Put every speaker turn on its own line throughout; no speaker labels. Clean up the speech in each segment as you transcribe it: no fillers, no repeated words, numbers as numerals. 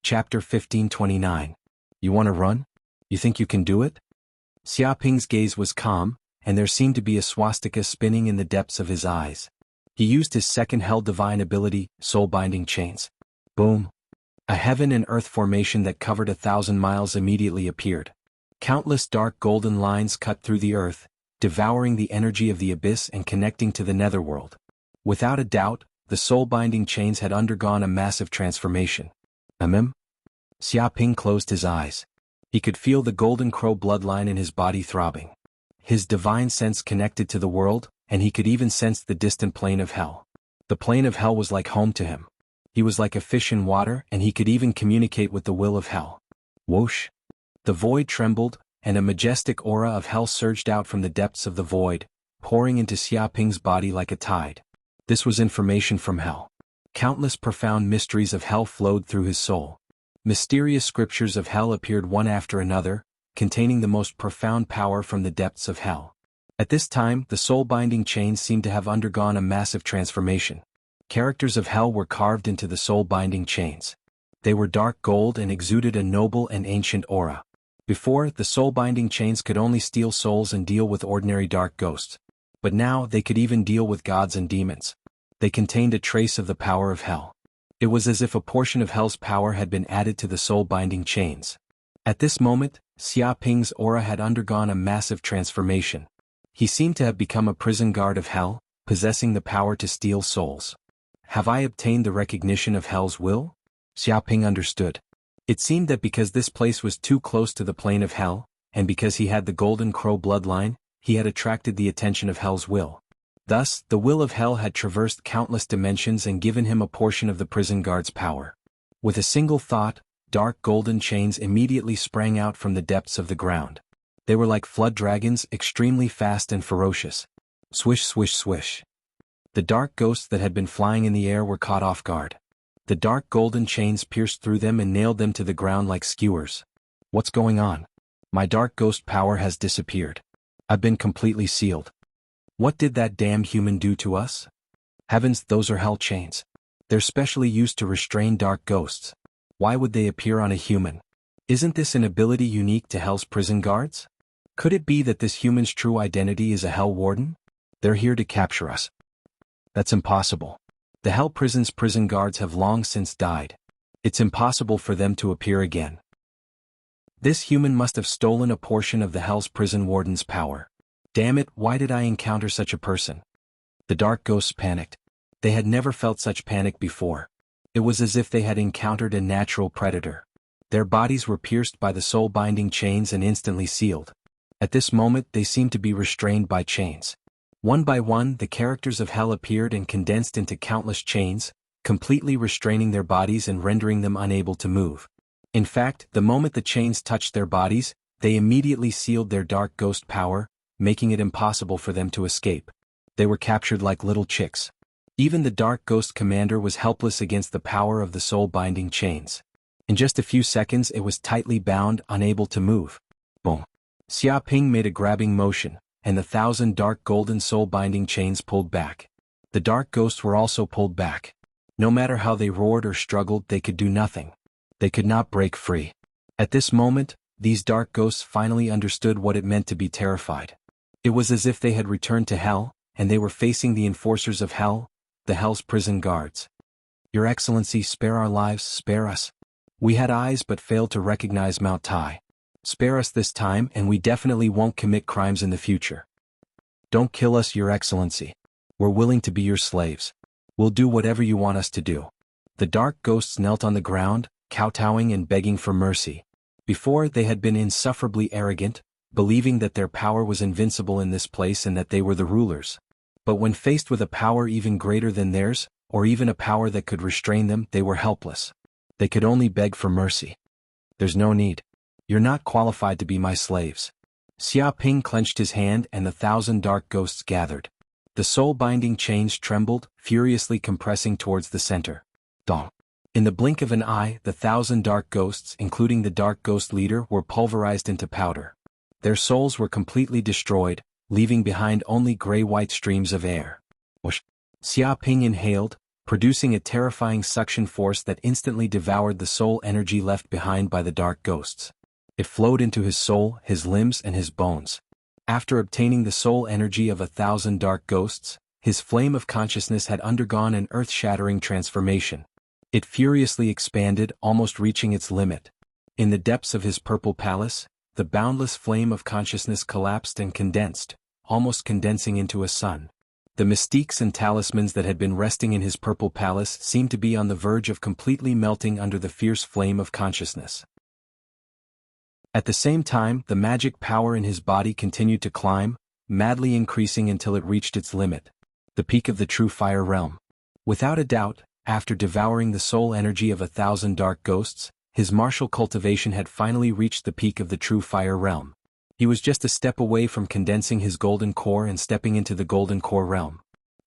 Chapter 1529. You want to run? You think you can do it? Xiaoping's gaze was calm, and there seemed to be a swastika spinning in the depths of his eyes. He used his second hell divine ability, soul-binding chains. Boom! A heaven and earth formation that covered 1,000 miles immediately appeared. Countless dark golden lines cut through the earth, devouring the energy of the abyss and connecting to the netherworld. Without a doubt, the soul-binding chains had undergone a massive transformation. Xiaoping closed his eyes. He could feel the golden crow bloodline in his body throbbing. His divine sense connected to the world, and he could even sense the distant plane of hell. The plane of hell was like home to him. He was like a fish in water, and he could even communicate with the will of hell. Whoosh! The void trembled, and a majestic aura of hell surged out from the depths of the void, pouring into Xiaoping's body like a tide. This was information from hell. Countless profound mysteries of hell flowed through his soul. Mysterious scriptures of hell appeared one after another, containing the most profound power from the depths of hell. At this time, the soul-binding chains seemed to have undergone a massive transformation. Characters of hell were carved into the soul-binding chains. They were dark gold and exuded a noble and ancient aura. Before, the soul-binding chains could only steal souls and deal with ordinary dark ghosts. But now they could even deal with gods and demons. They contained a trace of the power of hell. It was as if a portion of hell's power had been added to the soul-binding chains. At this moment, Xiaoping's aura had undergone a massive transformation. He seemed to have become a prison guard of hell, possessing the power to steal souls. Have I obtained the recognition of hell's will? Xiaoping understood. It seemed that because this place was too close to the plane of hell, and because he had the golden crow bloodline, he had attracted the attention of hell's will. Thus, the will of hell had traversed countless dimensions and given him a portion of the prison guard's power. With a single thought, dark golden chains immediately sprang out from the depths of the ground. They were like flood dragons, extremely fast and ferocious. Swish, swish, swish. The dark ghosts that had been flying in the air were caught off guard. The dark golden chains pierced through them and nailed them to the ground like skewers. What's going on? My dark ghost power has disappeared. I've been completely sealed. What did that damn human do to us? Heavens, those are hell chains. They're specially used to restrain dark ghosts. Why would they appear on a human? Isn't this an ability unique to hell's prison guards? Could it be that this human's true identity is a hell warden? They're here to capture us. That's impossible. The hell prison's prison guards have long since died. It's impossible for them to appear again. This human must have stolen a portion of the hell's prison warden's power. Damn it, why did I encounter such a person? The dark ghosts panicked. They had never felt such panic before. It was as if they had encountered a natural predator. Their bodies were pierced by the soul-binding chains and instantly sealed. At this moment they seemed to be restrained by chains. One by one the characters of hell appeared and condensed into countless chains, completely restraining their bodies and rendering them unable to move. In fact, the moment the chains touched their bodies, they immediately sealed their dark ghost power, making it impossible for them to escape. They were captured like little chicks. Even the dark ghost commander was helpless against the power of the soul-binding chains. In just a few seconds it was tightly bound, unable to move. Boom! Xiaoping made a grabbing motion, and the 1,000 dark golden soul-binding chains pulled back. The dark ghosts were also pulled back. No matter how they roared or struggled, they could do nothing. They could not break free. At this moment, these dark ghosts finally understood what it meant to be terrified. It was as if they had returned to hell, and they were facing the enforcers of hell, the hell's prison guards. Your Excellency, spare our lives, spare us. We had eyes but failed to recognize Mount Tai. Spare us this time and we definitely won't commit crimes in the future. Don't kill us, Your Excellency. We're willing to be your slaves. We'll do whatever you want us to do. The dark ghosts knelt on the ground, kowtowing and begging for mercy. Before, they had been insufferably arrogant, believing that their power was invincible in this place and that they were the rulers. But when faced with a power even greater than theirs, or even a power that could restrain them, they were helpless. They could only beg for mercy. There's no need. You're not qualified to be my slaves. Xiaoping clenched his hand and the 1,000 dark ghosts gathered. The soul-binding chains trembled, furiously compressing towards the center. Dong. In the blink of an eye, the 1,000 dark ghosts, including the dark ghost leader, were pulverized into powder. Their souls were completely destroyed, leaving behind only gray-white streams of air. Whoosh! Xiaoping inhaled, producing a terrifying suction force that instantly devoured the soul energy left behind by the dark ghosts. It flowed into his soul, his limbs, and his bones. After obtaining the soul energy of 1,000 dark ghosts, his flame of consciousness had undergone an earth-shattering transformation. It furiously expanded, almost reaching its limit. In the depths of his purple palace, the boundless flame of consciousness collapsed and condensed, almost condensing into a sun. The mystiques and talismans that had been resting in his purple palace seemed to be on the verge of completely melting under the fierce flame of consciousness. At the same time, the magic power in his body continued to climb, madly increasing until it reached its limit, the peak of the true fire realm. Without a doubt, after devouring the soul energy of 1,000 dark ghosts, his martial cultivation had finally reached the peak of the true fire realm. He was just a step away from condensing his golden core and stepping into the golden core realm.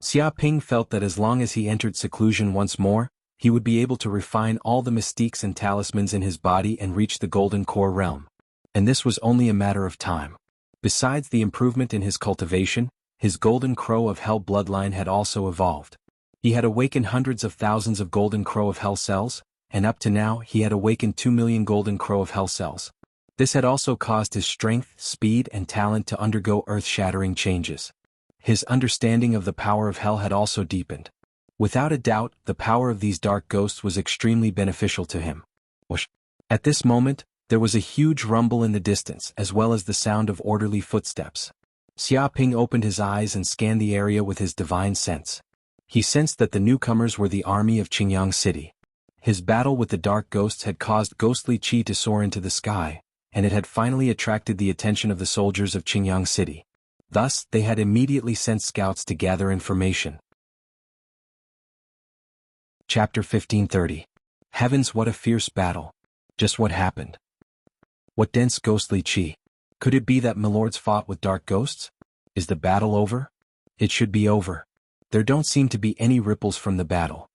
Xia Ping felt that as long as he entered seclusion once more, he would be able to refine all the mystiques and talismans in his body and reach the golden core realm. And this was only a matter of time. Besides the improvement in his cultivation, his golden crow of hell bloodline had also evolved. He had awakened hundreds of thousands of golden crow of hell cells, and up to now he had awakened 2 million golden crow of hell cells. This had also caused his strength, speed, and talent to undergo earth-shattering changes. His understanding of the power of hell had also deepened. Without a doubt, the power of these dark ghosts was extremely beneficial to him. At this moment, there was a huge rumble in the distance as well as the sound of orderly footsteps. Xia Ping opened his eyes and scanned the area with his divine sense. He sensed that the newcomers were the army of Jianghu City. His battle with the dark ghosts had caused ghostly qi to soar into the sky, and it had finally attracted the attention of the soldiers of Jianghu City. Thus, they had immediately sent scouts to gather information. Chapter 1530. Heavens, what a fierce battle. Just what happened? What dense ghostly qi? Could it be that milords fought with dark ghosts? Is the battle over? It should be over. There don't seem to be any ripples from the battle.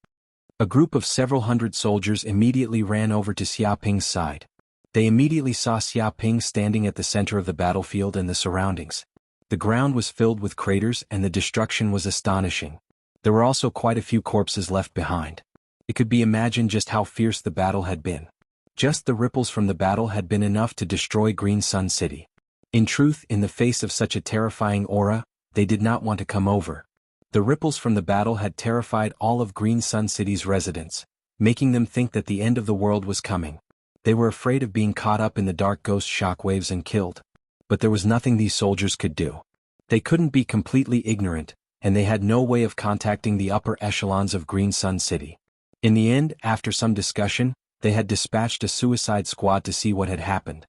A group of several hundred soldiers immediately ran over to Xia Ping's side. They immediately saw Xia Ping standing at the center of the battlefield and the surroundings. The ground was filled with craters and the destruction was astonishing. There were also quite a few corpses left behind. It could be imagined just how fierce the battle had been. Just the ripples from the battle had been enough to destroy Green Sun City. In truth, in the face of such a terrifying aura, they did not want to come over. The ripples from the battle had terrified all of Green Sun City's residents, making them think that the end of the world was coming. They were afraid of being caught up in the dark ghost shockwaves and killed. But there was nothing these soldiers could do. They couldn't be completely ignorant, and they had no way of contacting the upper echelons of Green Sun City. In the end, after some discussion, they had dispatched a suicide squad to see what had happened.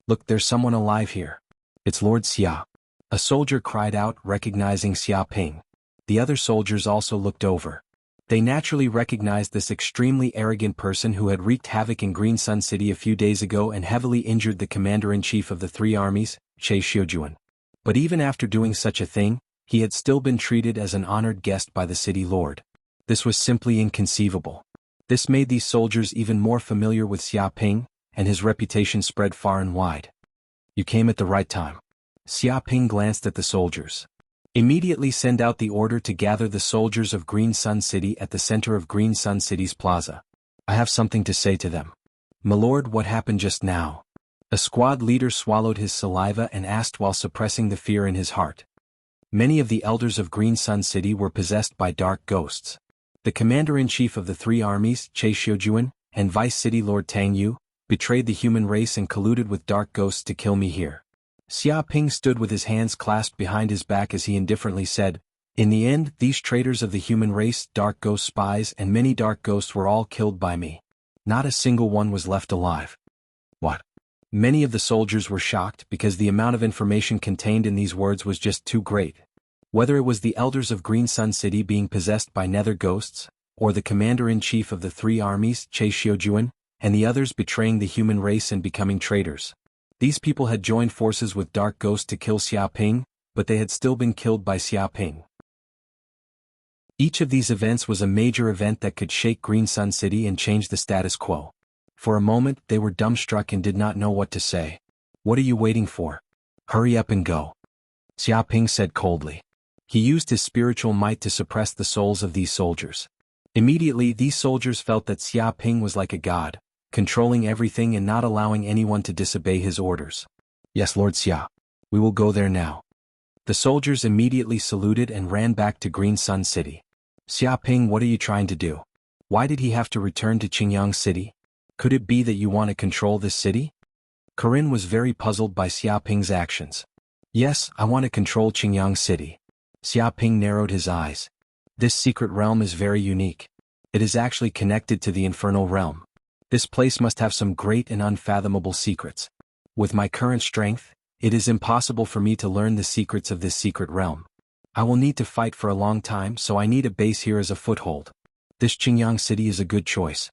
"Look, there's someone alive here. It's Lord Xia." A soldier cried out, recognizing Xia Ping. The other soldiers also looked over. They naturally recognized this extremely arrogant person who had wreaked havoc in Green Sun City a few days ago and heavily injured the commander-in-chief of the three armies, Che Xiujuan. But even after doing such a thing, he had still been treated as an honored guest by the city lord. This was simply inconceivable. This made these soldiers even more familiar with Xia Ping, and his reputation spread far and wide. "You came at the right time." Xia Ping glanced at the soldiers. "Immediately send out the order to gather the soldiers of Green Sun City at the center of Green Sun City's plaza. I have something to say to them." "Milord, what happened just now?" A squad leader swallowed his saliva and asked while suppressing the fear in his heart. Many of the elders of Green Sun City were possessed by dark ghosts. The commander-in-chief of the three armies, Che Xiujuan, and Vice City Lord Tang Yu, betrayed the human race and colluded with dark ghosts to kill me here. Xia Ping stood with his hands clasped behind his back as he indifferently said, "In the end, these traitors of the human race, dark ghost spies, and many dark ghosts were all killed by me. Not a single one was left alive." "What?" Many of the soldiers were shocked because the amount of information contained in these words was just too great. Whether it was the elders of Green Sun City being possessed by nether ghosts, or the commander-in-chief of the three armies, Che Xiujuan, and the others betraying the human race and becoming traitors. These people had joined forces with dark ghosts to kill Xia Ping, but they had still been killed by Xia Ping. Each of these events was a major event that could shake Green Sun City and change the status quo. For a moment, they were dumbstruck and did not know what to say. "What are you waiting for? Hurry up and go," Xia Ping said coldly. He used his spiritual might to suppress the souls of these soldiers. Immediately these soldiers felt that Xia Ping was like a god, controlling everything and not allowing anyone to disobey his orders. Yes, Lord Xia. We will go there now. The soldiers immediately saluted and ran back to Green Sun City. Xia Ping, what are you trying to do? Why did he have to return to Qingyang City? Could it be that you want to control this city? Corinne was very puzzled by Xia Ping's actions. Yes, I want to control Qingyang City. Xia Ping narrowed his eyes. This secret realm is very unique. It is actually connected to the infernal realm. This place must have some great and unfathomable secrets. With my current strength, it is impossible for me to learn the secrets of this secret realm. I will need to fight for a long time, so I need a base here as a foothold. This Qingyang City is a good choice.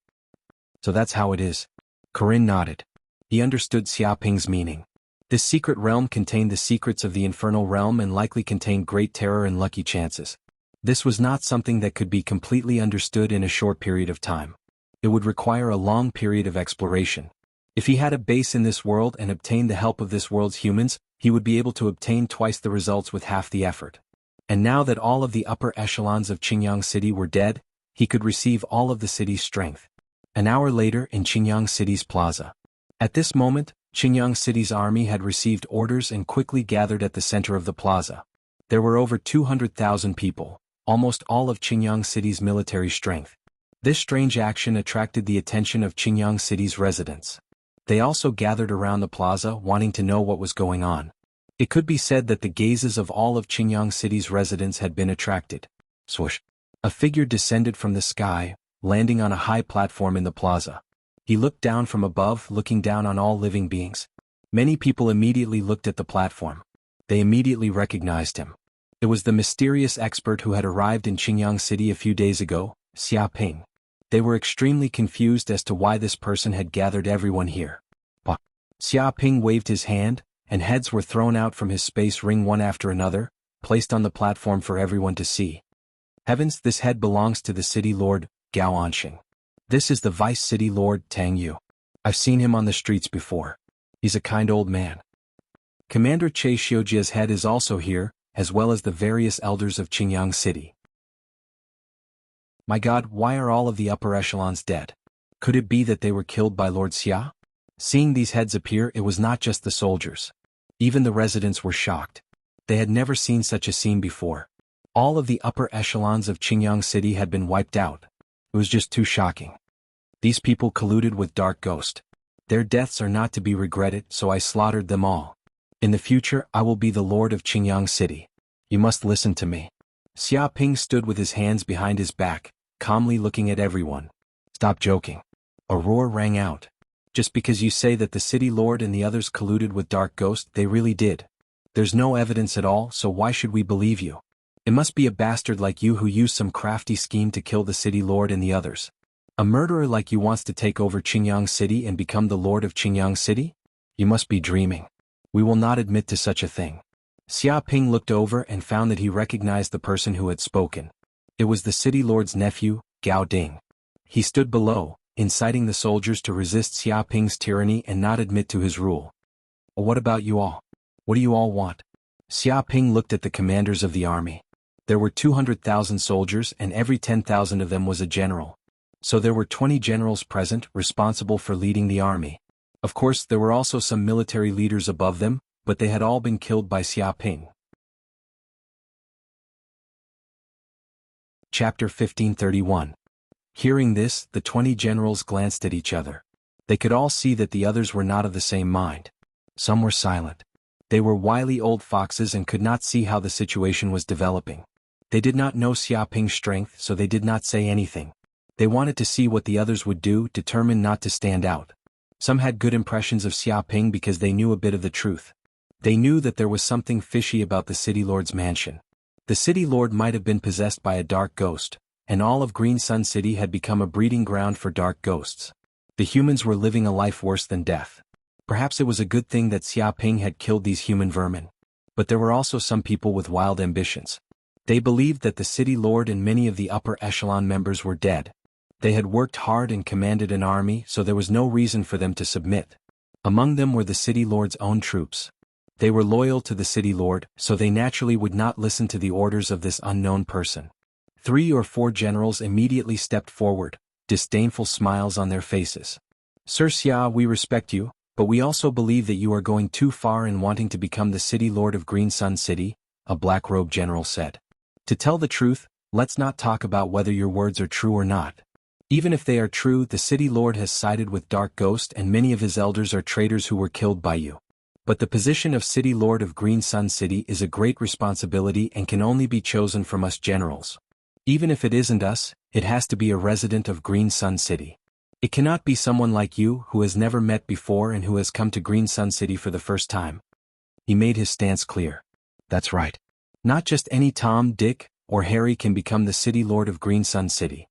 So that's how it is. Corinne nodded. He understood Xia Ping's meaning. This secret realm contained the secrets of the infernal realm and likely contained great terror and lucky chances. This was not something that could be completely understood in a short period of time. It would require a long period of exploration. If he had a base in this world and obtained the help of this world's humans, he would be able to obtain twice the results with half the effort. And now that all of the upper echelons of Qingyang City were dead, he could receive all of the city's strength. An hour later in Qingyang City's plaza. At this moment, Qingyang City's army had received orders and quickly gathered at the center of the plaza. There were over 200,000 people, almost all of Qingyang City's military strength. This strange action attracted the attention of Qingyang City's residents. They also gathered around the plaza wanting to know what was going on. It could be said that the gazes of all of Qingyang City's residents had been attracted. Swoosh! A figure descended from the sky, landing on a high platform in the plaza. He looked down from above, looking down on all living beings. Many people immediately looked at the platform. They immediately recognized him. It was the mysterious expert who had arrived in Qingyang City a few days ago, Xia Ping. They were extremely confused as to why this person had gathered everyone here. Xia Ping waved his hand, and heads were thrown out from his space ring one after another, placed on the platform for everyone to see. Heavens, this head belongs to the city lord, Gao Anxing. This is the vice city lord, Tang Yu. I've seen him on the streets before. He's a kind old man. Commander Che Xiujia's head is also here, as well as the various elders of Qingyang City. My God, why are all of the upper echelons dead? Could it be that they were killed by Lord Xia? Seeing these heads appear, it was not just the soldiers. Even the residents were shocked. They had never seen such a scene before. All of the upper echelons of Qingyang City had been wiped out. It was just too shocking. These people colluded with Dark Ghost. Their deaths are not to be regretted, so I slaughtered them all. In the future, I will be the lord of Qingyang City. You must listen to me. Xia Ping stood with his hands behind his back, calmly looking at everyone. Stop joking. A roar rang out. Just because you say that the city lord and the others colluded with Dark Ghost, they really did. There's no evidence at all, so why should we believe you? It must be a bastard like you who used some crafty scheme to kill the city lord and the others. A murderer like you wants to take over Qingyang City and become the lord of Qingyang City? You must be dreaming. We will not admit to such a thing. Xia Ping looked over and found that he recognized the person who had spoken. It was the city lord's nephew, Gao Ding. He stood below, inciting the soldiers to resist Xia Ping's tyranny and not admit to his rule. What about you all? What do you all want? Xia Ping looked at the commanders of the army. There were 200,000 soldiers and every 10,000 of them was a general. So there were 20 generals present, responsible for leading the army. Of course, there were also some military leaders above them, but they had all been killed by Xia Ping. Chapter 1531. Hearing this, the 20 generals glanced at each other. They could all see that the others were not of the same mind. Some were silent. They were wily old foxes and could not see how the situation was developing. They did not know Xia Ping's strength, so they did not say anything. They wanted to see what the others would do, determined not to stand out. Some had good impressions of Xia Ping because they knew a bit of the truth. They knew that there was something fishy about the city lord's mansion. The city lord might have been possessed by a dark ghost, and all of Green Sun City had become a breeding ground for dark ghosts. The humans were living a life worse than death. Perhaps it was a good thing that Xia Ping had killed these human vermin. But there were also some people with wild ambitions. They believed that the city lord and many of the upper echelon members were dead. They had worked hard and commanded an army, so there was no reason for them to submit. Among them were the city lord's own troops. They were loyal to the city lord, so they naturally would not listen to the orders of this unknown person. 3 or 4 generals immediately stepped forward, disdainful smiles on their faces. Sir Xia, we respect you, but we also believe that you are going too far in wanting to become the city lord of Green Sun City, a black-robed general said. To tell the truth, let's not talk about whether your words are true or not. Even if they are true, the city lord has sided with Dark Ghost and many of his elders are traitors who were killed by you. But the position of city lord of Green Sun City is a great responsibility and can only be chosen from us generals. Even if it isn't us, it has to be a resident of Green Sun City. It cannot be someone like you who has never met before and who has come to Green Sun City for the first time. He made his stance clear. That's right. Not just any Tom, Dick, or Harry can become the city lord of Green Sun City.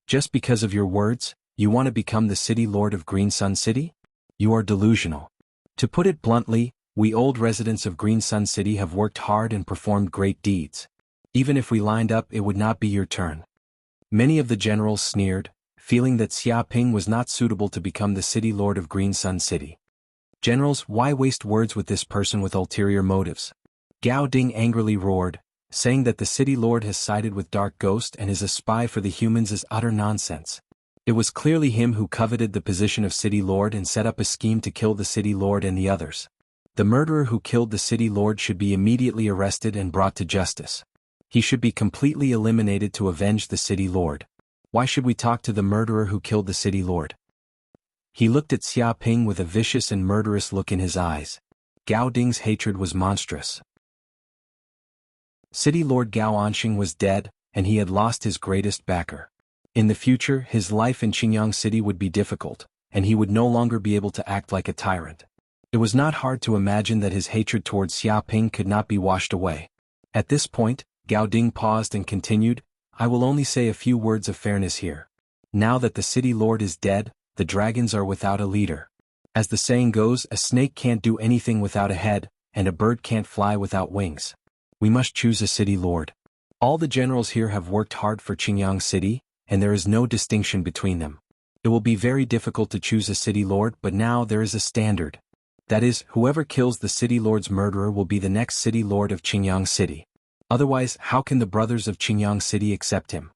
Just because of your words, you want to become the city lord of Green Sun City? You are delusional. To put it bluntly, we old residents of Green Sun City have worked hard and performed great deeds. Even if we lined up, it would not be your turn. Many of the generals sneered, feeling that Xia Ping was not suitable to become the city lord of Green Sun City. Generals, why waste words with this person with ulterior motives? Gao Ding angrily roared, saying that the city lord has sided with Dark Ghost and is a spy for the humans is utter nonsense. It was clearly him who coveted the position of city lord and set up a scheme to kill the city lord and the others. The murderer who killed the city lord should be immediately arrested and brought to justice. He should be completely eliminated to avenge the city lord. Why should we talk to the murderer who killed the city lord? He looked at Xia Ping with a vicious and murderous look in his eyes. Gao Ding's hatred was monstrous. City Lord Gao Anxing was dead, and he had lost his greatest backer. In the future, his life in Qingyang City would be difficult, and he would no longer be able to act like a tyrant. It was not hard to imagine that his hatred towards Xia Ping could not be washed away. At this point, Gao Ding paused and continued, I will only say a few words of fairness here. Now that the city lord is dead, the dragons are without a leader. As the saying goes, a snake can't do anything without a head, and a bird can't fly without wings. We must choose a city lord. All the generals here have worked hard for Qingyang City, and there is no distinction between them. It will be very difficult to choose a city lord, but now there is a standard. That is, whoever kills the city lord's murderer will be the next city lord of Qingyang City. Otherwise, how can the brothers of Qingyang City accept him?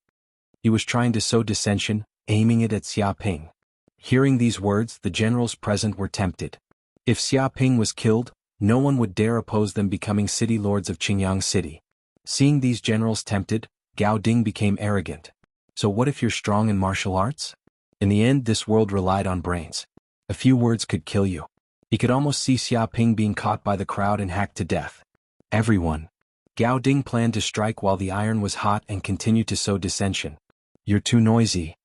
He was trying to sow dissension, aiming it at Xia Ping. Hearing these words, the generals present were tempted. If Xia Ping was killed, no one would dare oppose them becoming city lords of Qingyang City. Seeing these generals tempted, Gao Ding became arrogant. So what if you're strong in martial arts? In the end, this world relied on brains. A few words could kill you. He could almost see Xia Ping being caught by the crowd and hacked to death. Everyone. Gao Ding planned to strike while the iron was hot and continued to sow dissension. You're too noisy.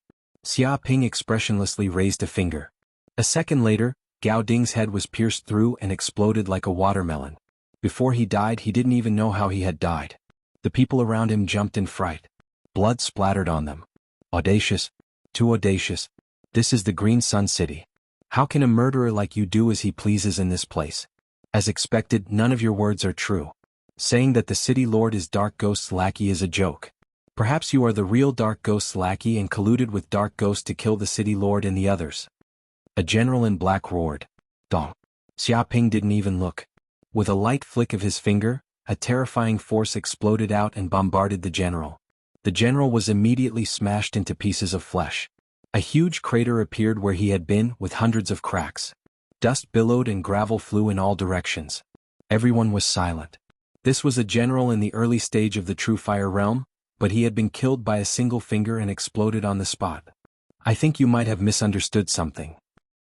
Xia Ping expressionlessly raised a finger. A second later, Gao Ding's head was pierced through and exploded like a watermelon. Before he died, he didn't even know how he had died. The people around him jumped in fright. Blood splattered on them. Audacious. Too audacious. This is the Green Sun City. How can a murderer like you do as he pleases in this place? As expected, none of your words are true. Saying that the city lord is Dark Ghost's lackey is a joke. Perhaps you are the real Dark Ghost's lackey and colluded with Dark Ghost to kill the city lord and the others. A general in black roared. Dong. Xia Ping didn't even look. With a light flick of his finger, a terrifying force exploded out and bombarded the general. The general was immediately smashed into pieces of flesh. A huge crater appeared where he had been, with hundreds of cracks. Dust billowed and gravel flew in all directions. Everyone was silent. This was a general in the early stage of the True Fire realm, but he had been killed by a single finger and exploded on the spot. I think you might have misunderstood something.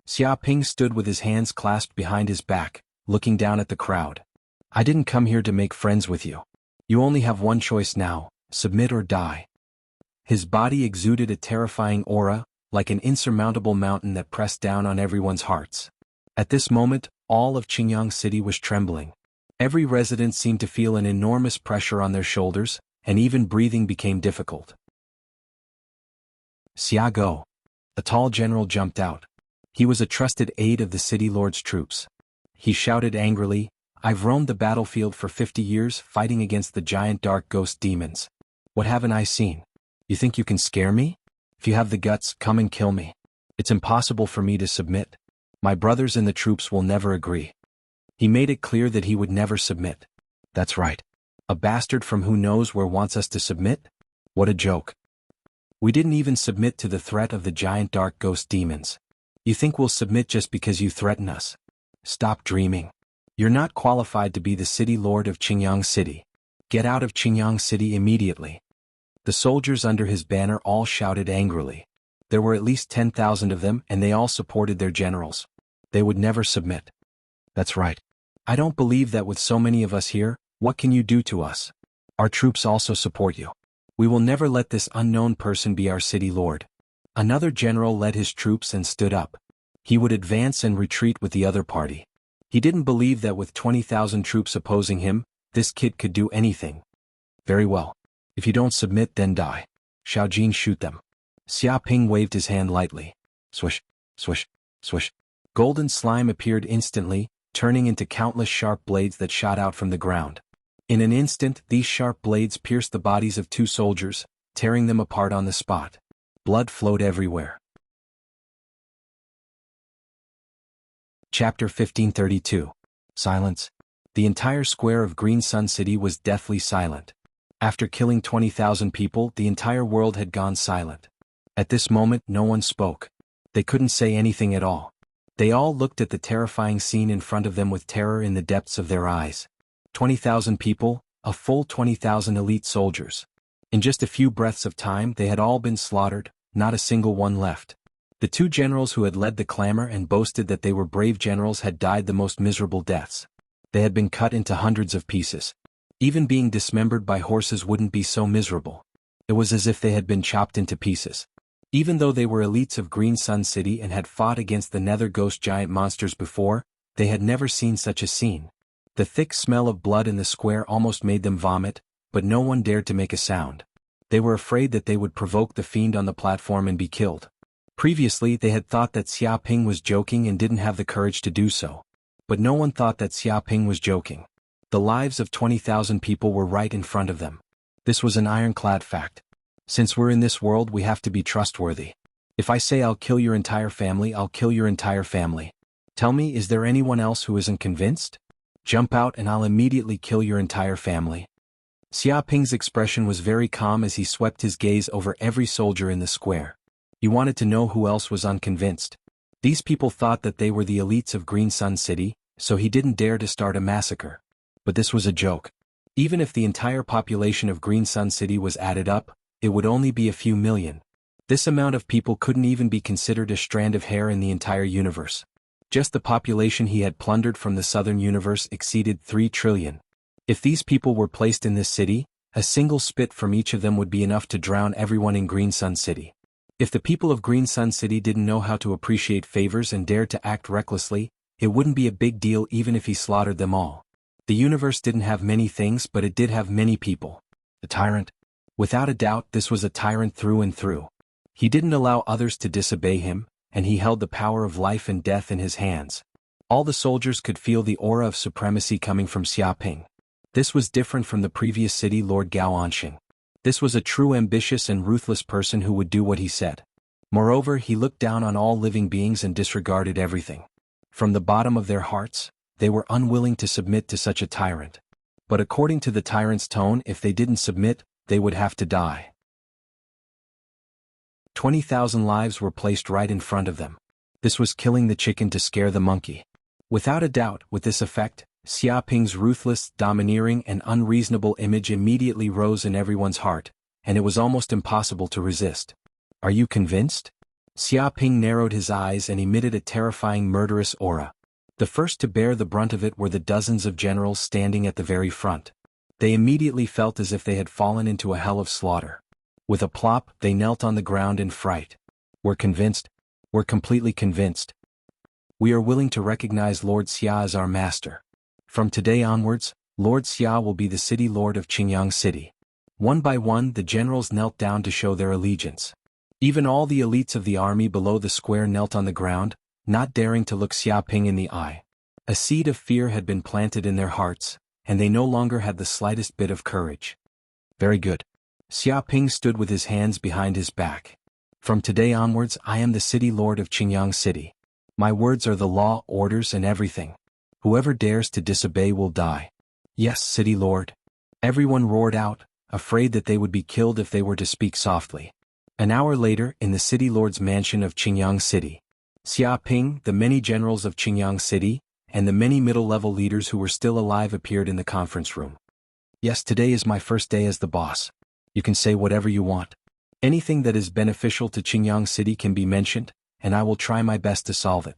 Xia Ping stood with his hands clasped behind his back, looking down at the crowd. I didn't come here to make friends with you. You only have one choice now, submit or die. His body exuded a terrifying aura, like an insurmountable mountain that pressed down on everyone's hearts. At this moment, all of Qingyang City was trembling. Every resident seemed to feel an enormous pressure on their shoulders, and even breathing became difficult. Xia Go. A tall general jumped out. He was a trusted aide of the city lord's troops. He shouted angrily, I've roamed the battlefield for 50 years fighting against the giant dark ghost demons. What haven't I seen? You think you can scare me? If you have the guts, come and kill me. It's impossible for me to submit. My brothers in the troops will never agree. He made it clear that he would never submit. That's right. A bastard from who knows where wants us to submit? What a joke. We didn't even submit to the threat of the giant dark ghost demons. You think we'll submit just because you threaten us? Stop dreaming. You're not qualified to be the city lord of Qingyang City. Get out of Qingyang City immediately. The soldiers under his banner all shouted angrily. There were at least 10,000 of them, and they all supported their generals. They would never submit. That's right. I don't believe that with so many of us here, what can you do to us? Our troops also support you. We will never let this unknown person be our city lord. Another general led his troops and stood up. He would advance and retreat with the other party. He didn't believe that with 20,000 troops opposing him, this kid could do anything. Very well. If you don't submit, then die. Xiaojin, shoot them. Xia Ping waved his hand lightly. Swish, swish, swish. Golden slime appeared instantly, turning into countless sharp blades that shot out from the ground. In an instant, these sharp blades pierced the bodies of 2 soldiers, tearing them apart on the spot. Blood flowed everywhere. Chapter 1532. Silence. The entire square of Green Sun City was deathly silent. After killing 20,000 people, the entire world had gone silent. At this moment, no one spoke. They couldn't say anything at all. They all looked at the terrifying scene in front of them with terror in the depths of their eyes. 20,000 people, a full 20,000 elite soldiers. In just a few breaths of time, they had all been slaughtered, not a single one left. The 2 generals who had led the clamor and boasted that they were brave generals had died the most miserable deaths. They had been cut into hundreds of pieces. Even being dismembered by horses wouldn't be so miserable. It was as if they had been chopped into pieces. Even though they were elites of Green Sun City and had fought against the Nether Ghost giant monsters before, they had never seen such a scene. The thick smell of blood in the square almost made them vomit, but no one dared to make a sound. They were afraid that they would provoke the fiend on the platform and be killed. Previously, they had thought that Xia Ping was joking and didn't have the courage to do so. But no one thought that Xia Ping was joking. The lives of 20,000 people were right in front of them. This was an ironclad fact. Since we're in this world, we have to be trustworthy. If I say I'll kill your entire family, I'll kill your entire family. Tell me, is there anyone else who isn't convinced? Jump out and I'll immediately kill your entire family. Xia Ping's expression was very calm as he swept his gaze over every soldier in the square. He wanted to know who else was unconvinced. These people thought that they were the elites of Green Sun City, so he didn't dare to start a massacre. But this was a joke. Even if the entire population of Green Sun City was added up, it would only be a few million. This amount of people couldn't even be considered a strand of hair in the entire universe. Just the population he had plundered from the southern universe exceeded 3 trillion. If these people were placed in this city, a single spit from each of them would be enough to drown everyone in Green Sun City. If the people of Green Sun City didn't know how to appreciate favors and dared to act recklessly, it wouldn't be a big deal even if he slaughtered them all. The universe didn't have many things, but it did have many people. The tyrant. Without a doubt, this was a tyrant through and through. He didn't allow others to disobey him, and he held the power of life and death in his hands. All the soldiers could feel the aura of supremacy coming from Xia Ping. This was different from the previous city lord Gao Anxing. This was a true ambitious and ruthless person who would do what he said. Moreover, he looked down on all living beings and disregarded everything. From the bottom of their hearts, they were unwilling to submit to such a tyrant. But according to the tyrant's tone, if they didn't submit, they would have to die. 20,000 lives were placed right in front of them. This was killing the chicken to scare the monkey. Without a doubt, with this effect, Xia Ping's ruthless, domineering and unreasonable image immediately rose in everyone's heart, and it was almost impossible to resist. Are you convinced? Xia Ping narrowed his eyes and emitted a terrifying murderous aura. The first to bear the brunt of it were the dozens of generals standing at the very front. They immediately felt as if they had fallen into a hell of slaughter. With a plop, they knelt on the ground in fright. We're convinced. We're completely convinced. We are willing to recognize Lord Xia as our master. From today onwards, Lord Xia will be the city lord of Qingyang City. One by one, the generals knelt down to show their allegiance. Even all the elites of the army below the square knelt on the ground, not daring to look Xia Ping in the eye. A seed of fear had been planted in their hearts, and they no longer had the slightest bit of courage. Very good. Xia Ping stood with his hands behind his back. From today onwards, I am the city lord of Qingyang City. My words are the law, orders and everything. Whoever dares to disobey will die. Yes, city lord. Everyone roared out, afraid that they would be killed if they were to speak softly. An hour later, in the city lord's mansion of Qingyang City, Xia Ping, the many generals of Qingyang City, and the many middle-level leaders who were still alive appeared in the conference room. Yes, today is my first day as the boss. You can say whatever you want. Anything that is beneficial to Qingyang City can be mentioned, and I will try my best to solve it.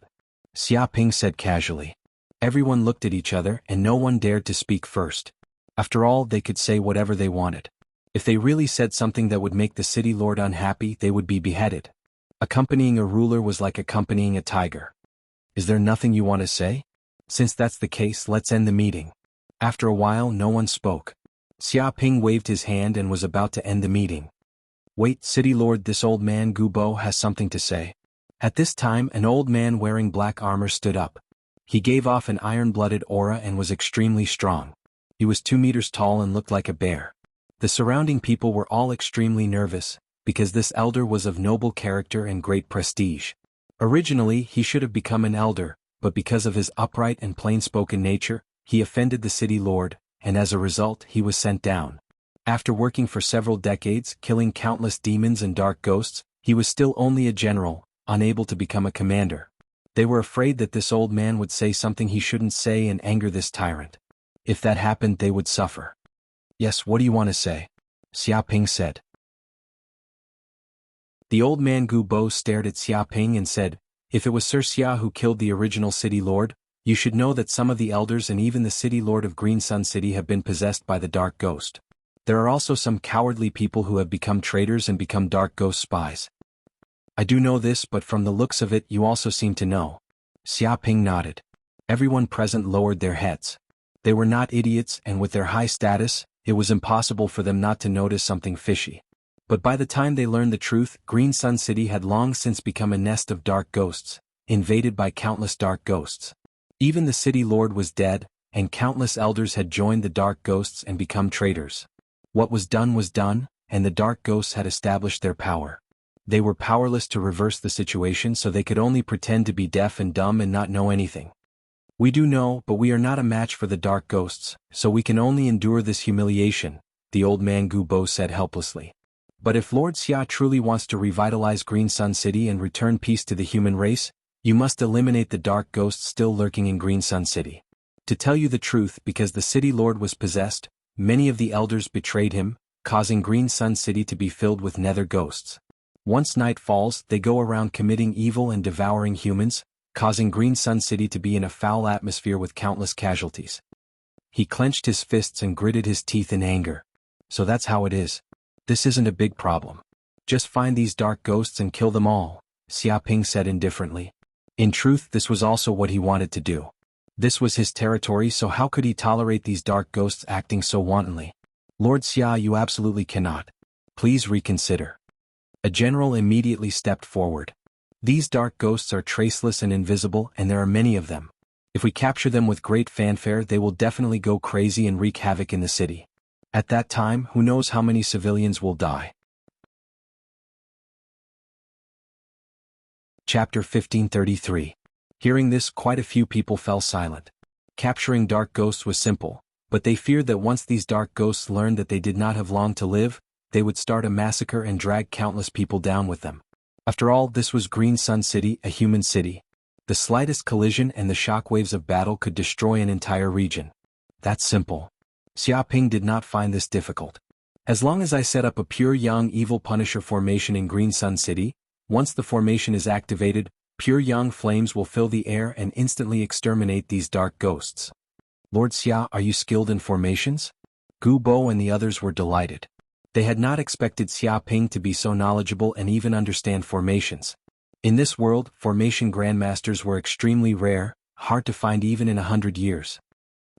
Xia Ping said casually. Everyone looked at each other and no one dared to speak first. After all, they could say whatever they wanted. If they really said something that would make the city lord unhappy, they would be beheaded. Accompanying a ruler was like accompanying a tiger. Is there nothing you want to say? Since that's the case, let's end the meeting. After a while, no one spoke. Xia Ping waved his hand and was about to end the meeting. Wait, city lord, this old man Gubo has something to say. At this time, an old man wearing black armor stood up. He gave off an iron-blooded aura and was extremely strong. He was 2 meters tall and looked like a bear. The surrounding people were all extremely nervous, because this elder was of noble character and great prestige. Originally, he should have become an elder, but because of his upright and plain-spoken nature, he offended the city lord, and as a result, he was sent down. After working for several decades, killing countless demons and dark ghosts, he was still only a general, unable to become a commander. They were afraid that this old man would say something he shouldn't say and anger this tyrant. If that happened, they would suffer. Yes, what do you want to say? Xia Ping said. The old man Gu Bo stared at Xia Ping and said, if it was Sir Xia who killed the original city lord, you should know that some of the elders and even the city lord of Green Sun City have been possessed by the dark ghost. There are also some cowardly people who have become traitors and become dark ghost spies. I do know this, but from the looks of it you also seem to know. Xia Ping nodded. Everyone present lowered their heads. They were not idiots, and with their high status, it was impossible for them not to notice something fishy. But by the time they learned the truth, Green Sun City had long since become a nest of dark ghosts, invaded by countless dark ghosts. Even the city lord was dead, and countless elders had joined the dark ghosts and become traitors. What was done, and the dark ghosts had established their power. They were powerless to reverse the situation, so they could only pretend to be deaf and dumb and not know anything. We do know, but we are not a match for the dark ghosts, so we can only endure this humiliation, the old man Gu Bo said helplessly. But if Lord Xia truly wants to revitalize Green Sun City and return peace to the human race, you must eliminate the dark ghosts still lurking in Green Sun City. To tell you the truth, because the city lord was possessed, many of the elders betrayed him, causing Green Sun City to be filled with nether ghosts. Once night falls, they go around committing evil and devouring humans, causing Green Sun City to be in a foul atmosphere with countless casualties. He clenched his fists and gritted his teeth in anger. So that's how it is. This isn't a big problem. Just find these dark ghosts and kill them all, Xia Ping said indifferently. In truth, this was also what he wanted to do. This was his territory, so how could he tolerate these dark ghosts acting so wantonly? Lord Xia, you absolutely cannot. Please reconsider. A general immediately stepped forward. These dark ghosts are traceless and invisible, and there are many of them. If we capture them with great fanfare, they will definitely go crazy and wreak havoc in the city. At that time, who knows how many civilians will die. Chapter 1533. Hearing this, quite a few people fell silent. Capturing dark ghosts was simple, but they feared that once these dark ghosts learned that they did not have long to live, they would start a massacre and drag countless people down with them. After all, this was Green Sun City, a human city. The slightest collision and the shockwaves of battle could destroy an entire region. That's simple. Xia Ping did not find this difficult. As long as I set up a pure young evil Punisher formation in Green Sun City, once the formation is activated, pure young flames will fill the air and instantly exterminate these dark ghosts. Lord Xia, are you skilled in formations? Gu Bo and the others were delighted. They had not expected Xia Ping to be so knowledgeable and even understand formations. In this world, formation grandmasters were extremely rare, hard to find even in 100 years.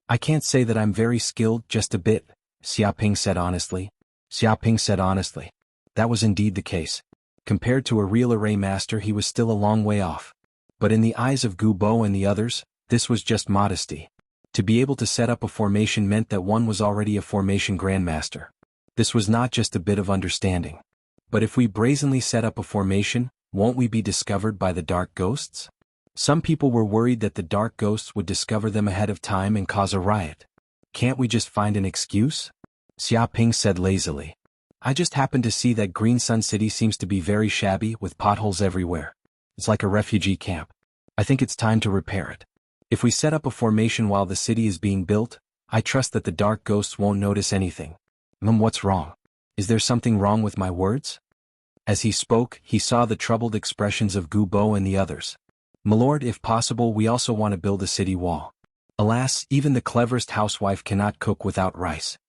I can't say that I'm very skilled, just a bit, Xia Ping said honestly. Xia Ping said honestly. That was indeed the case. Compared to a real array master, he was still a long way off. But in the eyes of Gu Bo and the others, this was just modesty. To be able to set up a formation meant that one was already a formation grandmaster. This was not just a bit of understanding. But if we brazenly set up a formation, won't we be discovered by the dark ghosts? Some people were worried that the dark ghosts would discover them ahead of time and cause a riot. Can't we just find an excuse? Xiaoping said lazily. I just happened to see that Green Sun City seems to be very shabby with potholes everywhere. It's like a refugee camp. I think it's time to repair it. If we set up a formation while the city is being built, I trust that the dark ghosts won't notice anything. What's wrong? Is there something wrong with my words? As he spoke, he saw the troubled expressions of Gu Bo and the others. My lord, if possible, we also want to build a city wall. Alas, even the cleverest housewife cannot cook without rice.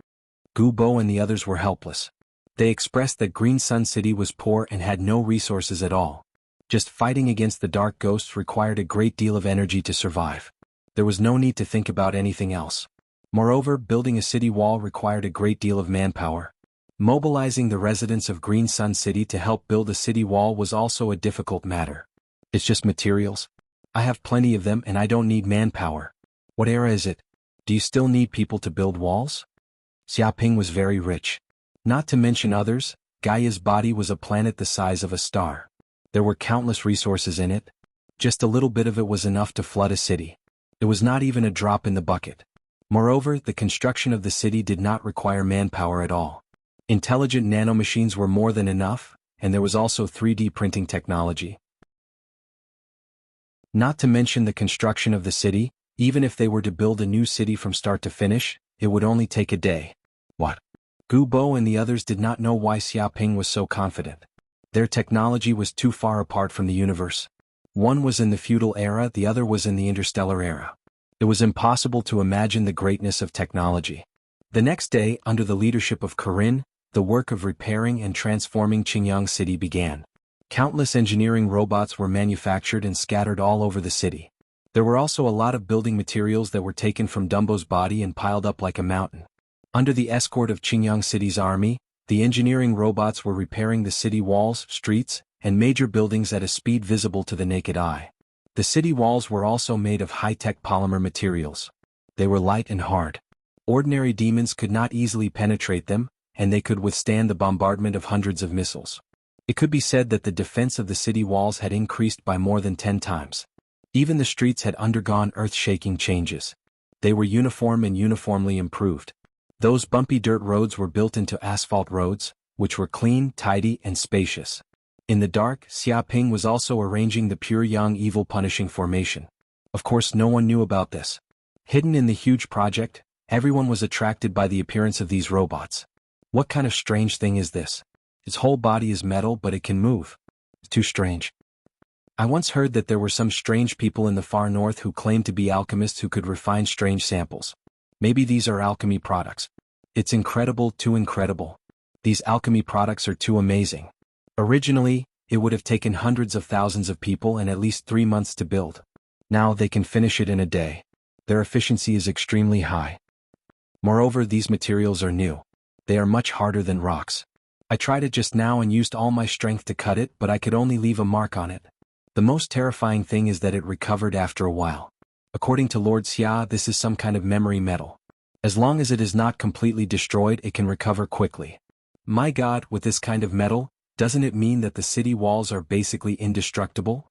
Gu Bo and the others were helpless. They expressed that Green Sun City was poor and had no resources at all. Just fighting against the dark ghosts required a great deal of energy to survive. There was no need to think about anything else. Moreover, building a city wall required a great deal of manpower. Mobilizing the residents of Green Sun City to help build a city wall was also a difficult matter. It's just materials. I have plenty of them and I don't need manpower. What era is it? Do you still need people to build walls? Xiaoping was very rich. Not to mention others, Gaia's body was a planet the size of a star. There were countless resources in it. Just a little bit of it was enough to flood a city. It was not even a drop in the bucket. Moreover, the construction of the city did not require manpower at all. Intelligent nanomachines were more than enough, and there was also 3D printing technology. Not to mention the construction of the city, even if they were to build a new city from start to finish, it would only take a day. What? Gu Bo and the others did not know why Xiaoping was so confident. Their technology was too far apart from the universe. One was in the feudal era, the other was in the interstellar era. It was impossible to imagine the greatness of technology. The next day, under the leadership of Corinne, the work of repairing and transforming Qingyang City began. Countless engineering robots were manufactured and scattered all over the city. There were also a lot of building materials that were taken from Dumbo's body and piled up like a mountain. Under the escort of Qingyang City's army, the engineering robots were repairing the city walls, streets, and major buildings at a speed visible to the naked eye. The city walls were also made of high-tech polymer materials. They were light and hard. Ordinary demons could not easily penetrate them, and they could withstand the bombardment of hundreds of missiles. It could be said that the defense of the city walls had increased by more than 10 times. Even the streets had undergone earth-shaking changes. They were uniform and uniformly improved. Those bumpy dirt roads were built into asphalt roads, which were clean, tidy, and spacious. In the dark, Xiaoping was also arranging the pure yang evil punishing formation. Of course, no one knew about this. Hidden in the huge project, everyone was attracted by the appearance of these robots. What kind of strange thing is this? Its whole body is metal but it can move. It's too strange. I once heard that there were some strange people in the far north who claimed to be alchemists who could refine strange samples. Maybe these are alchemy products. It's incredible, too incredible. These alchemy products are too amazing. Originally, it would have taken hundreds of thousands of people and at least 3 months to build. Now they can finish it in a day. Their efficiency is extremely high. Moreover, these materials are new. They are much harder than rocks. I tried it just now and used all my strength to cut it, but I could only leave a mark on it. The most terrifying thing is that it recovered after a while. According to Lord Xia, this is some kind of memory metal. As long as it is not completely destroyed, it can recover quickly. My God, with this kind of metal, doesn't it mean that the city walls are basically indestructible?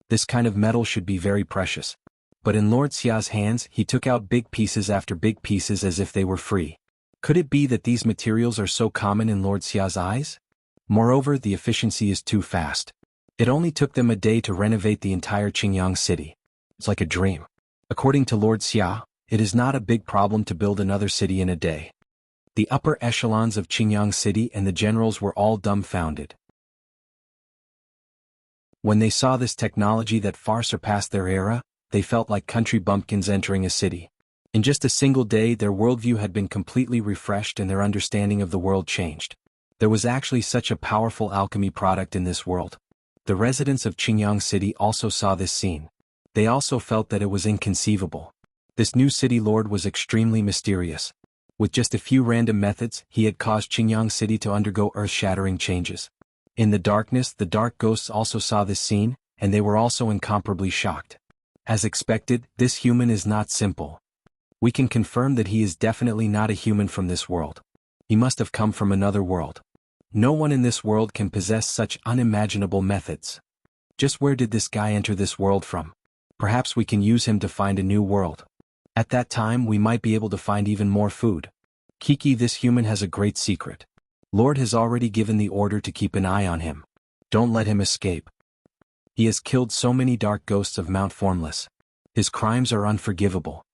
This kind of metal should be very precious. But in Lord Xia's hands, he took out big pieces after big pieces as if they were free. Could it be that these materials are so common in Lord Xia's eyes? Moreover, the efficiency is too fast. It only took them a day to renovate the entire Qingyang city. It's like a dream. According to Lord Xia, it is not a big problem to build another city in a day. The upper echelons of Qingyang City and the generals were all dumbfounded. When they saw this technology that far surpassed their era, they felt like country bumpkins entering a city. In just a single day, their worldview had been completely refreshed and their understanding of the world changed. There was actually such a powerful alchemy product in this world. The residents of Qingyang City also saw this scene. They also felt that it was inconceivable. This new city lord was extremely mysterious. With just a few random methods, he had caused Qingyang City to undergo earth-shattering changes. In the darkness, the dark ghosts also saw this scene, and they were also incomparably shocked. As expected, this human is not simple. We can confirm that he is definitely not a human from this world. He must have come from another world. No one in this world can possess such unimaginable methods. Just where did this guy enter this world from? Perhaps we can use him to find a new world. At that time we might be able to find even more food. Kiki, this human has a great secret. Lord has already given the order to keep an eye on him. Don't let him escape. He has killed so many dark ghosts of Mount Formless. His crimes are unforgivable.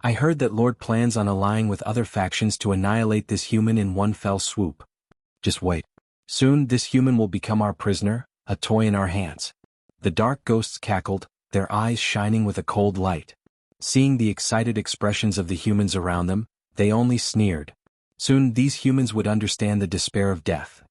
I heard that Lord plans on allying with other factions to annihilate this human in one fell swoop. Just wait. Soon this human will become our prisoner, a toy in our hands. The dark ghosts cackled, their eyes shining with a cold light. Seeing the excited expressions of the humans around them, they only sneered. Soon these humans would understand the despair of death.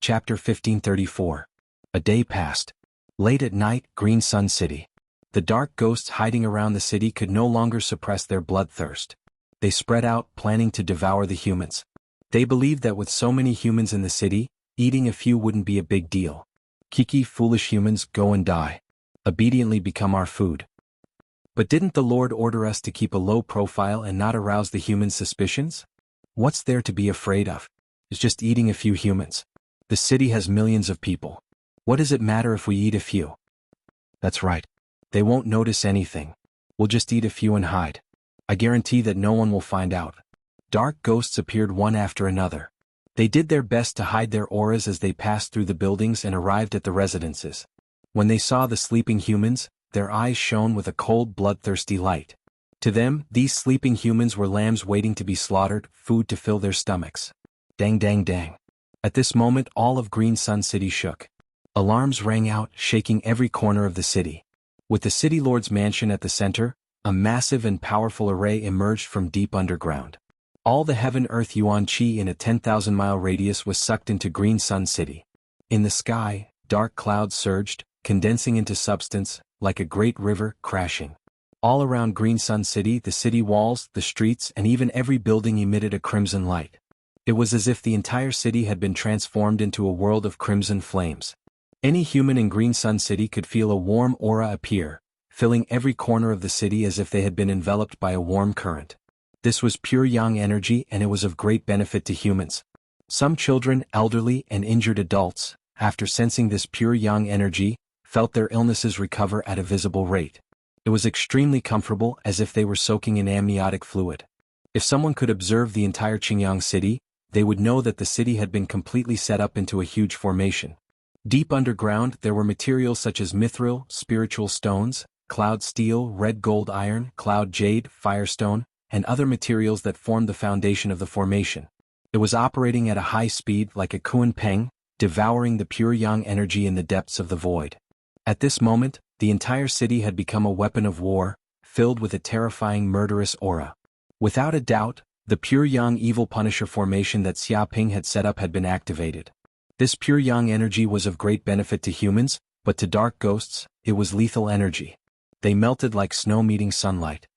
Chapter 1534. A day passed. Late at night, Green Sun City. The dark ghosts hiding around the city could no longer suppress their bloodthirst. They spread out, planning to devour the humans. They believed that with so many humans in the city, eating a few wouldn't be a big deal. Kiki, foolish humans, go and die. Obediently become our food. But didn't the Lord order us to keep a low profile and not arouse the humans' suspicions? What's there to be afraid of? It's just eating a few humans. The city has millions of people. What does it matter if we eat a few? That's right. They won't notice anything. We'll just eat a few and hide. I guarantee that no one will find out. Dark ghosts appeared one after another. They did their best to hide their auras as they passed through the buildings and arrived at the residences. When they saw the sleeping humans, their eyes shone with a cold, bloodthirsty light. To them, these sleeping humans were lambs waiting to be slaughtered, food to fill their stomachs. Dang dang dang. At this moment all of Green Sun City shook. Alarms rang out, shaking every corner of the city. With the city lord's mansion at the center, a massive and powerful array emerged from deep underground. All the heaven-earth yuan qi in a 10,000-mile radius was sucked into Green Sun City. In the sky, dark clouds surged, condensing into substance, like a great river, crashing. All around Green Sun City, the city walls, the streets, and even every building emitted a crimson light. It was as if the entire city had been transformed into a world of crimson flames. Any human in Green Sun City could feel a warm aura appear, filling every corner of the city as if they had been enveloped by a warm current. This was pure yang energy, and it was of great benefit to humans. Some children, elderly, and injured adults, after sensing this pure yang energy, felt their illnesses recover at a visible rate. It was extremely comfortable, as if they were soaking in amniotic fluid. If someone could observe the entire Qingyang city, they would know that the city had been completely set up into a huge formation. Deep underground there were materials such as mithril, spiritual stones, cloud steel, red gold iron, cloud jade, firestone, and other materials that formed the foundation of the formation. It was operating at a high speed like a Kunpeng, devouring the pure yang energy in the depths of the void. At this moment, the entire city had become a weapon of war, filled with a terrifying murderous aura. Without a doubt, the pure yang evil Punisher formation that Xiaoping had set up had been activated. This pure yang energy was of great benefit to humans, but to dark ghosts, it was lethal energy. They melted like snow meeting sunlight.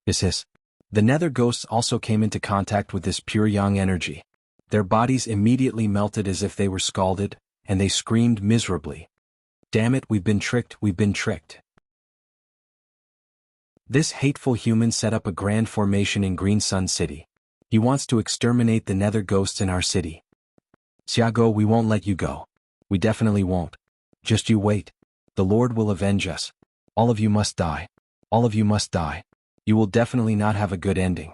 Hiss. The nether ghosts also came into contact with this pure yang energy. Their bodies immediately melted as if they were scalded, and they screamed miserably. Damn it, we've been tricked, we've been tricked. This hateful human set up a grand formation in Green Sun City. He wants to exterminate the nether ghosts in our city. Xiago, we won't let you go. We definitely won't. Just you wait. The Lord will avenge us. All of you must die. All of you must die. You will definitely not have a good ending.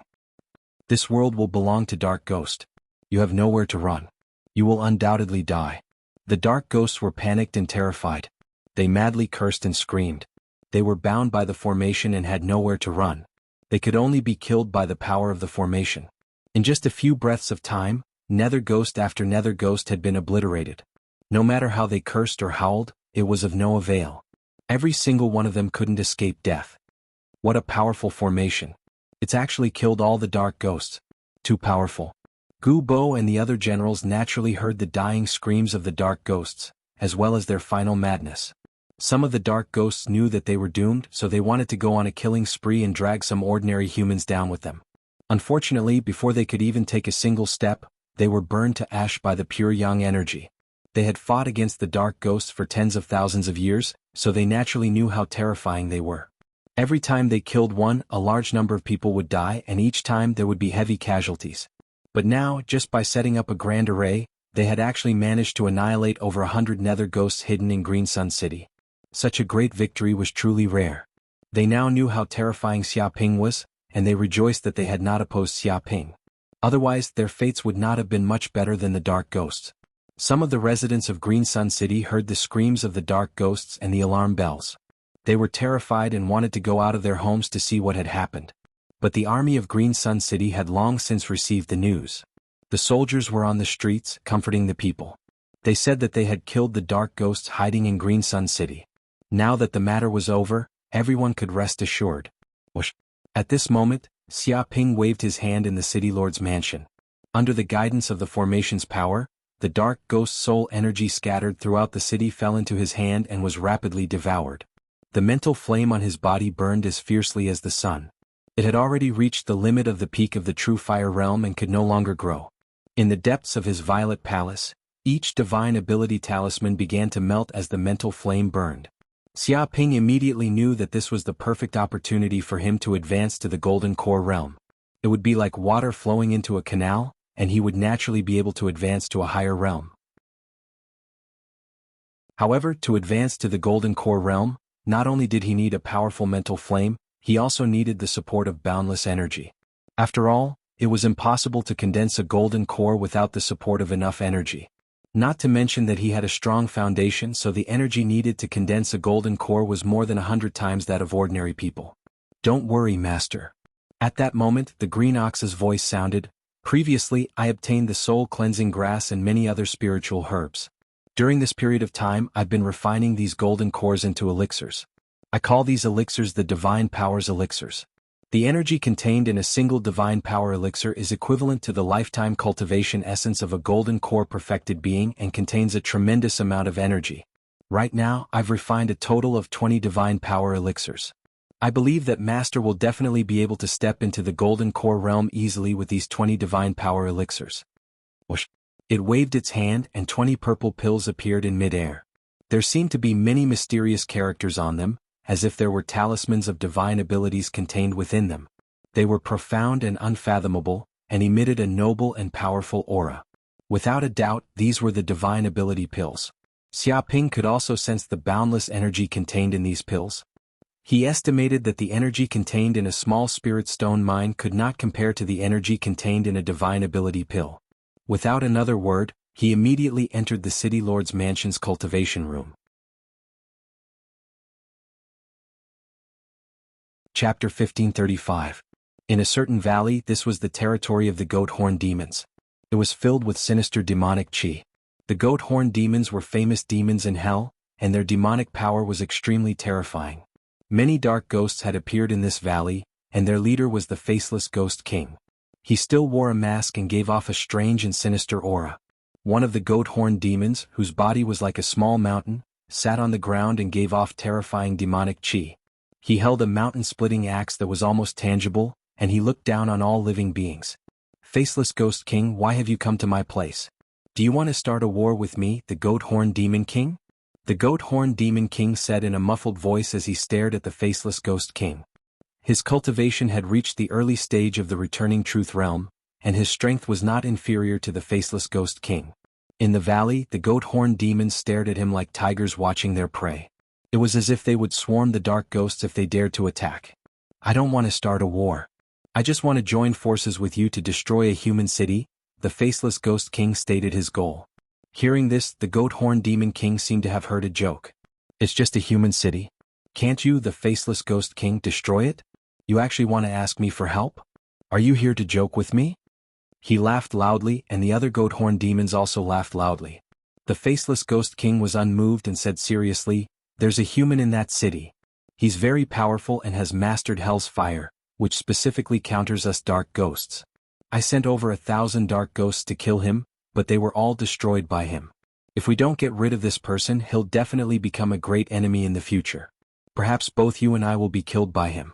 This world will belong to Dark Ghost. You have nowhere to run. You will undoubtedly die. The Dark Ghosts were panicked and terrified. They madly cursed and screamed. They were bound by the formation and had nowhere to run. They could only be killed by the power of the formation. In just a few breaths of time, nether ghost after nether ghost had been obliterated. No matter how they cursed or howled, it was of no avail. Every single one of them couldn't escape death. What a powerful formation. It's actually killed all the dark ghosts. Too powerful. Gu Bo and the other generals naturally heard the dying screams of the dark ghosts, as well as their final madness. Some of the dark ghosts knew that they were doomed, so they wanted to go on a killing spree and drag some ordinary humans down with them. Unfortunately, before they could even take a single step, they were burned to ash by the pure yang energy. They had fought against the dark ghosts for tens of thousands of years, so they naturally knew how terrifying they were. Every time they killed one, a large number of people would die, and each time there would be heavy casualties. But now, just by setting up a grand array, they had actually managed to annihilate over 100 nether ghosts hidden in Green Sun City. Such a great victory was truly rare. They now knew how terrifying Xiaoping was, and they rejoiced that they had not opposed Xiaoping. Otherwise, their fates would not have been much better than the dark ghosts. Some of the residents of Green Sun City heard the screams of the dark ghosts and the alarm bells. They were terrified and wanted to go out of their homes to see what had happened. But the army of Green Sun City had long since received the news. The soldiers were on the streets, comforting the people. They said that they had killed the dark ghosts hiding in Green Sun City. Now that the matter was over, everyone could rest assured. Whoosh. At this moment, Xiaoping waved his hand in the city lord's mansion. Under the guidance of the formation's power, the dark ghost soul energy scattered throughout the city fell into his hand and was rapidly devoured. The mental flame on his body burned as fiercely as the sun. It had already reached the limit of the peak of the true fire realm and could no longer grow. In the depths of his violet palace, each divine ability talisman began to melt as the mental flame burned. Xiaoping immediately knew that this was the perfect opportunity for him to advance to the golden core realm. It would be like water flowing into a canal, and he would naturally be able to advance to a higher realm. However, to advance to the golden core realm, not only did he need a powerful mental flame, he also needed the support of boundless energy. After all, it was impossible to condense a golden core without the support of enough energy. Not to mention that he had a strong foundation, so the energy needed to condense a golden core was more than 100 times that of ordinary people. "Don't worry, Master." At that moment, the green ox's voice sounded. "Previously, I obtained the soul-cleansing grass and many other spiritual herbs. During this period of time, I've been refining these golden cores into elixirs. I call these elixirs the Divine Powers Elixirs. The energy contained in a single Divine Power Elixir is equivalent to the lifetime cultivation essence of a golden core perfected being and contains a tremendous amount of energy. Right now, I've refined a total of 20 Divine Power Elixirs. I believe that Master will definitely be able to step into the golden core realm easily with these 20 Divine Power Elixirs." Whoosh. It waved its hand and 20 purple pills appeared in mid-air. There seemed to be many mysterious characters on them, as if there were talismans of divine abilities contained within them. They were profound and unfathomable, and emitted a noble and powerful aura. Without a doubt, these were the divine ability pills. Xiaoping could also sense the boundless energy contained in these pills. He estimated that the energy contained in a small spirit stone mine could not compare to the energy contained in a divine ability pill. Without another word, he immediately entered the city lord's mansion's cultivation room. Chapter 1535. In a certain valley, this was the territory of the goat horn demons. It was filled with sinister demonic chi. The goat horn demons were famous demons in hell, and their demonic power was extremely terrifying. Many dark ghosts had appeared in this valley, and their leader was the faceless ghost king. He still wore a mask and gave off a strange and sinister aura. One of the goat horn demons, whose body was like a small mountain, sat on the ground and gave off terrifying demonic chi. He held a mountain-splitting axe that was almost tangible, and he looked down on all living beings. "Faceless Ghost King, why have you come to my place? Do you want to start a war with me, the Goat Horn Demon King?" The Goat Horn Demon King said in a muffled voice as he stared at the Faceless Ghost King. His cultivation had reached the early stage of the returning truth realm, and his strength was not inferior to the Faceless Ghost King. In the valley, the Goat Horn demons stared at him like tigers watching their prey. It was as if they would swarm the dark ghosts if they dared to attack. "I don't want to start a war. I just want to join forces with you to destroy a human city," the Faceless Ghost King stated his goal. Hearing this, the Goat Horn Demon King seemed to have heard a joke. "It's just a human city. Can't you, the Faceless Ghost King, destroy it? You actually want to ask me for help? Are you here to joke with me?" He laughed loudly, and the other Goat Horn demons also laughed loudly. The Faceless Ghost King was unmoved and said seriously, "There's a human in that city. He's very powerful and has mastered Hell's fire, which specifically counters us dark ghosts. I sent over 1,000 dark ghosts to kill him, but they were all destroyed by him. If we don't get rid of this person, he'll definitely become a great enemy in the future. Perhaps both you and I will be killed by him."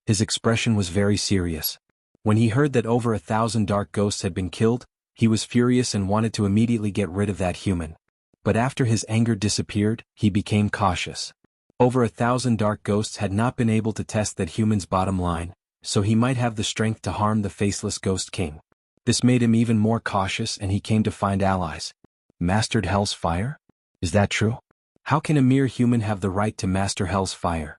His expression was very serious. When he heard that over 1,000 dark ghosts had been killed, he was furious and wanted to immediately get rid of that human. But after his anger disappeared, he became cautious. Over 1,000 dark ghosts had not been able to test that human's bottom line, so he might have the strength to harm the Faceless Ghost King. This made him even more cautious, and he came to find allies. Mastered Hell's fire? Is that true? How can a mere human have the right to master Hell's fire?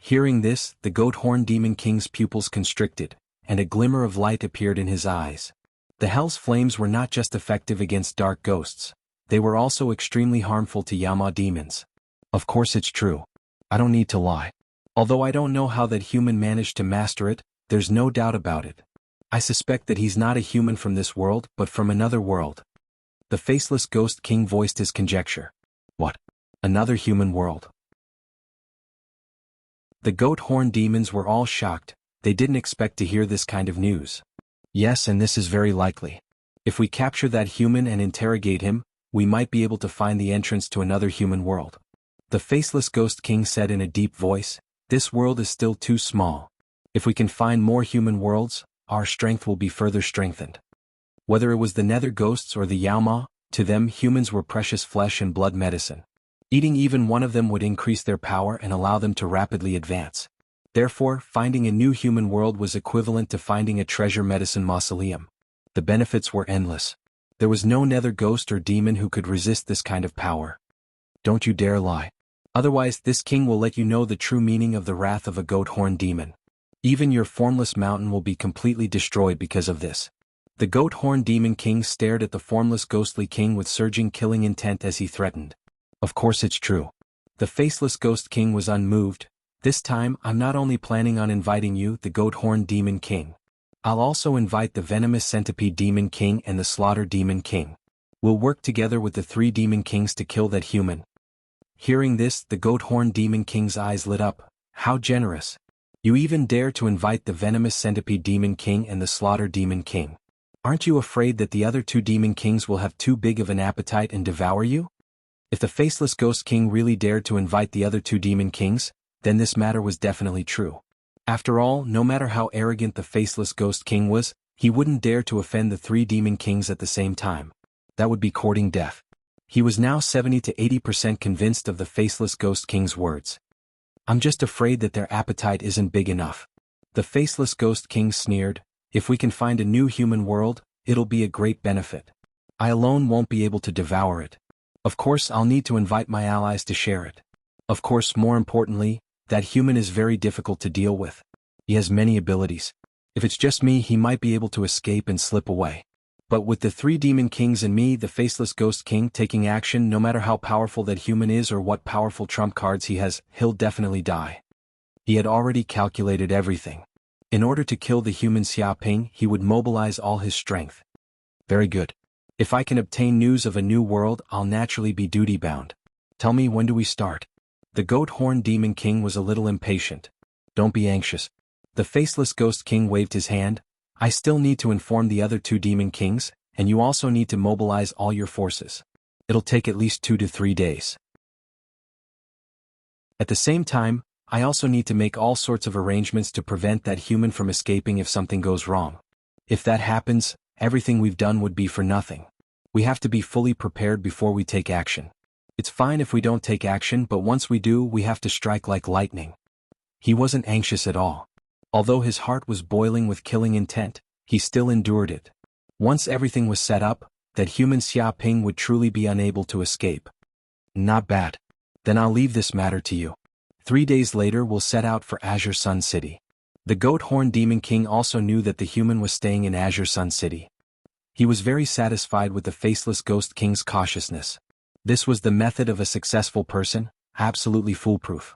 Hearing this, the goat horn demon king's pupils constricted, and a glimmer of light appeared in his eyes. The hell's flames were not just effective against dark ghosts, they were also extremely harmful to Yama demons. Of course it's true. I don't need to lie. Although I don't know how that human managed to master it, there's no doubt about it. I suspect that he's not a human from this world but from another world. The faceless ghost king voiced his conjecture. What? Another human world? The goat horn demons were all shocked. They didn't expect to hear this kind of news. Yes, and this is very likely. If we capture that human and interrogate him, we might be able to find the entrance to another human world. The faceless ghost king said in a deep voice, "This world is still too small. If we can find more human worlds, our strength will be further strengthened." Whether it was the nether ghosts or the Yaoma, to them humans were precious flesh and blood medicine. Eating even one of them would increase their power and allow them to rapidly advance. Therefore, finding a new human world was equivalent to finding a treasure medicine mausoleum. The benefits were endless. There was no nether ghost or demon who could resist this kind of power. Don't you dare lie. Otherwise, this king will let you know the true meaning of the wrath of a goat horn demon. Even your formless mountain will be completely destroyed because of this. The goat horn demon king stared at the formless ghostly king with surging killing intent as he threatened. Of course it's true. The faceless ghost king was unmoved. This time, I'm not only planning on inviting you, the goat horn demon king. I'll also invite the venomous centipede demon king and the slaughter demon king. We'll work together with the 3 demon kings to kill that human. Hearing this, the goat horn demon king's eyes lit up. How generous. You even dare to invite the venomous centipede demon king and the slaughter demon king. Aren't you afraid that the other 2 demon kings will have too big of an appetite and devour you? If the faceless ghost king really dared to invite the other 2 demon kings, then this matter was definitely true. After all, no matter how arrogant the faceless ghost king was, he wouldn't dare to offend the 3 demon kings at the same time. That would be courting death. He was now 70 to 80% convinced of the faceless ghost king's words. I'm just afraid that their appetite isn't big enough. The faceless ghost king sneered, if we can find a new human world, it'll be a great benefit. I alone won't be able to devour it. Of course, I'll need to invite my allies to share it. Of course, more importantly, that human is very difficult to deal with. He has many abilities. If it's just me, he might be able to escape and slip away. But with the 3 demon kings and me, the faceless ghost king, taking action, no matter how powerful that human is or what powerful trump cards he has, he'll definitely die. He had already calculated everything. In order to kill the human Xiaoping, he would mobilize all his strength. Very good. If I can obtain news of a new world, I'll naturally be duty-bound. Tell me, when do we start? The goat horn demon king was a little impatient. Don't be anxious. The faceless ghost king waved his hand. I still need to inform the other 2 demon kings, and you also need to mobilize all your forces. It'll take at least 2 to 3 days. At the same time, I also need to make all sorts of arrangements to prevent that human from escaping if something goes wrong. If that happens, everything we've done would be for nothing. We have to be fully prepared before we take action. It's fine if we don't take action, but once we do, we have to strike like lightning. He wasn't anxious at all. Although his heart was boiling with killing intent, he still endured it. Once everything was set up, that human Xiaoping would truly be unable to escape. Not bad. Then I'll leave this matter to you. 3 days later we'll set out for Azure Sun City. The goat horn demon king also knew that the human was staying in Azure Sun City. He was very satisfied with the faceless ghost king's cautiousness. This was the method of a successful person, absolutely foolproof.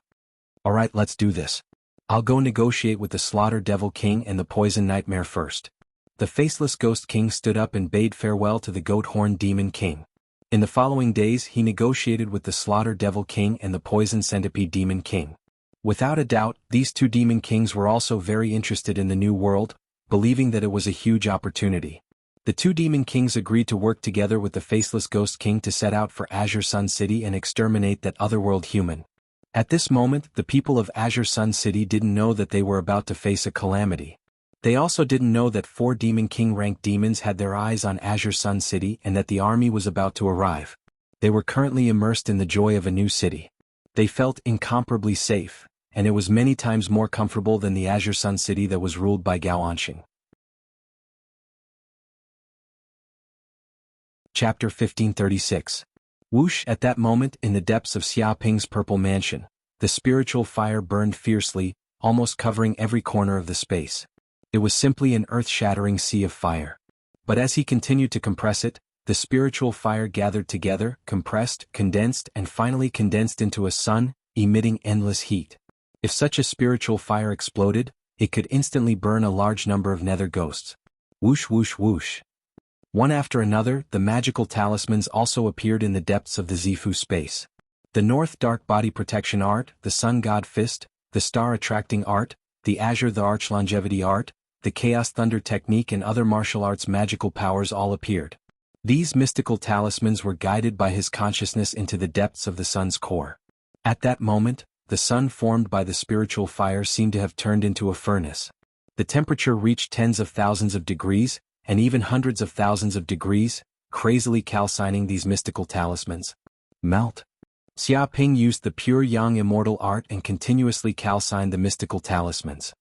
Alright, let's do this. I'll go negotiate with the Slaughter Devil King and the Poison Nightmare first. The faceless ghost king stood up and bade farewell to the goat horn demon king. In the following days he negotiated with the Slaughter Devil King and the Poison Centipede Demon King. Without a doubt, these 2 demon kings were also very interested in the new world, believing that it was a huge opportunity. The 2 demon kings agreed to work together with the faceless ghost king to set out for Azure Sun City and exterminate that otherworld human. At this moment, the people of Azure Sun City didn't know that they were about to face a calamity. They also didn't know that 4 demon king ranked demons had their eyes on Azure Sun City and that the army was about to arrive. They were currently immersed in the joy of a new city. They felt incomparably safe, and it was many times more comfortable than the Azure Sun City that was ruled by Gao Anqing. Chapter 1536. Whoosh! At that moment, in the depths of Xiaoping's purple mansion, The spiritual fire burned fiercely, almost covering every corner of the space. It was simply an earth-shattering sea of fire. But as he continued to compress it, the spiritual fire gathered together, compressed, condensed, and finally condensed into a sun, emitting endless heat. If such a spiritual fire exploded, it could instantly burn a large number of nether ghosts. Whoosh whoosh whoosh. One after another, the magical talismans also appeared in the depths of the Zifu space. The North Dark Body Protection Art, the Sun God Fist, the Star Attracting Art, the Azure the Arch Longevity Art, the Chaos Thunder Technique and other martial arts magical powers all appeared. These mystical talismans were guided by his consciousness into the depths of the sun's core. At that moment, the sun formed by the spiritual fire seemed to have turned into a furnace. The temperature reached tens of thousands of degrees, and even hundreds of thousands of degrees, crazily calcining these mystical talismans. Melt. Xia Ping used the pure yang immortal art and continuously calcined the mystical talismans.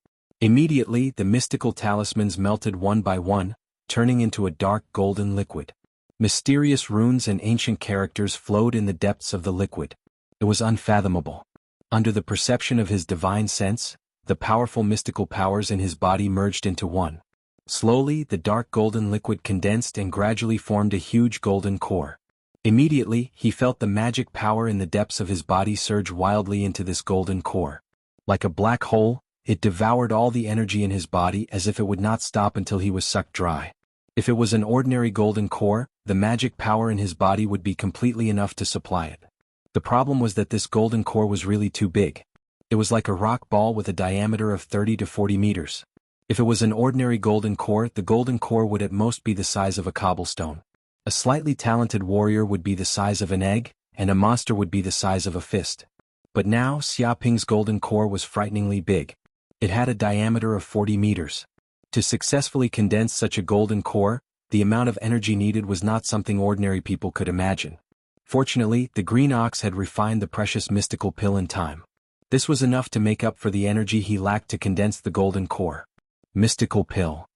Immediately, the mystical talismans melted one by one, turning into a dark golden liquid. Mysterious runes and ancient characters flowed in the depths of the liquid. It was unfathomable. Under the perception of his divine sense, the powerful mystical powers in his body merged into one. Slowly, the dark golden liquid condensed and gradually formed a huge golden core. Immediately, he felt the magic power in the depths of his body surge wildly into this golden core. Like a black hole, it devoured all the energy in his body as if it would not stop until he was sucked dry. If it was an ordinary golden core, the magic power in his body would be completely enough to supply it. The problem was that this golden core was really too big. It was like a rock ball with a diameter of 30 to 40 meters. If it was an ordinary golden core, the golden core would at most be the size of a cobblestone. A slightly talented warrior would be the size of an egg, and a monster would be the size of a fist. But now, Xia Ping's golden core was frighteningly big. It had a diameter of 40 meters. To successfully condense such a golden core, the amount of energy needed was not something ordinary people could imagine. Fortunately, the green ox had refined the precious mystical pill in time. This was enough to make up for the energy he lacked to condense the golden core. Mystical pill.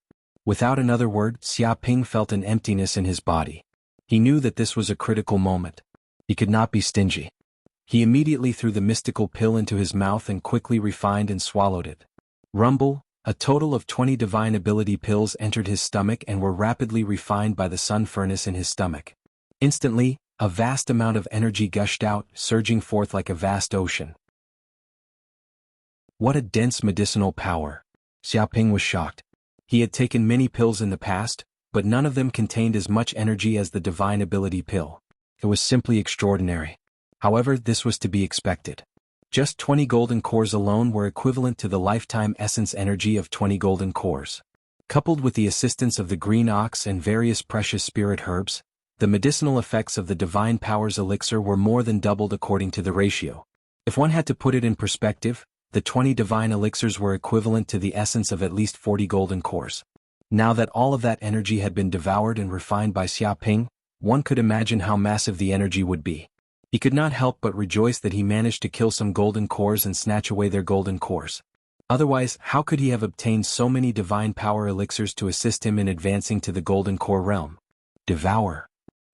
Without another word, Xia Ping felt an emptiness in his body. He knew that this was a critical moment. He could not be stingy. He immediately threw the mystical pill into his mouth and quickly refined and swallowed it. Rumble, a total of 20 divine ability pills entered his stomach and were rapidly refined by the sun furnace in his stomach. Instantly, a vast amount of energy gushed out, surging forth like a vast ocean. What a dense medicinal power! Xia Ping was shocked. He had taken many pills in the past, but none of them contained as much energy as the divine ability pill. It was simply extraordinary. However, this was to be expected. Just 20 golden cores alone were equivalent to the lifetime essence energy of 20 golden cores. Coupled with the assistance of the green ox and various precious spirit herbs, the medicinal effects of the divine powers elixir were more than doubled according to the ratio. If one had to put it in perspective, the 20 divine elixirs were equivalent to the essence of at least 40 golden cores. Now that all of that energy had been devoured and refined by Xia Ping, one could imagine how massive the energy would be. He could not help but rejoice that he managed to kill some golden cores and snatch away their golden cores. Otherwise, how could he have obtained so many divine power elixirs to assist him in advancing to the golden core realm? Devour.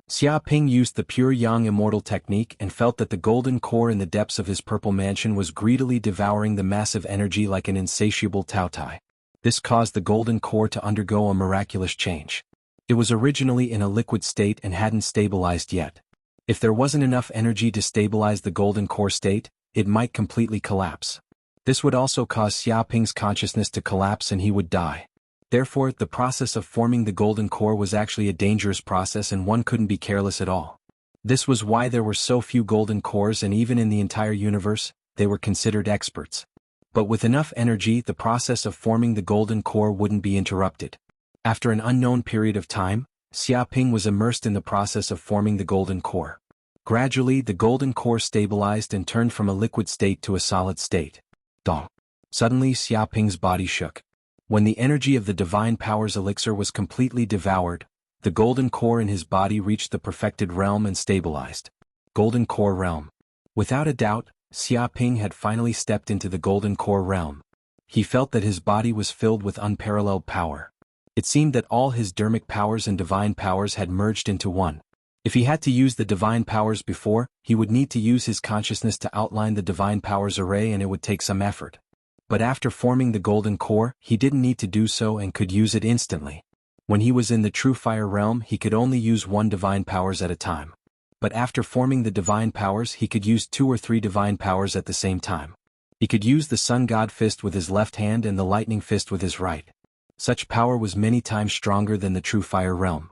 Xia Ping used the pure yang immortal technique and felt that the golden core in the depths of his purple mansion was greedily devouring the massive energy like an insatiable taotai. This caused the golden core to undergo a miraculous change. It was originally in a liquid state and hadn't stabilized yet. If there wasn't enough energy to stabilize the golden core state, it might completely collapse. This would also cause Xia Ping's consciousness to collapse and he would die. Therefore, the process of forming the golden core was actually a dangerous process and one couldn't be careless at all. This was why there were so few golden cores, and even in the entire universe, they were considered experts. But with enough energy, the process of forming the golden core wouldn't be interrupted. After an unknown period of time, Xia Ping was immersed in the process of forming the golden core. Gradually, the golden core stabilized and turned from a liquid state to a solid state. Dong. Suddenly, Xia Ping's body shook. When the energy of the divine powers elixir was completely devoured, the golden core in his body reached the perfected realm and stabilized. Golden core realm. Without a doubt, Xia Ping had finally stepped into the golden core realm. He felt that his body was filled with unparalleled power. It seemed that all his dermic powers and divine powers had merged into one. If he had to use the divine powers before, he would need to use his consciousness to outline the divine powers array, and it would take some effort. But after forming the golden core, he didn't need to do so and could use it instantly. When he was in the true fire realm, he could only use one divine powers at a time. But after forming the divine powers, he could use 2 or 3 divine powers at the same time. He could use the sun god fist with his left hand and the lightning fist with his right. Such power was many times stronger than the true fire realm.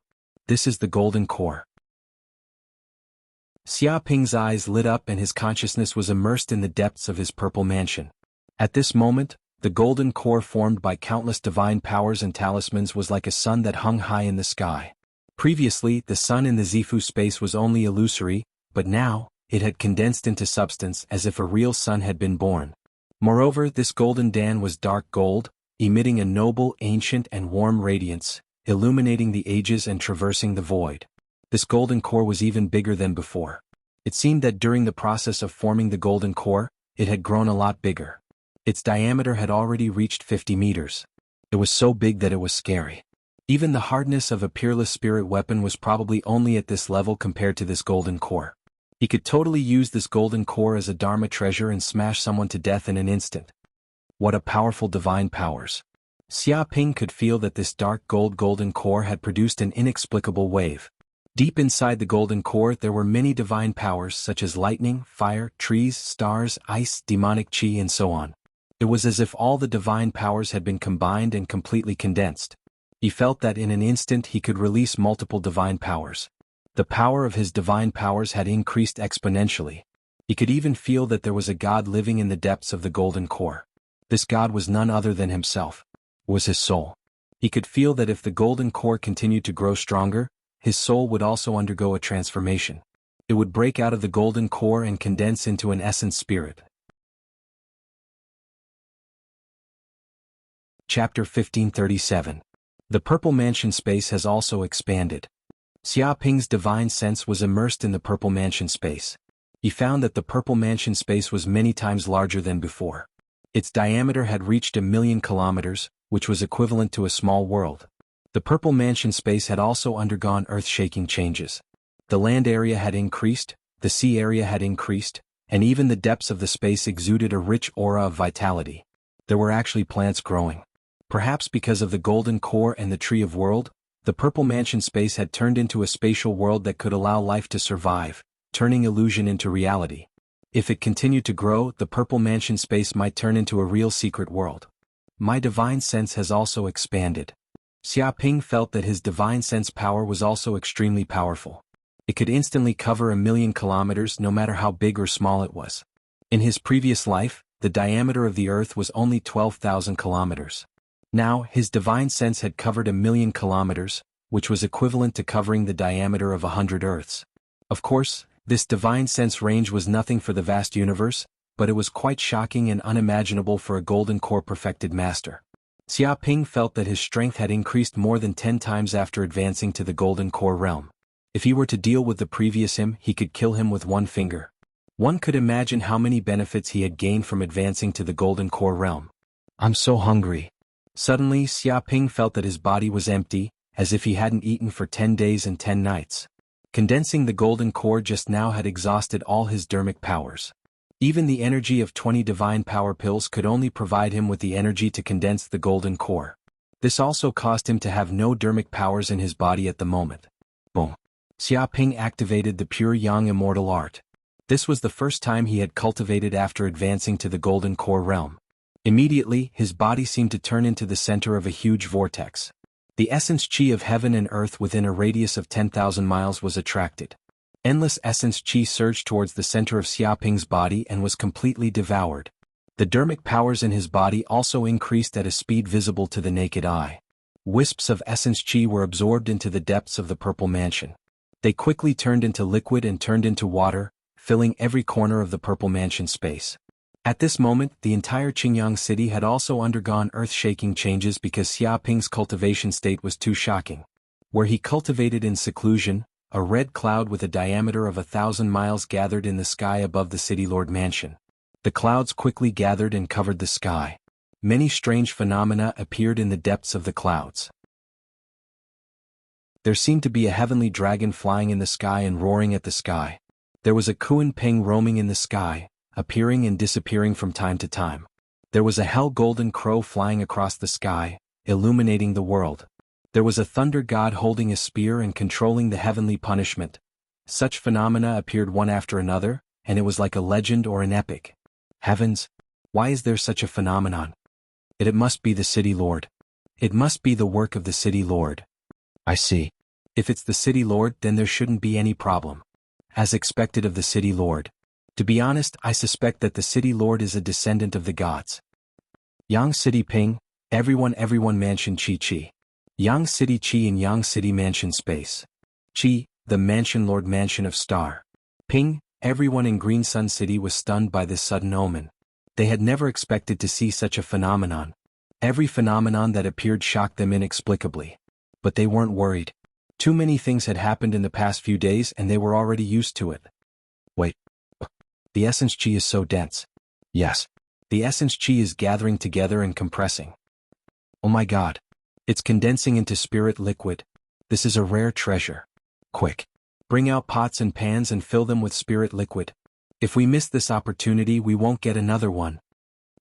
This is the golden core. Xiaoping's eyes lit up and his consciousness was immersed in the depths of his purple mansion. At this moment, the golden core formed by countless divine powers and talismans was like a sun that hung high in the sky. Previously, the sun in the Zifu space was only illusory, but now, it had condensed into substance as if a real sun had been born. Moreover, this golden Dan was dark gold, emitting a noble, ancient and warm radiance, illuminating the ages and traversing the void. This golden core was even bigger than before. It seemed that during the process of forming the golden core, it had grown a lot bigger. Its diameter had already reached 50 meters. It was so big that it was scary. Even the hardness of a peerless spirit weapon was probably only at this level compared to this golden core. He could totally use this golden core as a Dharma treasure and smash someone to death in an instant. What a powerful divine powers. Xiaoping could feel that this dark golden core had produced an inexplicable wave. Deep inside the golden core there were many divine powers such as lightning, fire, trees, stars, ice, demonic chi and so on. It was as if all the divine powers had been combined and completely condensed. He felt that in an instant he could release multiple divine powers. The power of his divine powers had increased exponentially. He could even feel that there was a god living in the depths of the golden core. This god was none other than himself. It was his soul. He could feel that if the golden core continued to grow stronger, his soul would also undergo a transformation. It would break out of the golden core and condense into an essence spirit. Chapter 1537. The Purple Mansion space has also expanded. Xiaoping's divine sense was immersed in the Purple Mansion space. He found that the Purple Mansion space was many times larger than before. Its diameter had reached 1,000,000 kilometers, which was equivalent to a small world. The Purple Mansion space had also undergone earth-shaking changes. The land area had increased, the sea area had increased, and even the depths of the space exuded a rich aura of vitality. There were actually plants growing. Perhaps because of the golden core and the tree of world, the Purple Mansion space had turned into a spatial world that could allow life to survive, turning illusion into reality. If it continued to grow, the Purple Mansion space might turn into a real secret world. My divine sense has also expanded. Xiaoping felt that his divine sense power was also extremely powerful. It could instantly cover 1,000,000 kilometers no matter how big or small it was. In his previous life, the diameter of the Earth was only 12,000 kilometers. Now, his divine sense had covered 1,000,000 kilometers, which was equivalent to covering the diameter of 100 Earths. Of course, this divine sense range was nothing for the vast universe, but it was quite shocking and unimaginable for a golden core perfected master. Xiaoping felt that his strength had increased more than 10 times after advancing to the golden core realm. If he were to deal with the previous him, he could kill him with one finger. One could imagine how many benefits he had gained from advancing to the golden core realm. I'm so hungry. Suddenly, Xiaoping felt that his body was empty, as if he hadn't eaten for 10 days and 10 nights. Condensing the golden core just now had exhausted all his dermic powers. Even the energy of 20 divine power pills could only provide him with the energy to condense the golden core. This also caused him to have no dermic powers in his body at the moment. Boom. Xiaoping activated the pure yang immortal art. This was the first time he had cultivated after advancing to the golden core realm. Immediately, his body seemed to turn into the center of a huge vortex. The essence chi of heaven and earth within a radius of 10,000 miles was attracted. Endless essence chi surged towards the center of Xiaoping's body and was completely devoured. The dermic powers in his body also increased at a speed visible to the naked eye. Wisps of essence chi were absorbed into the depths of the Purple Mansion. They quickly turned into liquid and turned into water, filling every corner of the Purple Mansion space. At this moment, the entire Qingyang city had also undergone earth-shaking changes because Xiaoping's cultivation state was too shocking. Where he cultivated in seclusion, a red cloud with a diameter of 1,000 miles gathered in the sky above the city lord mansion. The clouds quickly gathered and covered the sky. Many strange phenomena appeared in the depths of the clouds. There seemed to be a heavenly dragon flying in the sky and roaring at the sky. There was a Kuan Ping roaming in the sky, appearing and disappearing from time to time. There was a hell golden crow flying across the sky, illuminating the world. There was a thunder god holding a spear and controlling the heavenly punishment. Such phenomena appeared one after another, and it was like a legend or an epic. Heavens! Why is there such a phenomenon? It must be the City Lord. It must be the work of the City Lord. I see. If it's the City Lord, then there shouldn't be any problem. As expected of the City Lord. To be honest, I suspect that the City Lord is a descendant of the gods. Yang City Ping, everyone Mansion Chi. Yang City Chi and Yang City Mansion Space. Chi, the Mansion Lord Mansion of Star. Ping, everyone in Green Sun City was stunned by this sudden omen. They had never expected to see such a phenomenon. Every phenomenon that appeared shocked them inexplicably. But they weren't worried. Too many things had happened in the past few days and they were already used to it. Wait. The essence chi is so dense. Yes. The essence chi is gathering together and compressing. Oh my god. It's condensing into spirit liquid. This is a rare treasure. Quick. Bring out pots and pans and fill them with spirit liquid. If we miss this opportunity, we won't get another one.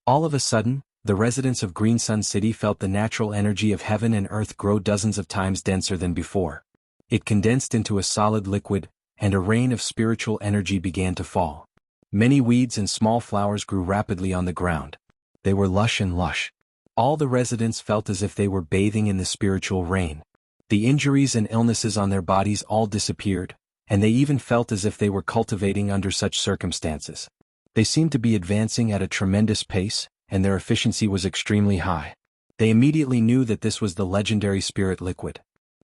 All of a sudden, the residents of Green Sun City felt the natural energy of heaven and earth grow dozens of times denser than before. It condensed into a solid liquid, and a rain of spiritual energy began to fall. Many weeds and small flowers grew rapidly on the ground. They were lush and lush. All the residents felt as if they were bathing in the spiritual rain. The injuries and illnesses on their bodies all disappeared, and they even felt as if they were cultivating under such circumstances. They seemed to be advancing at a tremendous pace, and their efficiency was extremely high. They immediately knew that this was the legendary spirit liquid.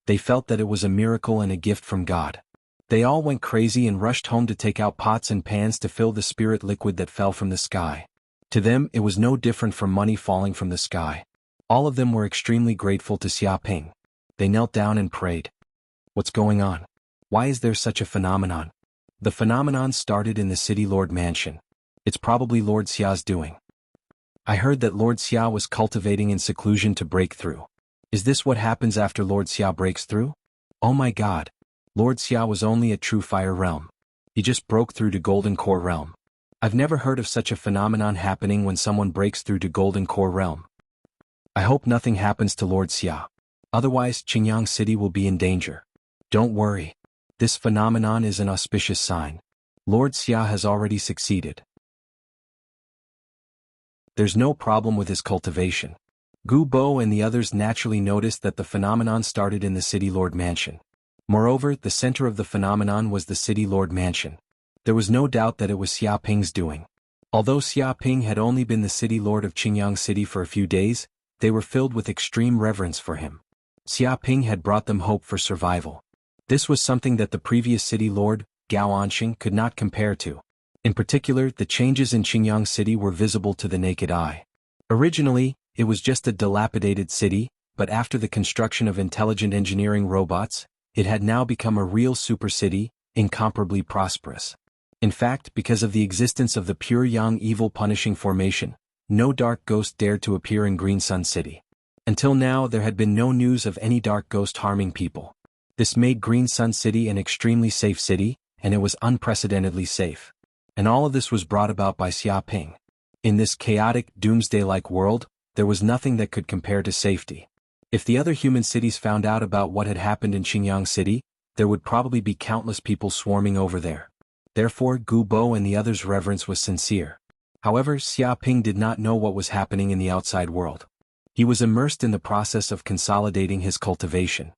They felt that it was a miracle and a gift from God. They all went crazy and rushed home to take out pots and pans to fill the spirit liquid that fell from the sky. To them, it was no different from money falling from the sky. All of them were extremely grateful to Xia Ping. They knelt down and prayed. What's going on? Why is there such a phenomenon? The phenomenon started in the City Lord Mansion. It's probably Lord Xia's doing. I heard that Lord Xia was cultivating in seclusion to break through. Is this what happens after Lord Xia breaks through? Oh my god. Lord Xia was only at True Fire Realm. He just broke through to Golden Core Realm. I've never heard of such a phenomenon happening when someone breaks through to Golden Core Realm. I hope nothing happens to Lord Xia. Otherwise, Qingyang City will be in danger. Don't worry. This phenomenon is an auspicious sign. Lord Xia has already succeeded. There's no problem with his cultivation. Gu Bo and the others naturally noticed that the phenomenon started in the City Lord Mansion. Moreover, the center of the phenomenon was the City Lord Mansion. There was no doubt that it was Xia Ping's doing. Although Xia Ping had only been the City Lord of Qingyang City for a few days, they were filled with extreme reverence for him. Xia Ping had brought them hope for survival. This was something that the previous City Lord, Gao Anxing, could not compare to. In particular, the changes in Qingyang City were visible to the naked eye. Originally, it was just a dilapidated city, but after the construction of intelligent engineering robots, it had now become a real super city, incomparably prosperous. In fact, because of the existence of the pure Yang evil punishing formation, no dark ghost dared to appear in Green Sun City. Until now, there had been no news of any dark ghost harming people. This made Green Sun City an extremely safe city, and it was unprecedentedly safe. And all of this was brought about by Xia Ping. In this chaotic, doomsday-like world, there was nothing that could compare to safety. If the other human cities found out about what had happened in Qingyang City, there would probably be countless people swarming over there. Therefore, Gu Bo and the others' reverence was sincere. However, Xia Ping did not know what was happening in the outside world. He was immersed in the process of consolidating his cultivation.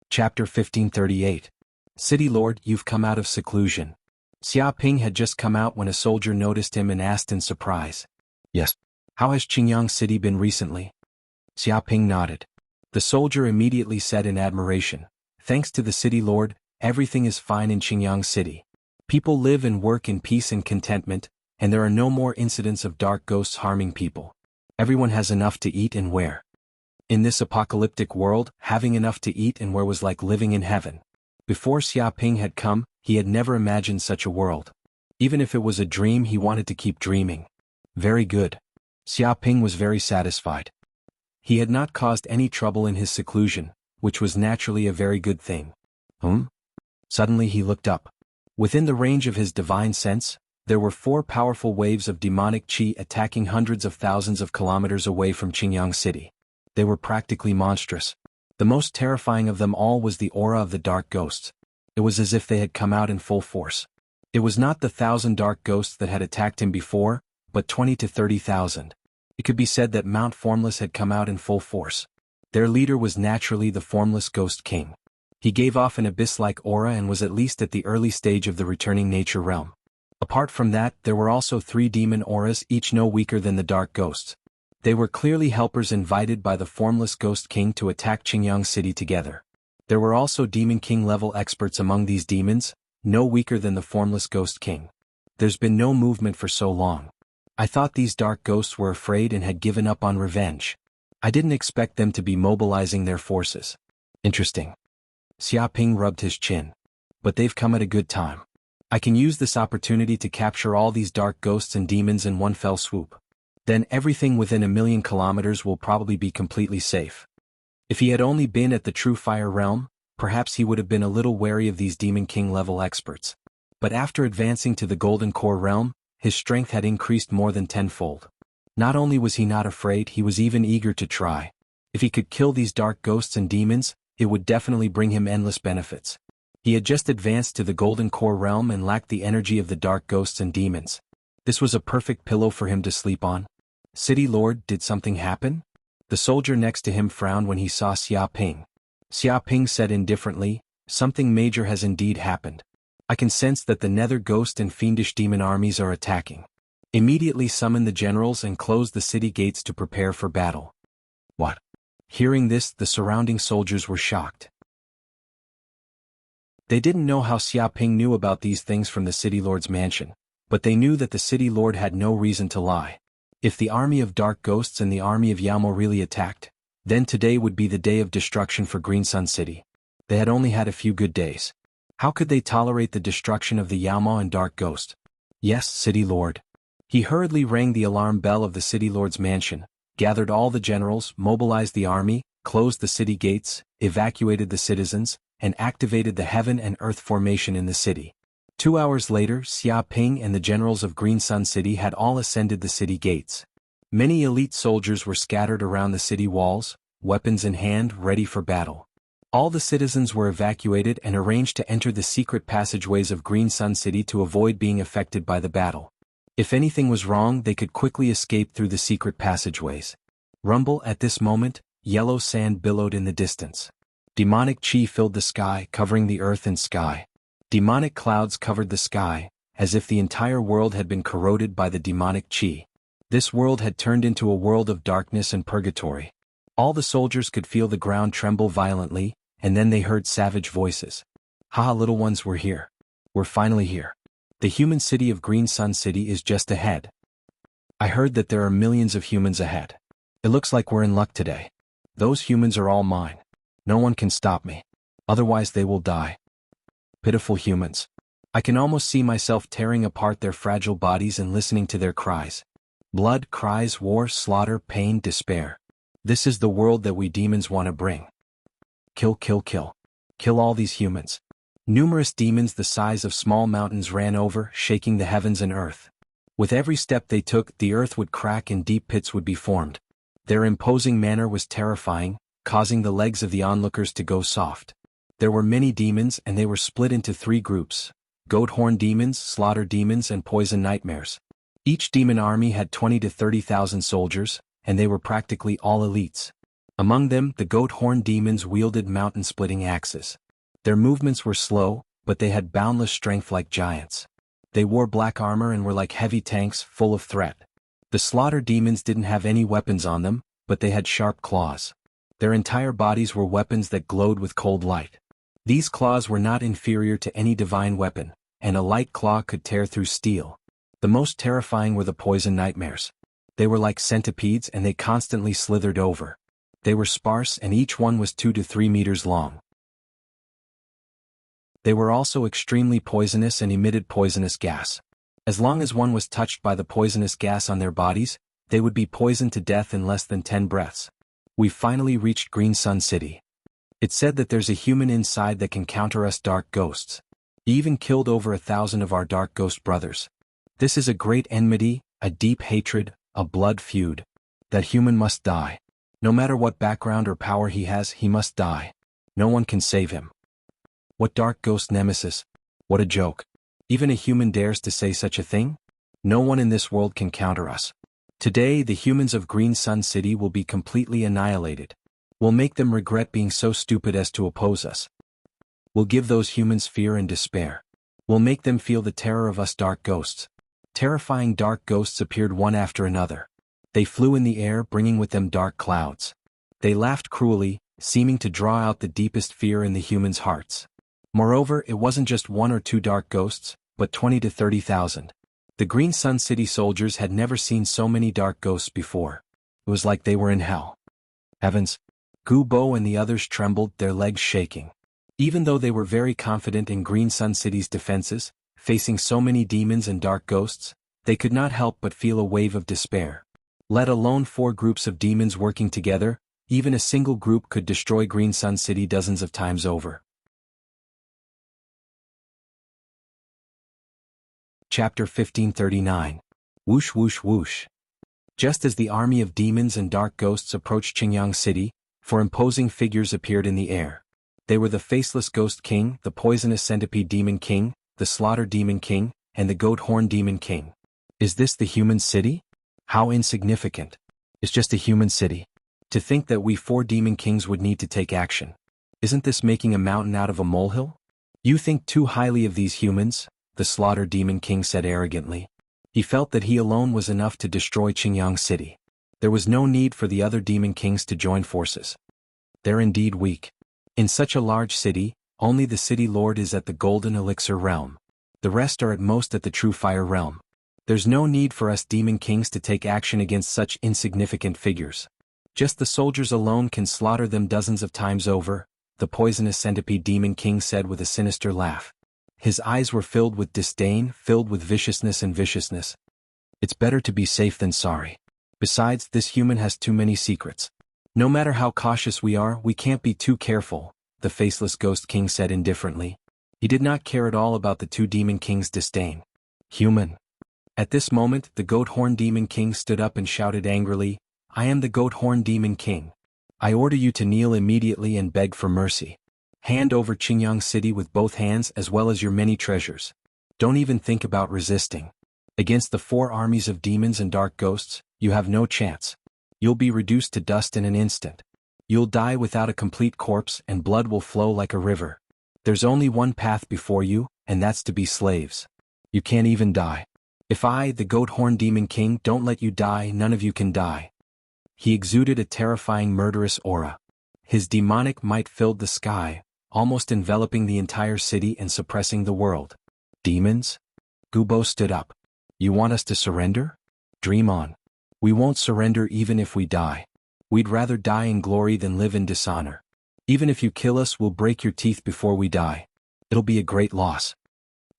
Chapter 1538. City Lord, you've come out of seclusion. Xia Ping had just come out when a soldier noticed him and asked in surprise. Yes. How has Qingyang City been recently? Xia Ping nodded. The soldier immediately said in admiration, thanks to the City Lord, everything is fine in Qingyang City. People live and work in peace and contentment, and there are no more incidents of dark ghosts harming people. Everyone has enough to eat and wear. In this apocalyptic world, having enough to eat and wear was like living in heaven. Before Xia Ping had come, he had never imagined such a world. Even if it was a dream, he wanted to keep dreaming. Very good. Xia Ping was very satisfied. He had not caused any trouble in his seclusion, which was naturally a very good thing. Suddenly he looked up. Within the range of his divine sense, there were 4 powerful waves of demonic qi attacking hundreds of thousands of kilometers away from Jianghu city. They were practically monstrous. The most terrifying of them all was the aura of the dark ghosts. It was as if they had come out in full force. It was not the 1,000 dark ghosts that had attacked him before, but 20 to 30,000. It could be said that Mount Formless had come out in full force. Their leader was naturally the Formless Ghost King. He gave off an abyss-like aura and was at least at the early stage of the returning nature realm. Apart from that, there were also 3 demon auras, each no weaker than the dark ghosts. They were clearly helpers invited by the Formless Ghost King to attack Jianghu city together. There were also Demon King level experts among these demons, no weaker than the Formless Ghost King. There's been no movement for so long. I thought these dark ghosts were afraid and had given up on revenge. I didn't expect them to be mobilizing their forces. Interesting. Xiaoping rubbed his chin. But they've come at a good time. I can use this opportunity to capture all these dark ghosts and demons in one fell swoop. Then everything within 1,000,000 kilometers will probably be completely safe. If he had only been at the True Fire realm, perhaps he would have been a little wary of these Demon King level experts. But after advancing to the Golden Core realm, his strength had increased more than tenfold. Not only was he not afraid, he was even eager to try. If he could kill these dark ghosts and demons, it would definitely bring him endless benefits. He had just advanced to the Golden Core realm and lacked the energy of the dark ghosts and demons. This was a perfect pillow for him to sleep on. City Lord, did something happen? The soldier next to him frowned when he saw Xiaoping. Xiaoping said indifferently, something major has indeed happened. I can sense that the nether ghost and fiendish demon armies are attacking. Immediately summon the generals and close the city gates to prepare for battle. What? Hearing this, the surrounding soldiers were shocked. They didn't know how Xiaoping knew about these things from the city lord's mansion, but they knew that the city lord had no reason to lie. If the army of dark ghosts and the army of Yamo really attacked, then today would be the day of destruction for Green Sun City. They had only had a few good days. How could they tolerate the destruction of the Yamo and dark ghost? Yes, city lord. He hurriedly rang the alarm bell of the city lord's mansion, gathered all the generals, mobilized the army, closed the city gates, evacuated the citizens, and activated the heaven and earth formation in the city. 2 hours later, Xiaoping and the generals of Green Sun City had all ascended the city gates. Many elite soldiers were scattered around the city walls, weapons in hand, ready for battle. All the citizens were evacuated and arranged to enter the secret passageways of Green Sun City to avoid being affected by the battle. If anything was wrong, they could quickly escape through the secret passageways. Rumble. At this moment, yellow sand billowed in the distance. Demonic qi filled the sky, covering the earth and sky. Demonic clouds covered the sky, as if the entire world had been corroded by the demonic qi. This world had turned into a world of darkness and purgatory. All the soldiers could feel the ground tremble violently, and then they heard savage voices. "Haha, little ones, we're here. We're finally here. The human city of Green Sun City is just ahead. I heard that there are millions of humans ahead. It looks like we're in luck today. Those humans are all mine. No one can stop me. Otherwise they will die. Pitiful humans. I can almost see myself tearing apart their fragile bodies and listening to their cries. Blood, cries, war, slaughter, pain, despair. This is the world that we demons want to bring. Kill, kill, kill. Kill all these humans." Numerous demons the size of small mountains ran over, shaking the heavens and earth. With every step they took, the earth would crack and deep pits would be formed. Their imposing manner was terrifying, causing the legs of the onlookers to go soft. There were many demons and they were split into 3 groups: goat horn demons, slaughter demons, and poison nightmares. Each demon army had 20 to 30,000 soldiers, and they were practically all elites. Among them, the goat horn demons wielded mountain-splitting axes. Their movements were slow, but they had boundless strength like giants. They wore black armor and were like heavy tanks, full of threat. The slaughter demons didn't have any weapons on them, but they had sharp claws. Their entire bodies were weapons that glowed with cold light. These claws were not inferior to any divine weapon, and a light claw could tear through steel. The most terrifying were the poison nightmares. They were like centipedes and they constantly slithered over. They were sparse and each one was 2 to 3 meters long. They were also extremely poisonous and emitted poisonous gas. As long as one was touched by the poisonous gas on their bodies, they would be poisoned to death in less than 10 breaths. We finally reached Green Sun City. It said that there's a human inside that can counter us dark ghosts. He even killed over 1,000 of our dark ghost brothers. This is a great enmity, a deep hatred, a blood feud. That human must die. No matter what background or power he has, he must die. No one can save him. What dark ghost nemesis? What a joke. Even a human dares to say such a thing? No one in this world can counter us. Today the humans of Green Sun City will be completely annihilated. We'll make them regret being so stupid as to oppose us. We'll give those humans fear and despair. We'll make them feel the terror of us dark ghosts. Terrifying dark ghosts appeared one after another. They flew in the air, bringing with them dark clouds. They laughed cruelly, seeming to draw out the deepest fear in the humans' hearts. Moreover, it wasn't just 1 or 2 dark ghosts, but 20 to 30,000. The Green Sun City soldiers had never seen so many dark ghosts before. It was like they were in hell. Heavens! Gu Bo and the others trembled, their legs shaking. Even though they were very confident in Green Sun City's defenses, facing so many demons and dark ghosts, they could not help but feel a wave of despair. Let alone 4 groups of demons working together, even a single group could destroy Green Sun City dozens of times over. Chapter 1539. Whoosh whoosh whoosh. Just as the army of demons and dark ghosts approached Jianghu City, 4 imposing figures appeared in the air. They were the Faceless Ghost King, the Poisonous Centipede Demon King, the Slaughter Demon King, and the Goat Horn Demon King. Is this the human city? How insignificant. It's just a human city. To think that we 4 demon kings would need to take action. Isn't this making a mountain out of a molehill? You think too highly of these humans, the Slaughter Demon King said arrogantly. He felt that he alone was enough to destroy Jianghu City. There was no need for the other demon kings to join forces. They're indeed weak. In such a large city, only the city lord is at the Golden Elixir realm. The rest are at most at the True Fire realm. There's no need for us demon kings to take action against such insignificant figures. Just the soldiers alone can slaughter them dozens of times over, the Poisonous Centipede Demon King said with a sinister laugh. His eyes were filled with disdain, filled with viciousness and viciousness. It's better to be safe than sorry. Besides, this human has too many secrets. No matter how cautious we are, we can't be too careful, the Faceless Ghost King said indifferently. He did not care at all about the 2 demon kings' disdain. Human. At this moment, the Goat Horn Demon King stood up and shouted angrily, I am the Goat Horn Demon King. I order you to kneel immediately and beg for mercy. Hand over Jianghu City with both hands as well as your many treasures. Don't even think about resisting. Against the 4 armies of demons and dark ghosts, you have no chance. You'll be reduced to dust in an instant. You'll die without a complete corpse and blood will flow like a river. There's only one path before you, and that's to be slaves. You can't even die. If I, the Goat Horn Demon King, don't let you die, none of you can die. He exuded a terrifying murderous aura. His demonic might filled the sky, almost enveloping the entire city and suppressing the world. Demons? Gu Bo stood up. You want us to surrender? Dream on. We won't surrender even if we die. We'd rather die in glory than live in dishonor. Even if you kill us, we'll break your teeth before we die. It'll be a great loss.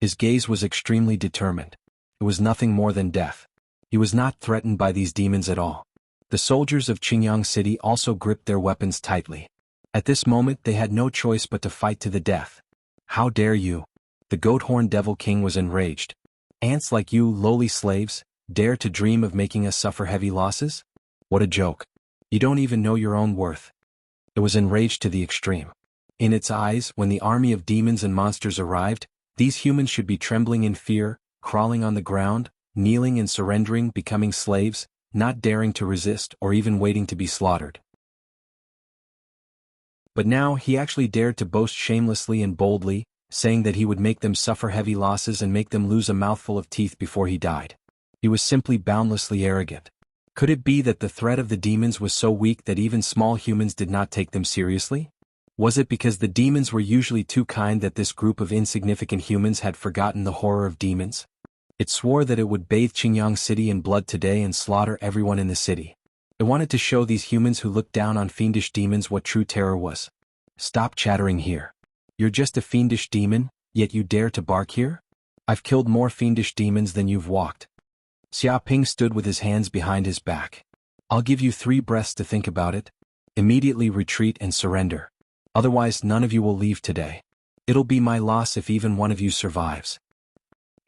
His gaze was extremely determined. It was nothing more than death. He was not threatened by these demons at all. The soldiers of Jianghu City also gripped their weapons tightly. At this moment they had no choice but to fight to the death. How dare you? The Goat Horn Devil King was enraged. Ants like you, lowly slaves, dare to dream of making us suffer heavy losses? What a joke. You don't even know your own worth. It was enraged to the extreme. In its eyes, when the army of demons and monsters arrived, these humans should be trembling in fear, crawling on the ground, kneeling and surrendering, becoming slaves, not daring to resist or even waiting to be slaughtered. But now he actually dared to boast shamelessly and boldly, saying that he would make them suffer heavy losses and make them lose a mouthful of teeth before he died. He was simply boundlessly arrogant. Could it be that the threat of the demons was so weak that even small humans did not take them seriously? Was it because the demons were usually too kind that this group of insignificant humans had forgotten the horror of demons? It swore that it would bathe Jianghu City in blood today and slaughter everyone in the city. It wanted to show these humans who looked down on fiendish demons what true terror was. Stop chattering here. You're just a fiendish demon, yet you dare to bark here? I've killed more fiendish demons than you've walked. Xia Ping stood with his hands behind his back. I'll give you 3 breaths to think about it. Immediately retreat and surrender. Otherwise none of you will leave today. It'll be my loss if even one of you survives.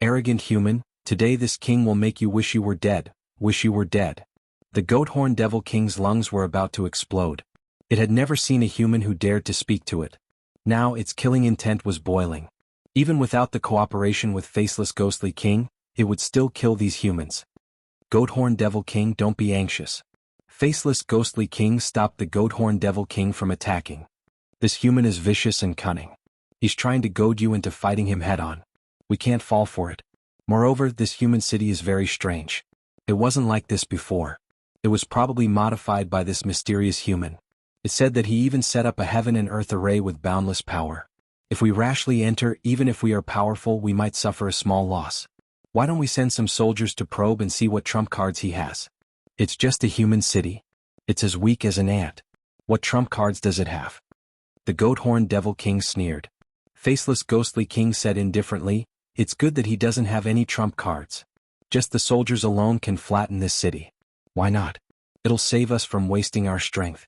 Arrogant human, today this king will make you wish you were dead, wish you were dead. The goat-horn devil king's lungs were about to explode. It had never seen a human who dared to speak to it. Now its killing intent was boiling. Even without the cooperation with faceless ghostly king, it would still kill these humans. Goat-horn devil king, don't be anxious. Faceless ghostly king stopped the goat-horn devil king from attacking. This human is vicious and cunning. He's trying to goad you into fighting him head-on. We can't fall for it. Moreover, this human city is very strange. It wasn't like this before. It was probably modified by this mysterious human. It said that he even set up a heaven and earth array with boundless power. If we rashly enter, even if we are powerful, we might suffer a small loss. Why don't we send some soldiers to probe and see what trump cards he has? It's just a human city. It's as weak as an ant. What trump cards does it have? The goat-horn devil king sneered. Faceless ghostly king said indifferently, it's good that he doesn't have any trump cards. Just the soldiers alone can flatten this city. Why not? It'll save us from wasting our strength.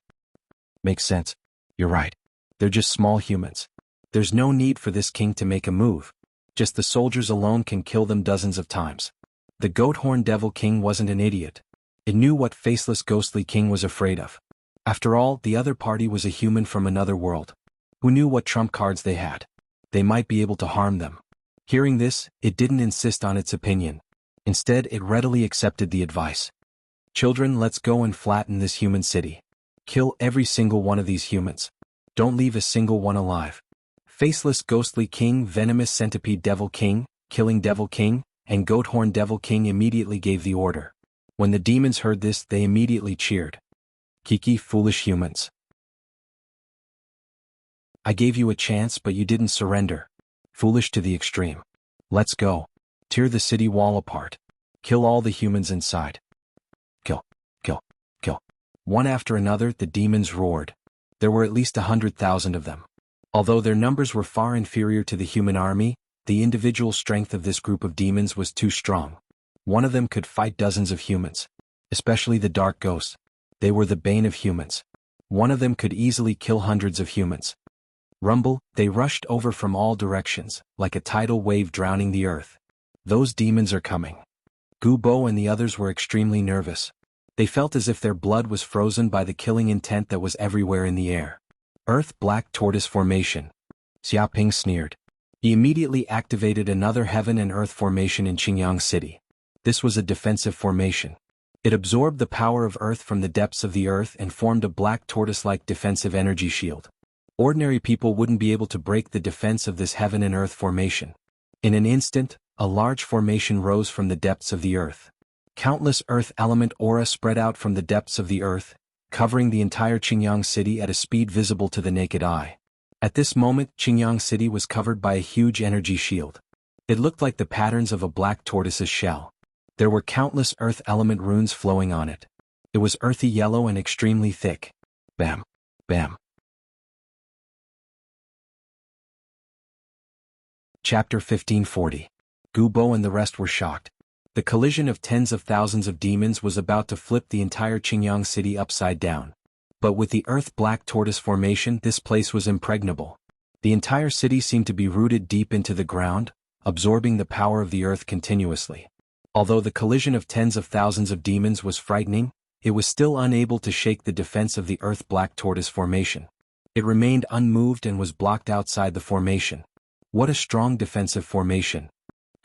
Makes sense. You're right. They're just small humans. There's no need for this king to make a move. Just the soldiers alone can kill them dozens of times. The goat-horn devil king wasn't an idiot. It knew what faceless ghostly king was afraid of. After all, the other party was a human from another world. Who knew what trump cards they had? They might be able to harm them. Hearing this, it didn't insist on its opinion. Instead, it readily accepted the advice. Children, let's go and flatten this human city. Kill every single one of these humans. Don't leave a single one alive. Faceless ghostly king, venomous centipede devil king, killing devil king, and goat-horn devil king immediately gave the order. When the demons heard this, they immediately cheered. Kiki, foolish humans. I gave you a chance, but you didn't surrender. Foolish to the extreme. Let's go. Tear the city wall apart. Kill all the humans inside. Kill, kill, kill. One after another, the demons roared. There were at least 100,000 of them. Although their numbers were far inferior to the human army, the individual strength of this group of demons was too strong. One of them could fight dozens of humans. Especially the dark ghosts. They were the bane of humans. One of them could easily kill hundreds of humans. Rumble, they rushed over from all directions, like a tidal wave drowning the earth. Those demons are coming. Gubo and the others were extremely nervous. They felt as if their blood was frozen by the killing intent that was everywhere in the air. Earth Black Tortoise Formation. Xiaoping sneered. He immediately activated another heaven and earth formation in Jianghu City. This was a defensive formation. It absorbed the power of earth from the depths of the earth and formed a black tortoise-like defensive energy shield. Ordinary people wouldn't be able to break the defense of this heaven and earth formation. In an instant, a large formation rose from the depths of the earth. Countless earth element aura spread out from the depths of the earth, covering the entire Jianghu City at a speed visible to the naked eye. At this moment, Jianghu City was covered by a huge energy shield. It looked like the patterns of a black tortoise's shell. There were countless earth element runes flowing on it. It was earthy yellow and extremely thick. Bam. Bam. Chapter 1540. Gubo and the rest were shocked. The collision of tens of thousands of demons was about to flip the entire Jianghu City upside down. But with the Earth Black Tortoise Formation, this place was impregnable. The entire city seemed to be rooted deep into the ground, absorbing the power of the earth continuously. Although the collision of tens of thousands of demons was frightening, it was still unable to shake the defense of the Earth Black Tortoise Formation. It remained unmoved and was blocked outside the formation. What a strong defensive formation.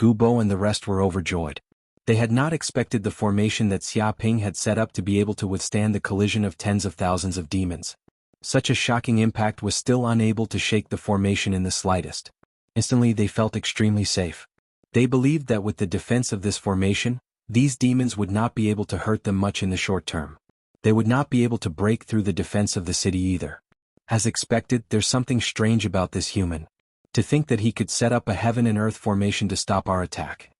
Gubo and the rest were overjoyed. They had not expected the formation that Xiaoping had set up to be able to withstand the collision of tens of thousands of demons. Such a shocking impact was still unable to shake the formation in the slightest. Instantly they felt extremely safe. They believed that with the defense of this formation, these demons would not be able to hurt them much in the short term. They would not be able to break through the defense of the city either. As expected, there's something strange about this human. To think that he could set up a heaven and earth formation to stop our attack.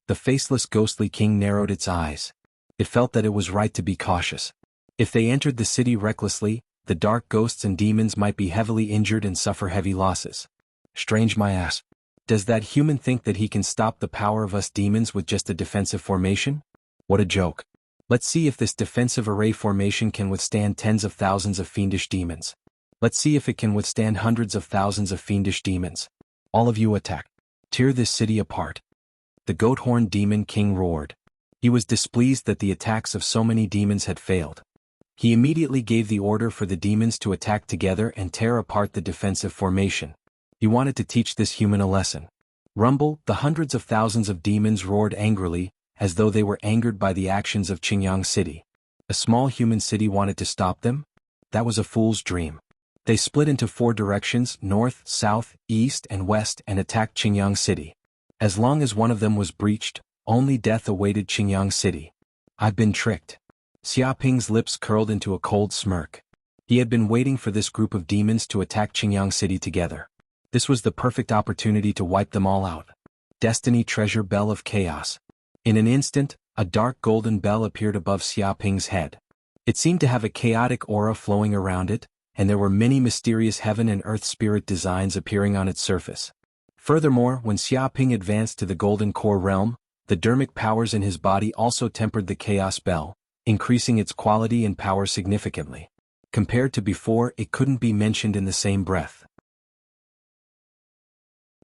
The faceless ghostly king narrowed its eyes. It felt that it was right to be cautious. If they entered the city recklessly, the dark ghosts and demons might be heavily injured and suffer heavy losses. Strange my ass. Does that human think that he can stop the power of us demons with just a defensive formation? What a joke. Let's see if this defensive array formation can withstand tens of thousands of fiendish demons. Let's see if it can withstand hundreds of thousands of fiendish demons. All of you attack. Tear this city apart. The goat-horned demon king roared. He was displeased that the attacks of so many demons had failed. He immediately gave the order for the demons to attack together and tear apart the defensive formation. He wanted to teach this human a lesson. Rumble, the hundreds of thousands of demons roared angrily, as though they were angered by the actions of Qingyang City. A small human city wanted to stop them? That was a fool's dream. They split into 4 directions, north, south, east, and west, and attacked Qingyang City. As long as one of them was breached, only death awaited Qingyang City. I've been tricked. Xiaoping's lips curled into a cold smirk. He had been waiting for this group of demons to attack Qingyang City together. This was the perfect opportunity to wipe them all out. Destiny Treasure Bell of Chaos. In an instant, a dark golden bell appeared above Xiaoping's head. It seemed to have a chaotic aura flowing around it, and there were many mysterious heaven and earth spirit designs appearing on its surface. Furthermore, when Xiaoping advanced to the golden core realm, the dermic powers in his body also tempered the chaos bell, increasing its quality and power significantly. Compared to before, it couldn't be mentioned in the same breath.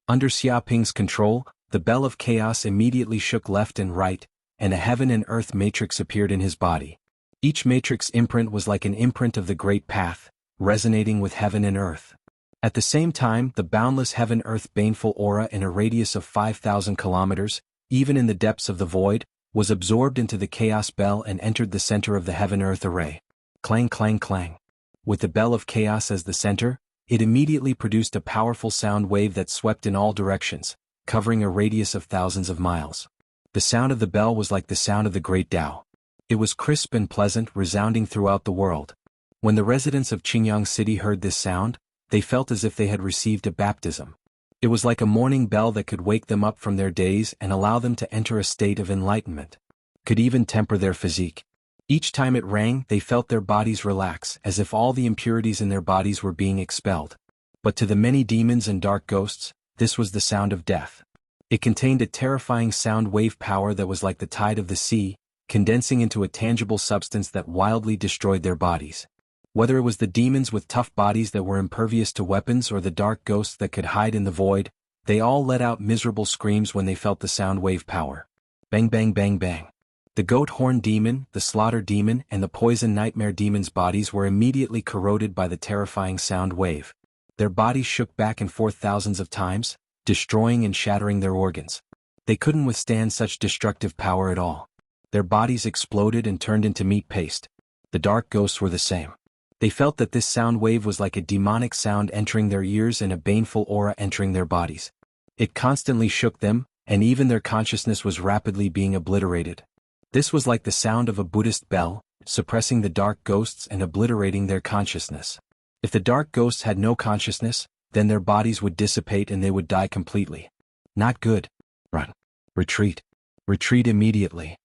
Under Xiaoping's control, the bell of chaos immediately shook left and right, and a heaven and earth matrix appeared in his body. Each matrix imprint was like an imprint of the great path, resonating with heaven and earth. At the same time, the boundless heaven-earth baneful aura in a radius of 5,000 kilometers, even in the depths of the void, was absorbed into the chaos bell and entered the center of the heaven-earth array. Clang clang clang. With the bell of chaos as the center, it immediately produced a powerful sound wave that swept in all directions, covering a radius of thousands of miles. The sound of the bell was like the sound of the great Tao. It was crisp and pleasant, resounding throughout the world. When the residents of Qingyang City heard this sound, they felt as if they had received a baptism. It was like a morning bell that could wake them up from their days and allow them to enter a state of enlightenment. Could even temper their physique. Each time it rang, they felt their bodies relax, as if all the impurities in their bodies were being expelled. But to the many demons and dark ghosts, this was the sound of death. It contained a terrifying sound wave power that was like the tide of the sea, condensing into a tangible substance that wildly destroyed their bodies. Whether it was the demons with tough bodies that were impervious to weapons or the dark ghosts that could hide in the void, they all let out miserable screams when they felt the sound wave power. Bang bang bang bang. The goat-horn demon, the slaughter demon, and the poison nightmare demon's bodies were immediately corroded by the terrifying sound wave. Their bodies shook back and forth thousands of times, destroying and shattering their organs. They couldn't withstand such destructive power at all. Their bodies exploded and turned into meat paste. The dark ghosts were the same. They felt that this sound wave was like a demonic sound entering their ears and a baneful aura entering their bodies. It constantly shook them, and even their consciousness was rapidly being obliterated. This was like the sound of a Buddhist bell, suppressing the dark ghosts and obliterating their consciousness. If the dark ghosts had no consciousness, then their bodies would dissipate and they would die completely. Not good. Run. Retreat. Retreat immediately.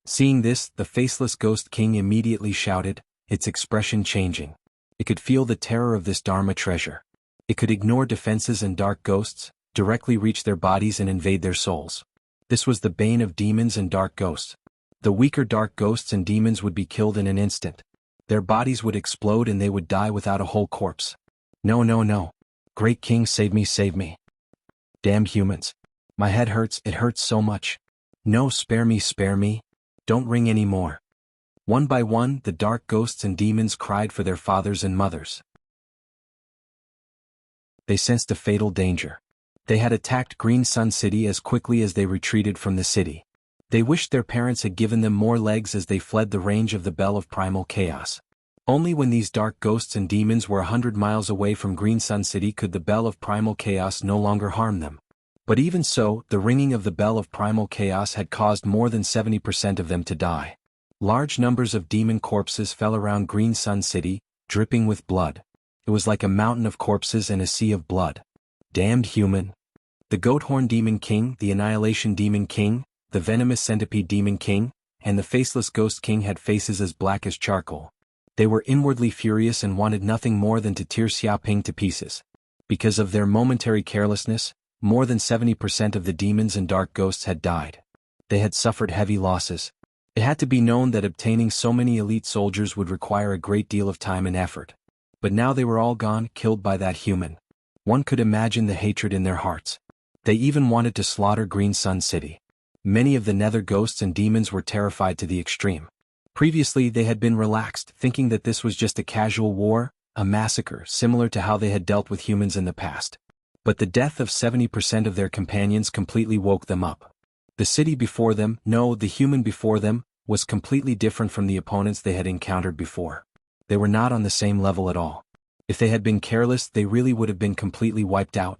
Seeing this, the faceless ghost king immediately shouted, its expression changing. It could feel the terror of this Dharma treasure. It could ignore defenses and dark ghosts, directly reach their bodies and invade their souls. This was the bane of demons and dark ghosts. The weaker dark ghosts and demons would be killed in an instant. Their bodies would explode and they would die without a whole corpse. No no no. Great King, save me, save me. Damn humans. My head hurts, it hurts so much. No, spare me, spare me. Don't ring any more. One by one, the dark ghosts and demons cried for their fathers and mothers. They sensed a fatal danger. They had attacked Green Sun City as quickly as they retreated from the city. They wished their parents had given them more legs as they fled the range of the Bell of Primal Chaos. Only when these dark ghosts and demons were 100 miles away from Green Sun City could the Bell of Primal Chaos no longer harm them. But even so, the ringing of the Bell of Primal Chaos had caused more than 70% of them to die. Large numbers of demon corpses fell around Green Sun City, dripping with blood. It was like a mountain of corpses and a sea of blood. Damned human. The Goathorn Demon King, the Annihilation Demon King, the Venomous Centipede Demon King, and the Faceless Ghost King had faces as black as charcoal. They were inwardly furious and wanted nothing more than to tear Xiaoping to pieces. Because of their momentary carelessness, more than 70% of the demons and dark ghosts had died. They had suffered heavy losses. It had to be known that obtaining so many elite soldiers would require a great deal of time and effort. But now they were all gone, killed by that human. One could imagine the hatred in their hearts. They even wanted to slaughter Green Sun City. Many of the nether ghosts and demons were terrified to the extreme. Previously they had been relaxed, thinking that this was just a casual war, a massacre similar to how they had dealt with humans in the past. But the death of 70% of their companions completely woke them up. The city before them, no, the human before them, was completely different from the opponents they had encountered before. They were not on the same level at all. If they had been careless, they really would have been completely wiped out.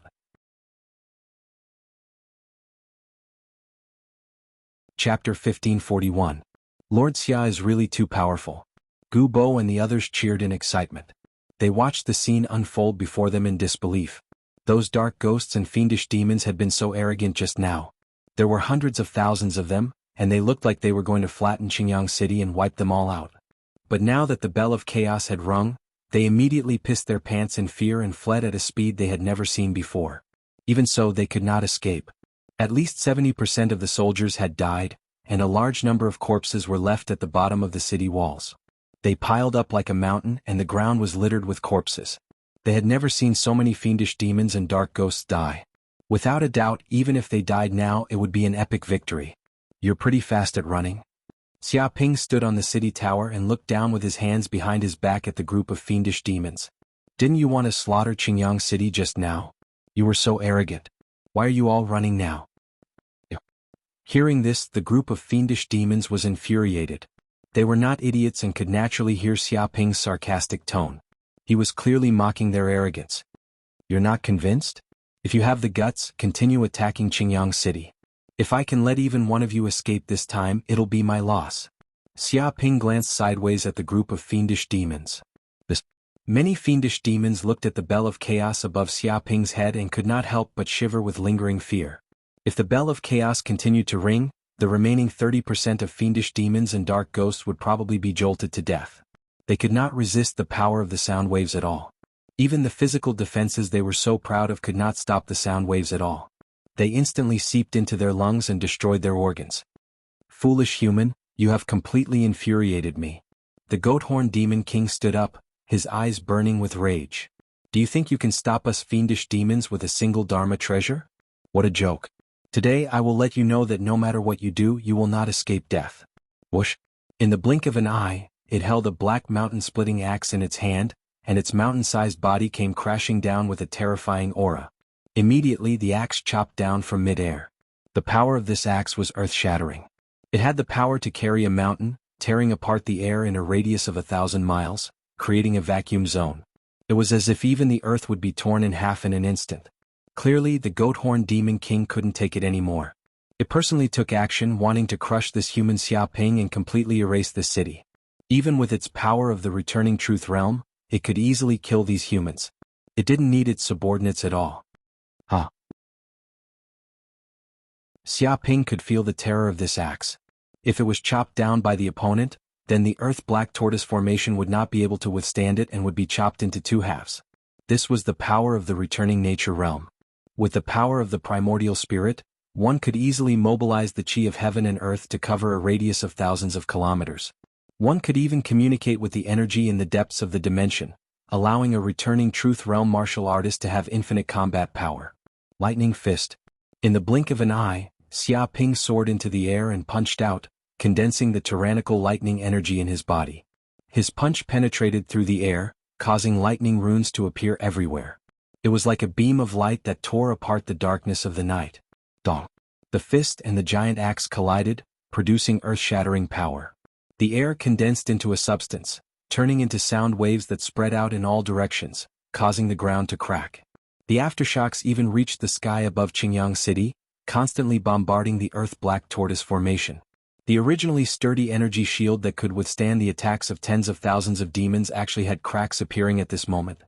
Chapter 1541. Lord Xia is really too powerful. Gu Bo and the others cheered in excitement. They watched the scene unfold before them in disbelief. Those dark ghosts and fiendish demons had been so arrogant just now. There were hundreds of thousands of them, and they looked like they were going to flatten Jianghu City and wipe them all out. But now that the bell of chaos had rung, they immediately pissed their pants in fear and fled at a speed they had never seen before. Even so, they could not escape. At least 70% of the soldiers had died, and a large number of corpses were left at the bottom of the city walls. They piled up like a mountain, and the ground was littered with corpses. They had never seen so many fiendish demons and dark ghosts die. Without a doubt, even if they died now, it would be an epic victory. You're pretty fast at running. Xia Ping stood on the city tower and looked down with his hands behind his back at the group of fiendish demons. Didn't you want to slaughter Jianghu City just now? You were so arrogant. Why are you all running now? Hearing this, the group of fiendish demons was infuriated. They were not idiots and could naturally hear Xia Ping's sarcastic tone. He was clearly mocking their arrogance. You're not convinced? If you have the guts, continue attacking Jianghu City. If I can let even one of you escape this time, it'll be my loss. Xia Ping glanced sideways at the group of fiendish demons. Many fiendish demons looked at the bell of chaos above Xia Ping's head and could not help but shiver with lingering fear. If the bell of chaos continued to ring, the remaining 30% of fiendish demons and dark ghosts would probably be jolted to death. They could not resist the power of the sound waves at all. Even the physical defenses they were so proud of could not stop the sound waves at all. They instantly seeped into their lungs and destroyed their organs. Foolish human, you have completely infuriated me. The goat-horn demon king stood up, his eyes burning with rage. Do you think you can stop us fiendish demons with a single Dharma treasure? What a joke. Today I will let you know that no matter what you do, you will not escape death. Whoosh! In the blink of an eye, it held a black mountain-splitting axe in its hand, and its mountain-sized body came crashing down with a terrifying aura. Immediately the axe chopped down from mid-air. The power of this axe was earth-shattering. It had the power to carry a mountain, tearing apart the air in a radius of 1,000 miles, creating a vacuum zone. It was as if even the earth would be torn in half in an instant. Clearly, the goat-horn demon king couldn't take it anymore. It personally took action, wanting to crush this human Xia Ping and completely erase the city. Even with its power of the returning truth realm, it could easily kill these humans. It didn't need its subordinates at all. Xia Ping could feel the terror of this axe. If it was chopped down by the opponent, then the Earth-Black Tortoise formation would not be able to withstand it and would be chopped into two halves. This was the power of the returning nature realm. With the power of the primordial spirit, one could easily mobilize the chi of heaven and earth to cover a radius of thousands of kilometers. One could even communicate with the energy in the depths of the dimension, allowing a returning truth realm martial artist to have infinite combat power. Lightning fist. In the blink of an eye, Xia Ping soared into the air and punched out, condensing the tyrannical lightning energy in his body. His punch penetrated through the air, causing lightning runes to appear everywhere. It was like a beam of light that tore apart the darkness of the night. Dong. The fist and the giant axe collided, producing earth-shattering power. The air condensed into a substance, turning into sound waves that spread out in all directions, causing the ground to crack. The aftershocks even reached the sky above Jianghu City, constantly bombarding the Earth-Black Tortoise formation. The originally sturdy energy shield that could withstand the attacks of tens of thousands of demons actually had cracks appearing at this moment.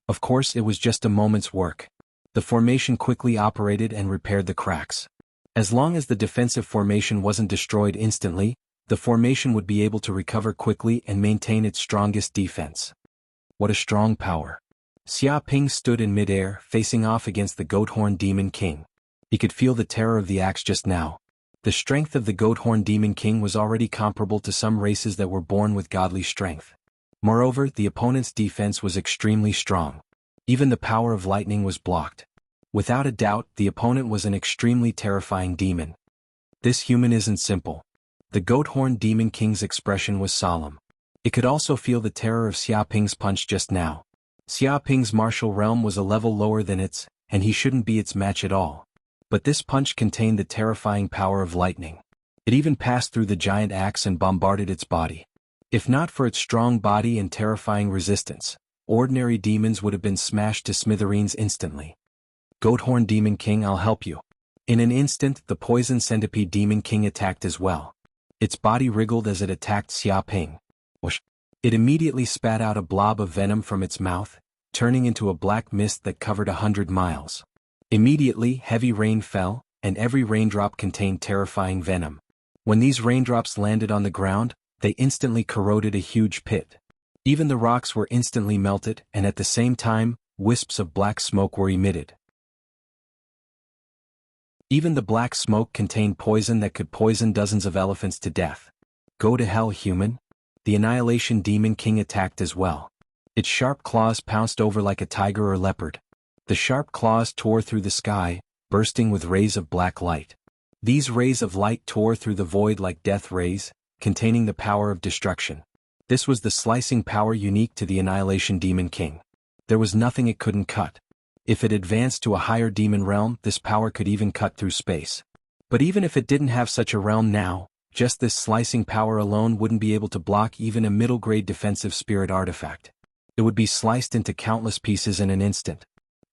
Of course, it was just a moment's work. The formation quickly operated and repaired the cracks. As long as the defensive formation wasn't destroyed instantly, the formation would be able to recover quickly and maintain its strongest defense. What a strong power. Xia Ping stood in midair, facing off against the goat-horn demon king. He could feel the terror of the axe just now. The strength of the Goat-Horn Demon King was already comparable to some races that were born with godly strength. Moreover, the opponent's defense was extremely strong. Even the power of lightning was blocked. Without a doubt, the opponent was an extremely terrifying demon. This human isn't simple. The Goat-Horn Demon King's expression was solemn. It could also feel the terror of Xiaoping's punch just now. Xiaoping's martial realm was a level lower than its, and he shouldn't be its match at all. But this punch contained the terrifying power of lightning. It even passed through the giant axe and bombarded its body. If not for its strong body and terrifying resistance, ordinary demons would have been smashed to smithereens instantly. Goat-Horn Demon King, I'll help you. In an instant, the Poison Centipede Demon King attacked as well. Its body wriggled as it attacked Xiaoping. Whoosh! It immediately spat out a blob of venom from its mouth, turning into a black mist that covered 100 miles. Immediately, heavy rain fell, and every raindrop contained terrifying venom. When these raindrops landed on the ground, they instantly corroded a huge pit. Even the rocks were instantly melted, and at the same time, wisps of black smoke were emitted. Even the black smoke contained poison that could poison dozens of elephants to death. Go to hell, human. The Annihilation Demon King attacked as well. Its sharp claws pounced over like a tiger or leopard. The sharp claws tore through the sky, bursting with rays of black light. These rays of light tore through the void like death rays, containing the power of destruction. This was the slicing power unique to the Annihilation Demon King. There was nothing it couldn't cut. If it advanced to a higher demon realm, this power could even cut through space. But even if it didn't have such a realm now, just this slicing power alone wouldn't be able to block even a middle-grade defensive spirit artifact. It would be sliced into countless pieces in an instant.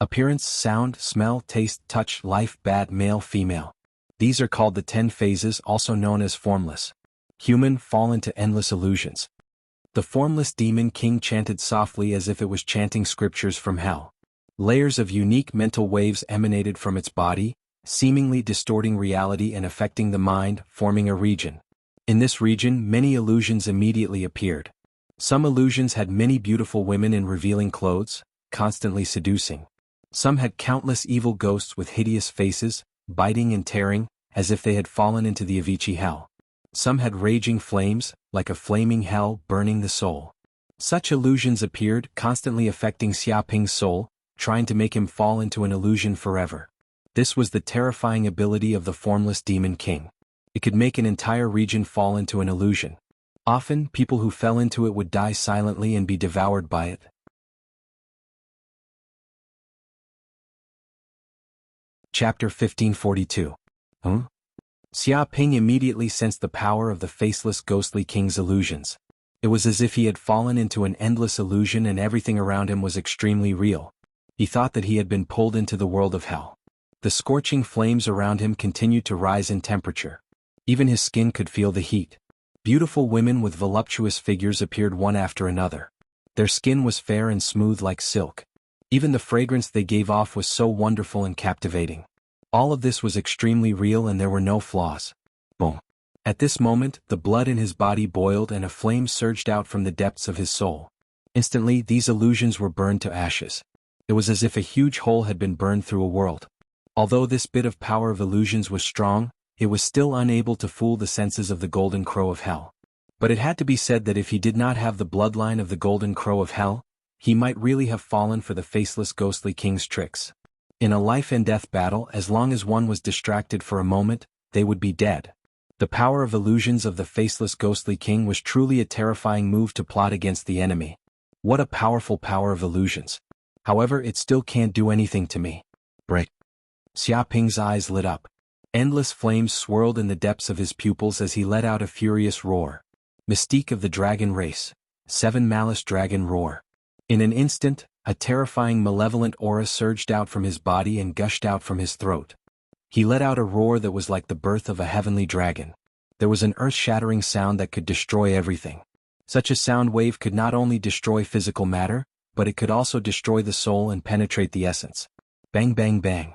Appearance, sound, smell, taste, touch, life, bad, male, female. These are called the 10 phases, also known as formless. Human fall into endless illusions. The formless demon king chanted softly as if it was chanting scriptures from hell. Layers of unique mental waves emanated from its body, seemingly distorting reality and affecting the mind, forming a region. In this region, many illusions immediately appeared. Some illusions had many beautiful women in revealing clothes, constantly seducing. Some had countless evil ghosts with hideous faces, biting and tearing, as if they had fallen into the Avicii hell. Some had raging flames, like a flaming hell burning the soul. Such illusions appeared, constantly affecting Xiaoping's soul, trying to make him fall into an illusion forever. This was the terrifying ability of the formless demon king. It could make an entire region fall into an illusion. Often, people who fell into it would die silently and be devoured by it. Chapter 1542. Xiaoping immediately sensed the power of the faceless ghostly king's illusions. It was as if he had fallen into an endless illusion and everything around him was extremely real. He thought that he had been pulled into the world of hell. The scorching flames around him continued to rise in temperature. Even his skin could feel the heat. Beautiful women with voluptuous figures appeared one after another. Their skin was fair and smooth like silk. Even the fragrance they gave off was so wonderful and captivating. All of this was extremely real and there were no flaws. Boom. At this moment, the blood in his body boiled and a flame surged out from the depths of his soul. Instantly, these illusions were burned to ashes. It was as if a huge hole had been burned through a world. Although this bit of power of illusions was strong, it was still unable to fool the senses of the Golden Crow of Hell. But it had to be said that if he did not have the bloodline of the Golden Crow of Hell, he might really have fallen for the faceless ghostly king's tricks. In a life-and-death battle, as long as one was distracted for a moment, they would be dead. The power of illusions of the faceless ghostly king was truly a terrifying move to plot against the enemy. What a powerful power of illusions. However, it still can't do anything to me. Break. Xiaoping's eyes lit up. Endless flames swirled in the depths of his pupils as he let out a furious roar. Mystique of the dragon race. 7 Malice Dragon Roar. In an instant, a terrifying malevolent aura surged out from his body and gushed out from his throat. He let out a roar that was like the birth of a heavenly dragon. There was an earth-shattering sound that could destroy everything. Such a sound wave could not only destroy physical matter, but it could also destroy the soul and penetrate the essence. Bang bang bang.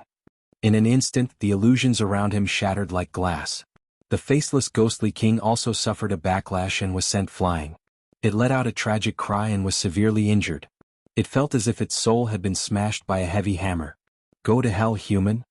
In an instant, the illusions around him shattered like glass. The faceless ghostly king also suffered a backlash and was sent flying. It let out a tragic cry and was severely injured. It felt as if its soul had been smashed by a heavy hammer. Go to hell, human.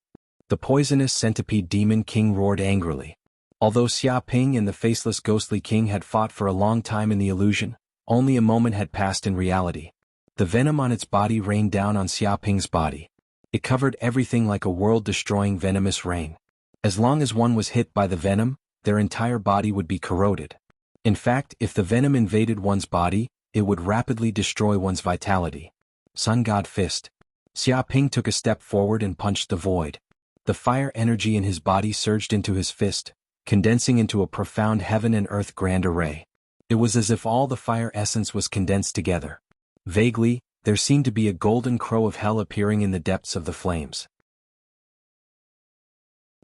The poisonous centipede demon king roared angrily. Although Xia Ping and the faceless ghostly king had fought for a long time in the illusion, only a moment had passed in reality. The venom on its body rained down on Xia Ping's body. It covered everything like a world-destroying venomous rain. As long as one was hit by the venom, their entire body would be corroded. In fact, if the venom invaded one's body, it would rapidly destroy one's vitality. Sun God Fist. Xia Ping took a step forward and punched the void. The fire energy in his body surged into his fist, condensing into a profound heaven and earth grand array. It was as if all the fire essence was condensed together. Vaguely, there seemed to be a golden crow of hell appearing in the depths of the flames.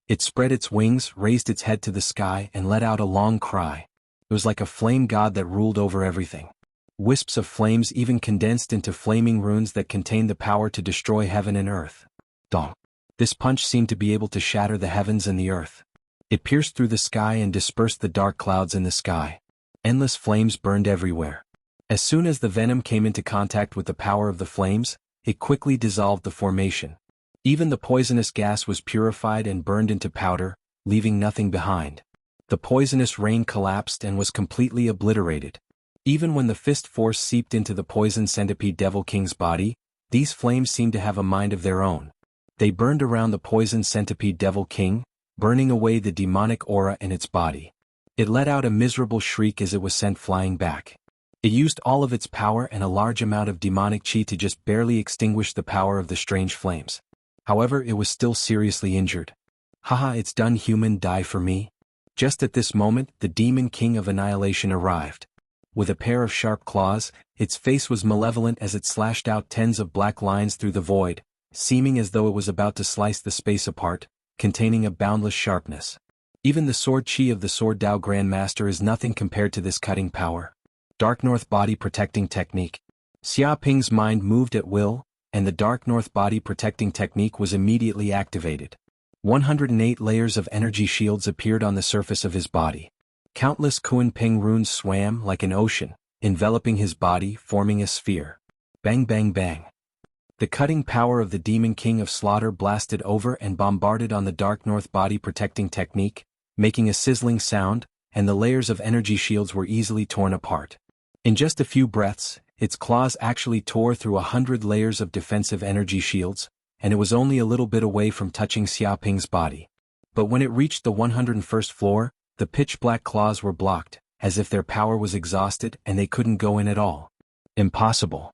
It spread its wings, raised its head to the sky, and let out a long cry. It was like a flame god that ruled over everything. Wisps of flames even condensed into flaming runes that contained the power to destroy heaven and earth. Dong. This punch seemed to be able to shatter the heavens and the earth. It pierced through the sky and dispersed the dark clouds in the sky. Endless flames burned everywhere. As soon as the venom came into contact with the power of the flames, it quickly dissolved the formation. Even the poisonous gas was purified and burned into powder, leaving nothing behind. The poisonous rain collapsed and was completely obliterated. Even when the fist force seeped into the poison centipede devil king's body, these flames seemed to have a mind of their own. They burned around the poison centipede devil king, burning away the demonic aura in its body. It let out a miserable shriek as it was sent flying back. It used all of its power and a large amount of demonic chi to just barely extinguish the power of the strange flames. However, it was still seriously injured. Haha, it's done, human, die for me. Just at this moment, the demon king of annihilation arrived. With a pair of sharp claws, its face was malevolent as it slashed out tens of black lines through the void, seeming as though it was about to slice the space apart, containing a boundless sharpness. Even the sword chi of the Sword Dao Grandmaster is nothing compared to this cutting power. Dark North Body Protecting Technique. Xia Ping's mind moved at will, and the Dark North Body Protecting Technique was immediately activated. 108 layers of energy shields appeared on the surface of his body. Countless Kuan Ping runes swam like an ocean, enveloping his body, forming a sphere. Bang bang bang. The cutting power of the Demon King of Slaughter blasted over and bombarded on the Dark North Body Protecting Technique, making a sizzling sound, and the layers of energy shields were easily torn apart. In just a few breaths, its claws actually tore through 100 layers of defensive energy shields, and it was only a little bit away from touching Xia Ping's body. But when it reached the 101st floor, the pitch-black claws were blocked, as if their power was exhausted and they couldn't go in at all. Impossible.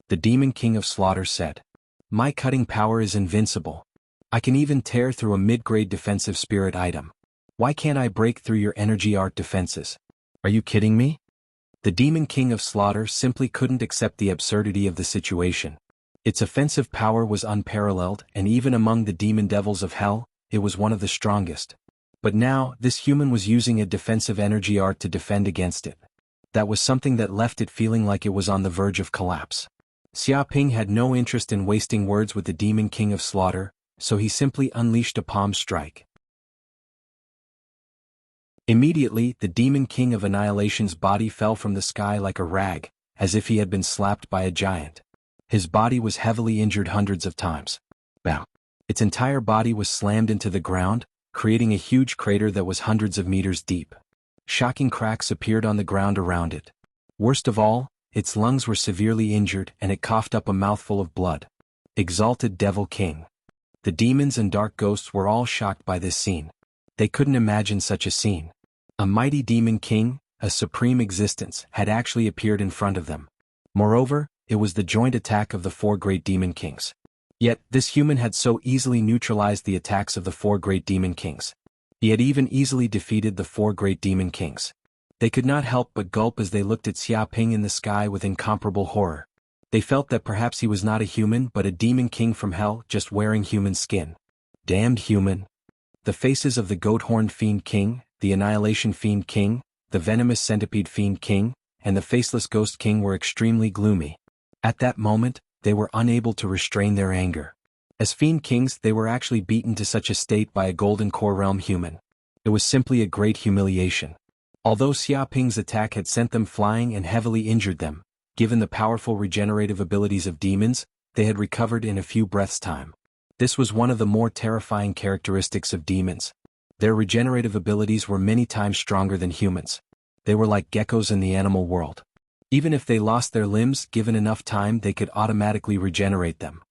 The Demon King of Slaughter said. My cutting power is invincible. I can even tear through a mid-grade defensive spirit item. Why can't I break through your energy art defenses? Are you kidding me? The Demon King of Slaughter simply couldn't accept the absurdity of the situation. Its offensive power was unparalleled, and even among the demon devils of hell, it was one of the strongest. But now, this human was using a defensive energy art to defend against it. That was something that left it feeling like it was on the verge of collapse. Xia Ping had no interest in wasting words with the Demon King of Slaughter, so he simply unleashed a palm strike. Immediately, the Demon King of Annihilation's body fell from the sky like a rag, as if he had been slapped by a giant. His body was heavily injured hundreds of times. Bam! Its entire body was slammed into the ground, creating a huge crater that was hundreds of meters deep. Shocking cracks appeared on the ground around it. Worst of all, its lungs were severely injured and it coughed up a mouthful of blood. Exalted Devil King. The demons and dark ghosts were all shocked by this scene. They couldn't imagine such a scene. A mighty demon king, a supreme existence, had actually appeared in front of them. Moreover, it was the joint attack of the four great demon kings. Yet, this human had so easily neutralized the attacks of the four great demon kings. He had even easily defeated the four great demon kings. They could not help but gulp as they looked at Xia Ping in the sky with incomparable horror. They felt that perhaps he was not a human but a demon king from hell just wearing human skin. Damned human. The faces of the Goat-Horned Fiend King, the Annihilation Fiend King, the Venomous Centipede Fiend King, and the Faceless Ghost King were extremely gloomy. At that moment, they were unable to restrain their anger. As Fiend Kings, they were actually beaten to such a state by a Golden Core Realm human. It was simply a great humiliation. Although Xia Ping's attack had sent them flying and heavily injured them, given the powerful regenerative abilities of demons, they had recovered in a few breaths' time. This was one of the more terrifying characteristics of demons. Their regenerative abilities were many times stronger than humans. They were like geckos in the animal world. Even if they lost their limbs, given enough time, they could automatically regenerate them.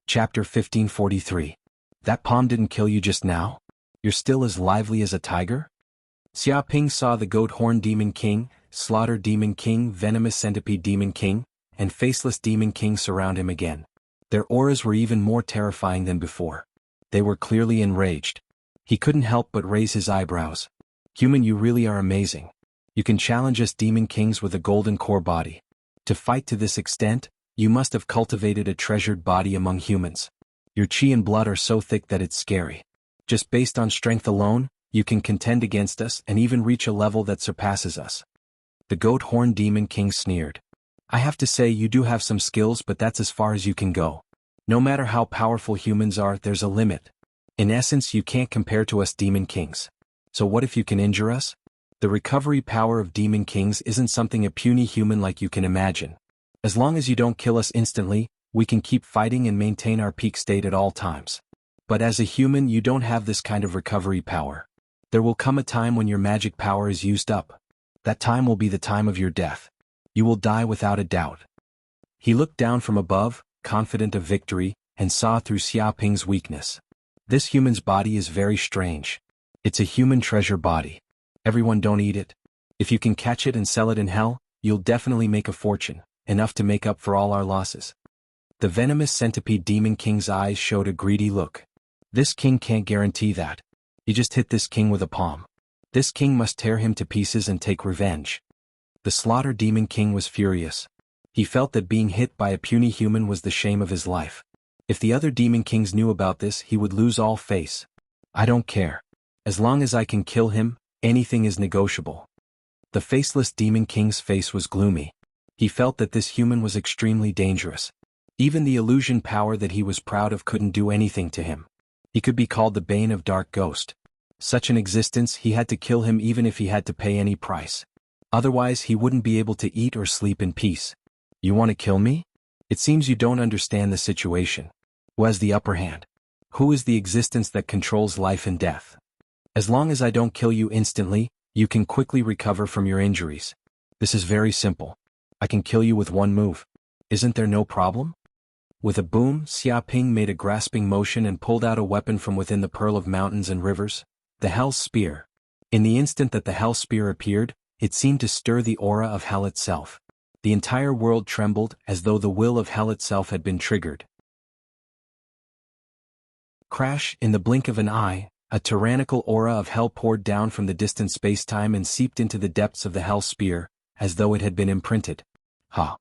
Chapter 1543. That palm didn't kill you just now? You're still as lively as a tiger? Xia Ping saw the goat horn demon king, slaughter demon king, venomous centipede demon king, and faceless demon king surround him again. Their auras were even more terrifying than before. They were clearly enraged. He couldn't help but raise his eyebrows. Human, you really are amazing. You can challenge us demon kings with a golden core body. To fight to this extent, you must have cultivated a treasured body among humans. Your chi and blood are so thick that it's scary. Just based on strength alone, you can contend against us and even reach a level that surpasses us. The goat horn demon king sneered. I have to say you do have some skills, but that's as far as you can go. No matter how powerful humans are, there's a limit. In essence, you can't compare to us demon kings. So what if you can injure us? The recovery power of demon kings isn't something a puny human like you can imagine. As long as you don't kill us instantly, we can keep fighting and maintain our peak state at all times. But as a human, you don't have this kind of recovery power. There will come a time when your magic power is used up. That time will be the time of your death. You will die without a doubt. He looked down from above, confident of victory, and saw through Xia Ping's weakness. This human's body is very strange. It's a human treasure body. Everyone don't eat it. If you can catch it and sell it in hell, you'll definitely make a fortune, enough to make up for all our losses. The venomous centipede demon king's eyes showed a greedy look. This king can't guarantee that. He just hit this king with a palm. This king must tear him to pieces and take revenge. The slaughter demon king was furious. He felt that being hit by a puny human was the shame of his life. If the other demon kings knew about this, he would lose all face. I don't care. As long as I can kill him, anything is negotiable. The faceless demon king's face was gloomy. He felt that this human was extremely dangerous. Even the illusion power that he was proud of couldn't do anything to him. He could be called the bane of dark ghost. Such an existence, he had to kill him even if he had to pay any price. Otherwise, he wouldn't be able to eat or sleep in peace. You want to kill me? It seems you don't understand the situation. Who has the upper hand? Who is the existence that controls life and death? As long as I don't kill you instantly, you can quickly recover from your injuries. This is very simple. I can kill you with one move. Isn't there no problem? With a boom, Xia Ping made a grasping motion and pulled out a weapon from within the pearl of mountains and rivers, the Hell Spear. In the instant that the Hell Spear appeared, it seemed to stir the aura of hell itself. The entire world trembled as though the will of hell itself had been triggered. Crash! In the blink of an eye, a tyrannical aura of hell poured down from the distant spacetime and seeped into the depths of the Hell Spear, as though it had been imprinted. Ha!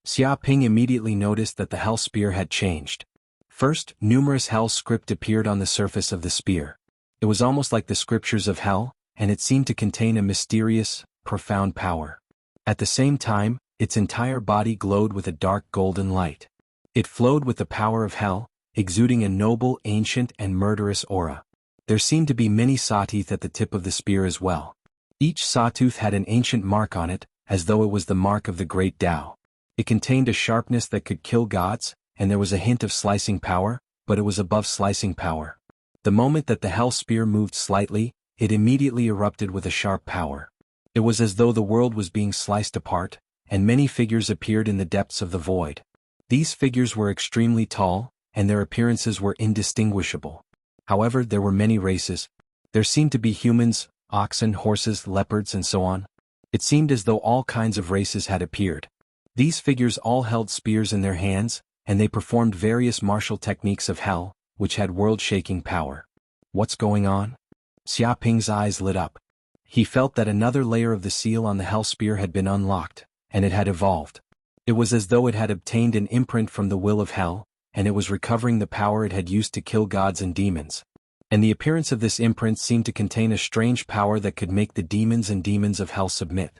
Xia Ping immediately noticed that the Hell Spear had changed. First, numerous hell script appeared on the surface of the spear. It was almost like the scriptures of hell, and it seemed to contain a mysterious, profound power. At the same time, its entire body glowed with a dark golden light. It flowed with the power of hell, exuding a noble, ancient, and murderous aura. There seemed to be many sawteeth at the tip of the spear as well. Each sawtooth had an ancient mark on it, as though it was the mark of the great Tao. It contained a sharpness that could kill gods, and there was a hint of slicing power, but it was above slicing power. The moment that the Hell Spear moved slightly, it immediately erupted with a sharp power. It was as though the world was being sliced apart, and many figures appeared in the depths of the void. These figures were extremely tall, and their appearances were indistinguishable. However, there were many races. There seemed to be humans, oxen, horses, leopards, and so on. It seemed as though all kinds of races had appeared. These figures all held spears in their hands, and they performed various martial techniques of hell, which had world-shaking power. What's going on? Xia Ping's eyes lit up. He felt that another layer of the seal on the Hell Spear had been unlocked, and it had evolved. It was as though it had obtained an imprint from the will of hell, and it was recovering the power it had used to kill gods and demons. And the appearance of this imprint seemed to contain a strange power that could make the demons and demons of hell submit.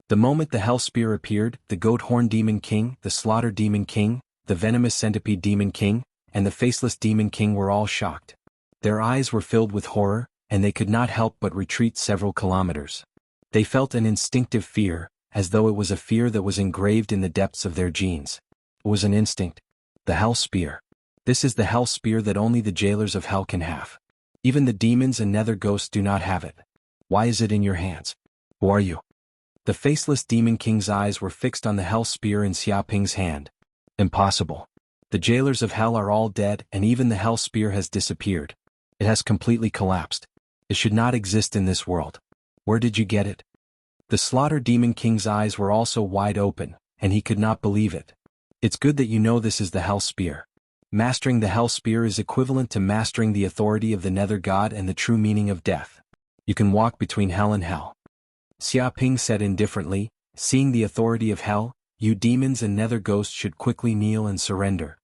The moment the Hell Spear appeared, the Goat Horn Demon King, the Slaughter Demon King, the Venomous Centipede Demon King, and the Faceless Demon King were all shocked. Their eyes were filled with horror, and they could not help but retreat several kilometers. They felt an instinctive fear, as though it was a fear that was engraved in the depths of their genes. It was an instinct. The Hell Spear. This is the hell spear that only the jailers of hell can have. Even the demons and nether ghosts do not have it. Why is it in your hands? Who are you? The faceless demon king's eyes were fixed on the hell spear in Xiaoping's hand. Impossible. The jailers of hell are all dead and even the hell spear has disappeared. It has completely collapsed. It should not exist in this world. Where did you get it? The slaughter demon king's eyes were also wide open, and he could not believe it. It's good that you know this is the hell spear. Mastering the hell spear is equivalent to mastering the authority of the nether god and the true meaning of death. You can walk between hell and hell. Xiaoping said indifferently, seeing the authority of hell, you demons and nether ghosts should quickly kneel and surrender.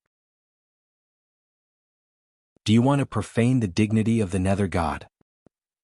Do you want to profane the dignity of the nether god?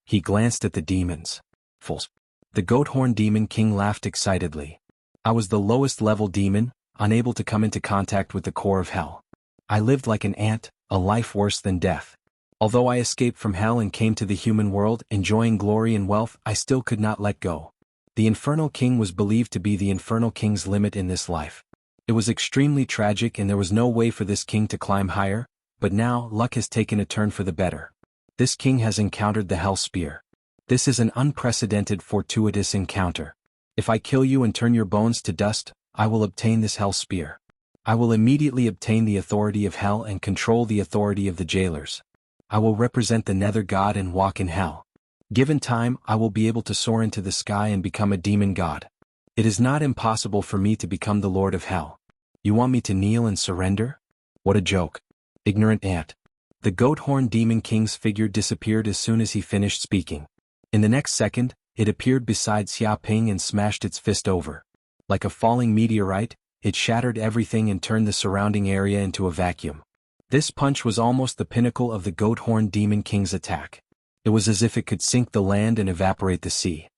He glanced at the demons. Fools. The goat-horn demon king laughed excitedly. I was the lowest level demon, unable to come into contact with the core of hell. I lived like an ant, a life worse than death. Although I escaped from hell and came to the human world enjoying glory and wealth, I still could not let go. The Infernal King was believed to be the Infernal King's limit in this life. It was extremely tragic and there was no way for this king to climb higher, but now luck has taken a turn for the better. This king has encountered the hell spear. This is an unprecedented fortuitous encounter. If I kill you and turn your bones to dust, I will obtain this hell spear. I will immediately obtain the authority of hell and control the authority of the jailers. I will represent the nether god and walk in hell. Given time, I will be able to soar into the sky and become a demon god. It is not impossible for me to become the lord of hell. You want me to kneel and surrender? What a joke. Ignorant ant. The goat-horn demon king's figure disappeared as soon as he finished speaking. In the next second, it appeared beside Xiaoping and smashed its fist over. Like a falling meteorite, it shattered everything and turned the surrounding area into a vacuum. This punch was almost the pinnacle of the goat-horn demon king's attack. It was as if it could sink the land and evaporate the sea.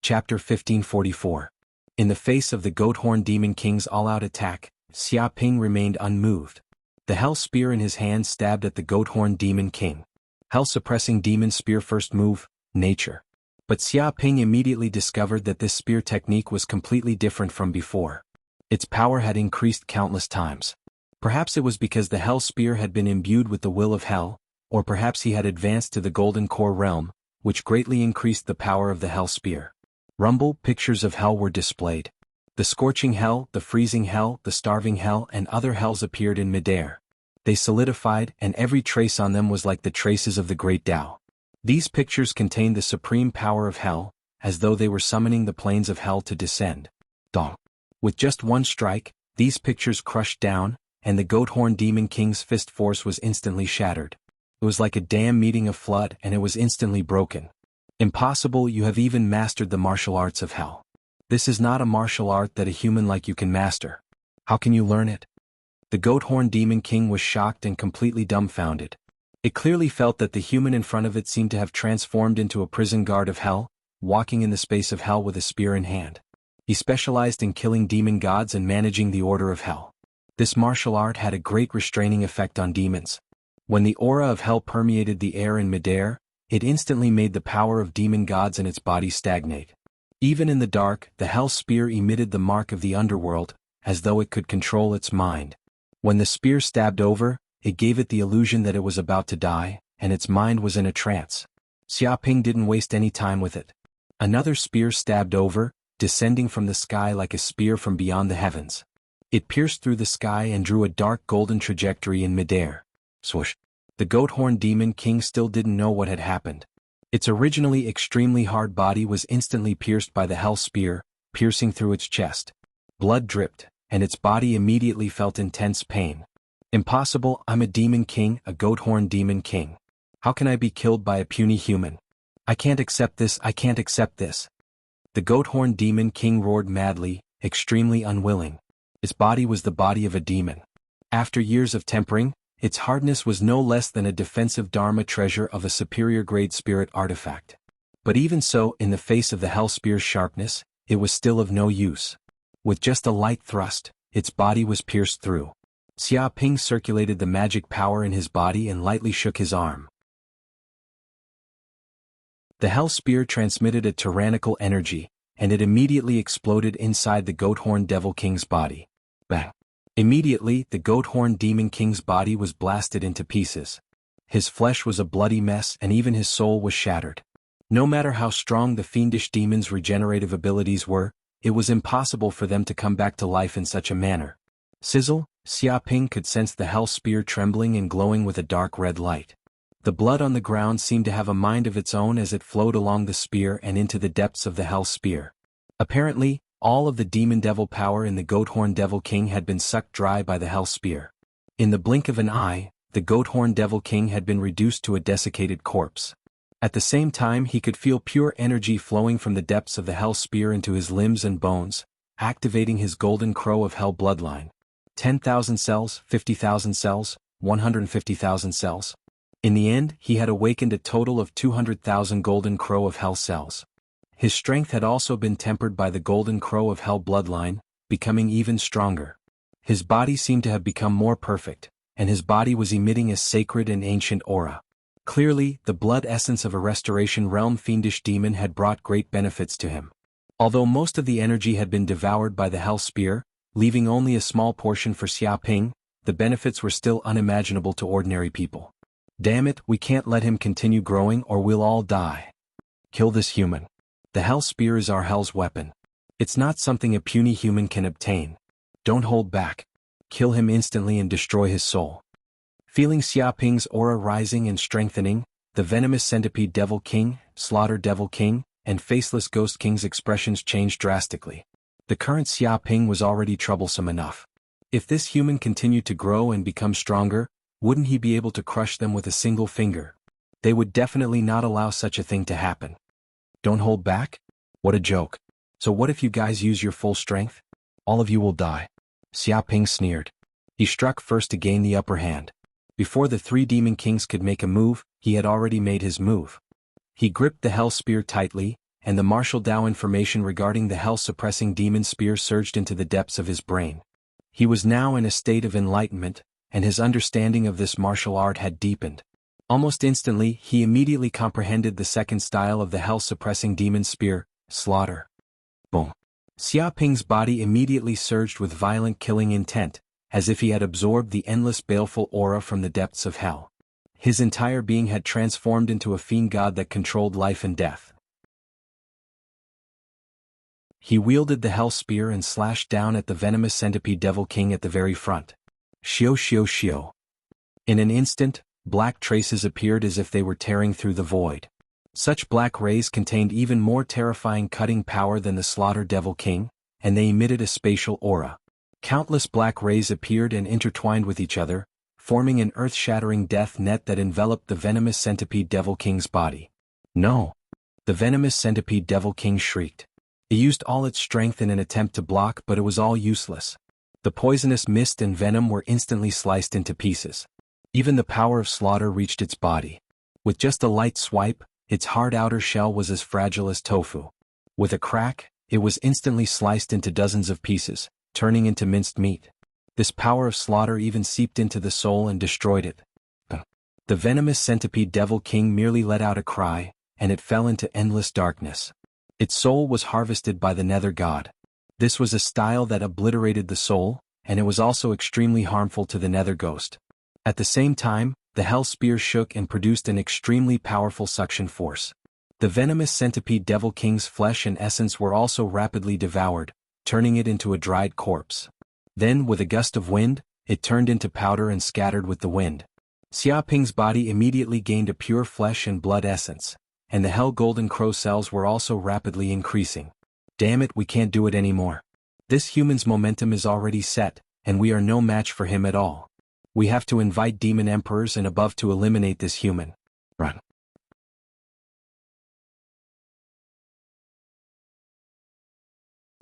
Chapter 1544. In the face of the goat-horn demon king's all-out attack, Xiaoping remained unmoved. The hell spear in his hand stabbed at the goat-horn demon king. Hell-suppressing demon spear first move, nature. But Xiaoping immediately discovered that this spear technique was completely different from before. Its power had increased countless times. Perhaps it was because the hell spear had been imbued with the will of hell, or perhaps he had advanced to the golden core realm, which greatly increased the power of the hell spear. Rumble pictures of hell were displayed. The scorching hell, the freezing hell, the starving hell and other hells appeared in midair. They solidified and every trace on them was like the traces of the great Tao. These pictures contained the supreme power of hell, as though they were summoning the planes of hell to descend. Dong. With just one strike, these pictures crushed down, and the goat-horn demon king's fist force was instantly shattered. It was like a dam meeting a flood and it was instantly broken. Impossible, you have even mastered the martial arts of hell. This is not a martial art that a human like you can master. How can you learn it? The goat-horn demon king was shocked and completely dumbfounded. It clearly felt that the human in front of it seemed to have transformed into a prison guard of hell, walking in the space of hell with a spear in hand. He specialized in killing demon gods and managing the order of hell. This martial art had a great restraining effect on demons. When the aura of hell permeated the air in midair, it instantly made the power of demon gods in its body stagnate. Even in the dark, the hell spear emitted the mark of the underworld, as though it could control its mind. When the spear stabbed over, it gave it the illusion that it was about to die, and its mind was in a trance. Xiaoping didn't waste any time with it. Another spear stabbed over, descending from the sky like a spear from beyond the heavens. It pierced through the sky and drew a dark golden trajectory in midair. Swoosh. The goat-horn demon king still didn't know what had happened. Its originally extremely hard body was instantly pierced by the hell spear, piercing through its chest. Blood dripped, and its body immediately felt intense pain. Impossible, I'm a demon king, a goat-horn demon king. How can I be killed by a puny human? I can't accept this, I can't accept this. The goat-horn demon king roared madly, extremely unwilling. Its body was the body of a demon. After years of tempering, its hardness was no less than a defensive dharma treasure of a superior grade spirit artifact. But even so, in the face of the hell spear's sharpness, it was still of no use. With just a light thrust, its body was pierced through. Xiaoping circulated the magic power in his body and lightly shook his arm. The hell spear transmitted a tyrannical energy, and it immediately exploded inside the Goathorn Devil King's body. Bang! Immediately, the Goathorn Demon King's body was blasted into pieces. His flesh was a bloody mess and even his soul was shattered. No matter how strong the fiendish demon's regenerative abilities were, it was impossible for them to come back to life in such a manner. Sizzle, Xiaoping could sense the hell spear trembling and glowing with a dark red light. The blood on the ground seemed to have a mind of its own as it flowed along the spear and into the depths of the hell spear. Apparently, all of the demon devil power in the Goathorn Devil King had been sucked dry by the hell spear. In the blink of an eye, the Goathorn Devil King had been reduced to a desiccated corpse. At the same time he could feel pure energy flowing from the depths of the hell spear into his limbs and bones, activating his golden crow of hell bloodline. 10,000 cells, 50,000 cells, 150,000 cells. In the end, he had awakened a total of 200,000 golden crow of hell cells. His strength had also been tempered by the golden crow of hell bloodline, becoming even stronger. His body seemed to have become more perfect, and his body was emitting a sacred and ancient aura. Clearly, the blood essence of a Restoration Realm fiendish demon had brought great benefits to him. Although most of the energy had been devoured by the hell spear, leaving only a small portion for Xiaoping, the benefits were still unimaginable to ordinary people. Damn it, we can't let him continue growing or we'll all die. Kill this human. The hell spear is our hell's weapon. It's not something a puny human can obtain. Don't hold back. Kill him instantly and destroy his soul. Feeling Xiaoping's aura rising and strengthening, the venomous centipede Devil King, Slaughter Devil King, and Faceless Ghost King's expressions changed drastically. The current Xiaoping was already troublesome enough. If this human continued to grow and become stronger, wouldn't he be able to crush them with a single finger? They would definitely not allow such a thing to happen. Don't hold back? What a joke. So what if you guys use your full strength? All of you will die. Xiaoping sneered. He struck first to gain the upper hand. Before the three demon kings could make a move, he had already made his move. He gripped the hell spear tightly, and the martial Dao information regarding the hell-suppressing demon spear surged into the depths of his brain. He was now in a state of enlightenment, and his understanding of this martial art had deepened. Almost instantly, he immediately comprehended the second style of the hell-suppressing demon spear, slaughter. Boom. Xiaoping's body immediately surged with violent killing intent, as if he had absorbed the endless baleful aura from the depths of hell. His entire being had transformed into a fiend god that controlled life and death. He wielded the hell spear and slashed down at the venomous centipede Devil King at the very front. Shio shio shio. In an instant, black traces appeared as if they were tearing through the void. Such black rays contained even more terrifying cutting power than the Slaughter Devil King, and they emitted a spatial aura. Countless black rays appeared and intertwined with each other, forming an earth-shattering death net that enveloped the venomous centipede Devil King's body. No! The venomous centipede Devil King shrieked. It used all its strength in an attempt to block, but it was all useless. The poisonous mist and venom were instantly sliced into pieces. Even the power of slaughter reached its body. With just a light swipe, its hard outer shell was as fragile as tofu. With a crack, it was instantly sliced into dozens of pieces, turning into minced meat. This power of slaughter even seeped into the soul and destroyed it. The venomous centipede Devil King merely let out a cry, and it fell into endless darkness. Its soul was harvested by the Nether God. This was a style that obliterated the soul, and it was also extremely harmful to the Nether Ghost. At the same time, the hell spear shook and produced an extremely powerful suction force. The venomous centipede Devil King's flesh and essence were also rapidly devoured, turning it into a dried corpse. Then, with a gust of wind, it turned into powder and scattered with the wind. Xiaoping's body immediately gained a pure flesh and blood essence, and the hell golden crow cells were also rapidly increasing. Damn it, we can't do it anymore. This human's momentum is already set, and we are no match for him at all. We have to invite demon emperors and above to eliminate this human. Run.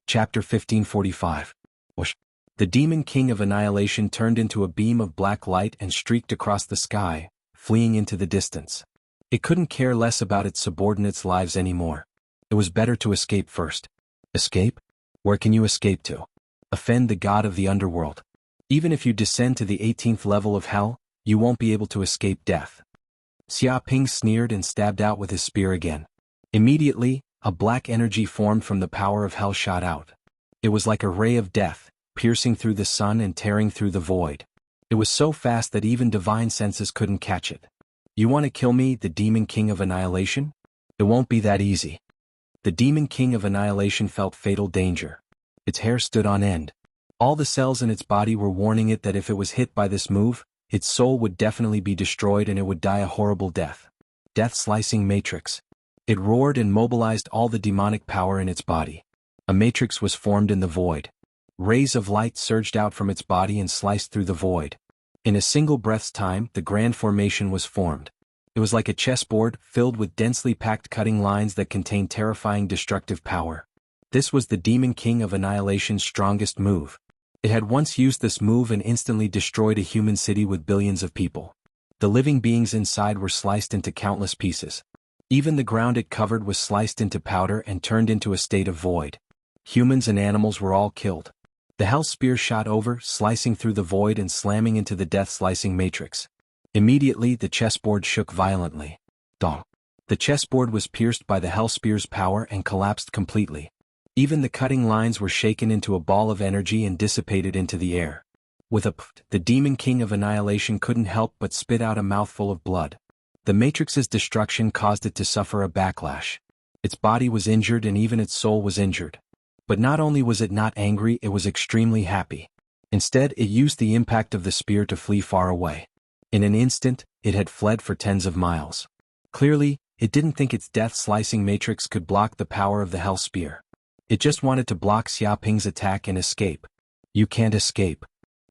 Chapter 1545. Whoosh. The demon king of annihilation turned into a beam of black light and streaked across the sky, fleeing into the distance. It couldn't care less about its subordinates' lives anymore. It was better to escape first. Escape? Where can you escape to? Offend the god of the underworld. Even if you descend to the 18th level of hell, you won't be able to escape death. Xiaoping sneered and stabbed out with his spear again. Immediately, A black energy formed from the power of hell shot out. It was like a ray of death, piercing through the sun and tearing through the void. It was so fast that even divine senses couldn't catch it. You want to kill me, the Demon King of Annihilation? It won't be that easy. The Demon King of Annihilation felt fatal danger. Its hair stood on end. All the cells in its body were warning it that if it was hit by this move, its soul would definitely be destroyed and it would die a horrible death. Death-slicing matrix. It roared and mobilized all the demonic power in its body. A matrix was formed in the void. Rays of light surged out from its body and sliced through the void. In a single breath's time, the grand formation was formed. It was like a chessboard, filled with densely packed cutting lines that contained terrifying destructive power. This was the Demon King of Annihilation's strongest move. It had once used this move and instantly destroyed a human city with billions of people. The living beings inside were sliced into countless pieces. Even the ground it covered was sliced into powder and turned into a state of void. Humans and animals were all killed. The hell spear shot over, slicing through the void and slamming into the death-slicing matrix. Immediately the chessboard shook violently. Dong. The chessboard was pierced by the hell spear's power and collapsed completely. Even the cutting lines were shaken into a ball of energy and dissipated into the air. With a pft, the Demon King of Annihilation couldn't help but spit out a mouthful of blood. The Matrix's destruction caused it to suffer a backlash. Its body was injured and even its soul was injured. But not only was it not angry, it was extremely happy. Instead, it used the impact of the spear to flee far away. In an instant, it had fled for tens of miles. Clearly, it didn't think its death-slicing matrix could block the power of the hell spear. It just wanted to block Xiaoping's attack and escape. You can't escape.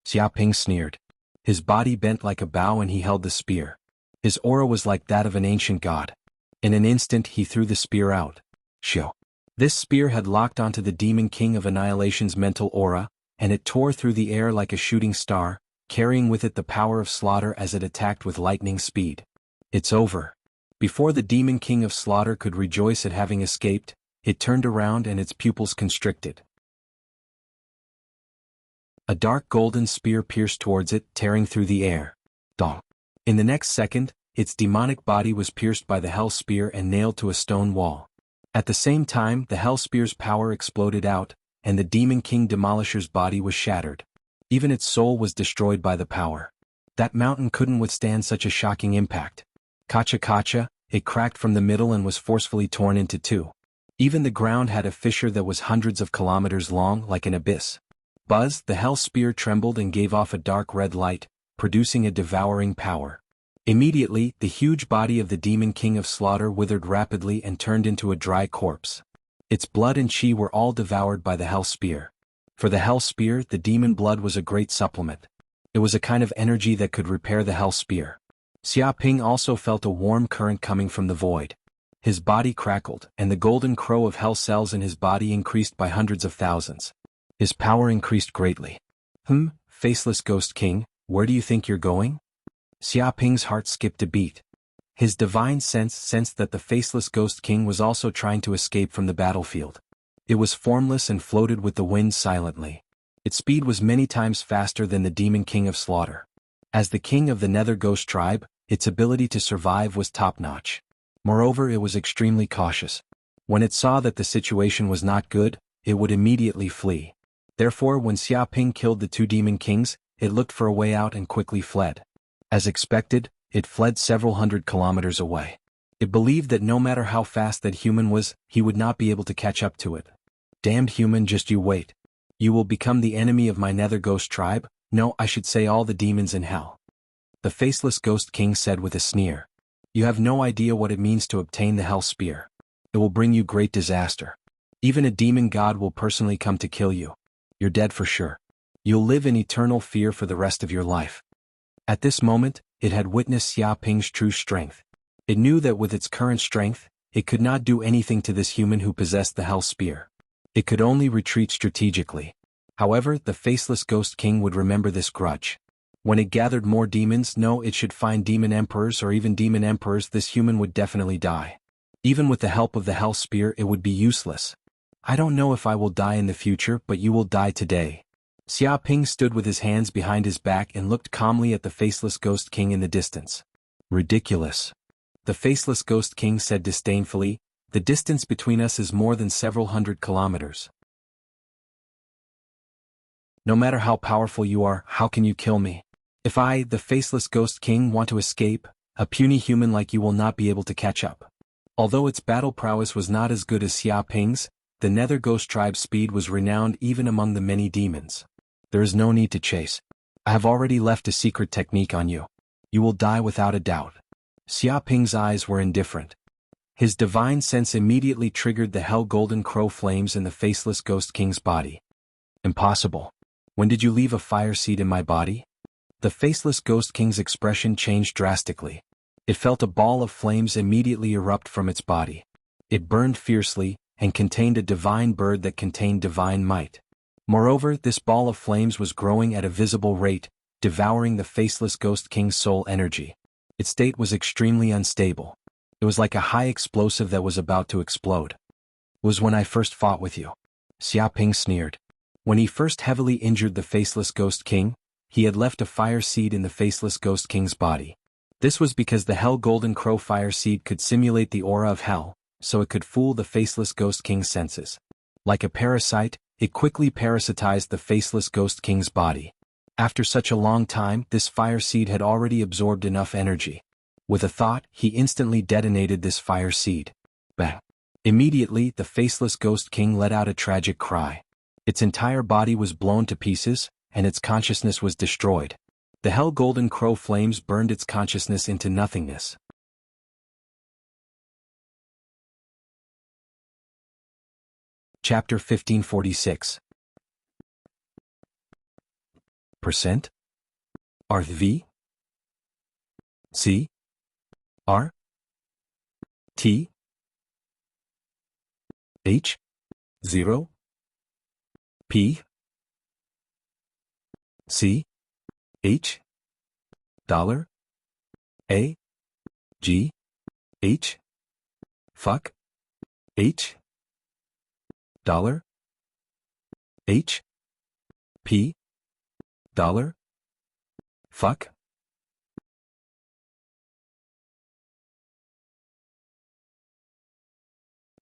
Xiaoping sneered. His body bent like a bow and he held the spear. His aura was like that of an ancient god. In an instant he threw the spear out. Shoo. This spear had locked onto the Demon King of Annihilation's mental aura, and it tore through the air like a shooting star, carrying with it the power of slaughter as it attacked with lightning speed. It's over. Before the Demon King of Slaughter could rejoice at having escaped, it turned around and its pupils constricted. A dark golden spear pierced towards it, tearing through the air. Dong. In the next second, its demonic body was pierced by the hell spear and nailed to a stone wall. At the same time, the hell spear's power exploded out, and the Demon King Demolisher's body was shattered. Even its soul was destroyed by the power. That mountain couldn't withstand such a shocking impact. Kacha, it cracked from the middle and was forcefully torn into two. Even the ground had a fissure that was hundreds of kilometers long, like an abyss. Buzz, the hell spear trembled and gave off a dark red light, producing a devouring power. Immediately, the huge body of the Demon King of Slaughter withered rapidly and turned into a dry corpse. Its blood and chi were all devoured by the hell spear. For the hell spear, the demon blood was a great supplement. It was a kind of energy that could repair the hell spear. Xiaoping also felt a warm current coming from the void. His body crackled, and the golden crow of hell cells in his body increased by hundreds of thousands. His power increased greatly. Faceless Ghost King, where do you think you're going? Xiaoping's heart skipped a beat. His divine sense sensed that the Faceless Ghost King was also trying to escape from the battlefield. It was formless and floated with the wind silently. Its speed was many times faster than the Demon King of Slaughter. As the king of the Nether Ghost tribe, its ability to survive was top-notch. Moreover, it was extremely cautious. When it saw that the situation was not good, it would immediately flee. Therefore, when Xiaoping killed the two Demon Kings, it looked for a way out and quickly fled. As expected, it fled several hundred kilometers away. It believed that no matter how fast that human was, he would not be able to catch up to it. Damned human, just you wait. You will become the enemy of my Nether Ghost tribe, no, I should say all the demons in hell. The Faceless Ghost King said with a sneer. You have no idea what it means to obtain the hell spear. It will bring you great disaster. Even a demon god will personally come to kill you. You're dead for sure. You'll live in eternal fear for the rest of your life. At this moment, it had witnessed Xiaoping's true strength. It knew that with its current strength, it could not do anything to this human who possessed the hell spear. It could only retreat strategically. However, the Faceless Ghost King would remember this grudge. When it gathered more demons, no, it should find demon emperors or even demon emperors, this human would definitely die. Even with the help of the hell spear, it would be useless. I don't know if I will die in the future, but you will die today. Xiaoping stood with his hands behind his back and looked calmly at the Faceless Ghost King in the distance. Ridiculous. The Faceless Ghost King said disdainfully, The distance between us is more than several hundred kilometers. No matter how powerful you are, how can you kill me? If I, the faceless Ghost King, want to escape, a puny human like you will not be able to catch up. Although its battle prowess was not as good as Xia Ping's, the Nether Ghost tribe's speed was renowned even among the many demons. There is no need to chase. I have already left a secret technique on you. You will die without a doubt. Xia Ping's eyes were indifferent. His divine sense immediately triggered the hell golden crow flames in the faceless Ghost King's body. Impossible. When did you leave a fire seed in my body? The faceless Ghost King's expression changed drastically. It felt a ball of flames immediately erupt from its body. It burned fiercely, and contained a divine bird that contained divine might. Moreover, this ball of flames was growing at a visible rate, devouring the faceless Ghost King's soul energy. Its state was extremely unstable. It was like a high explosive that was about to explode. It was when I first fought with you. Xia Ping sneered. When he first heavily injured the faceless Ghost King, he had left a fire seed in the faceless Ghost King's body. This was because the Hell Golden Crow fire seed could simulate the aura of hell, so it could fool the faceless Ghost King's senses. Like a parasite, it quickly parasitized the faceless Ghost King's body. After such a long time, this fire seed had already absorbed enough energy. With a thought, he instantly detonated this fire seed. Bang! Immediately, the faceless Ghost King let out a tragic cry. Its entire body was blown to pieces, and its consciousness was destroyed. The Hell Golden Crow flames burned its consciousness into nothingness. Chapter 1546. Percent? Arth V? C? R? T? H? 0? P? C? H? Dollar? A? G? H? Fuck? H? Dollar? H? P? Dollar? Fuck?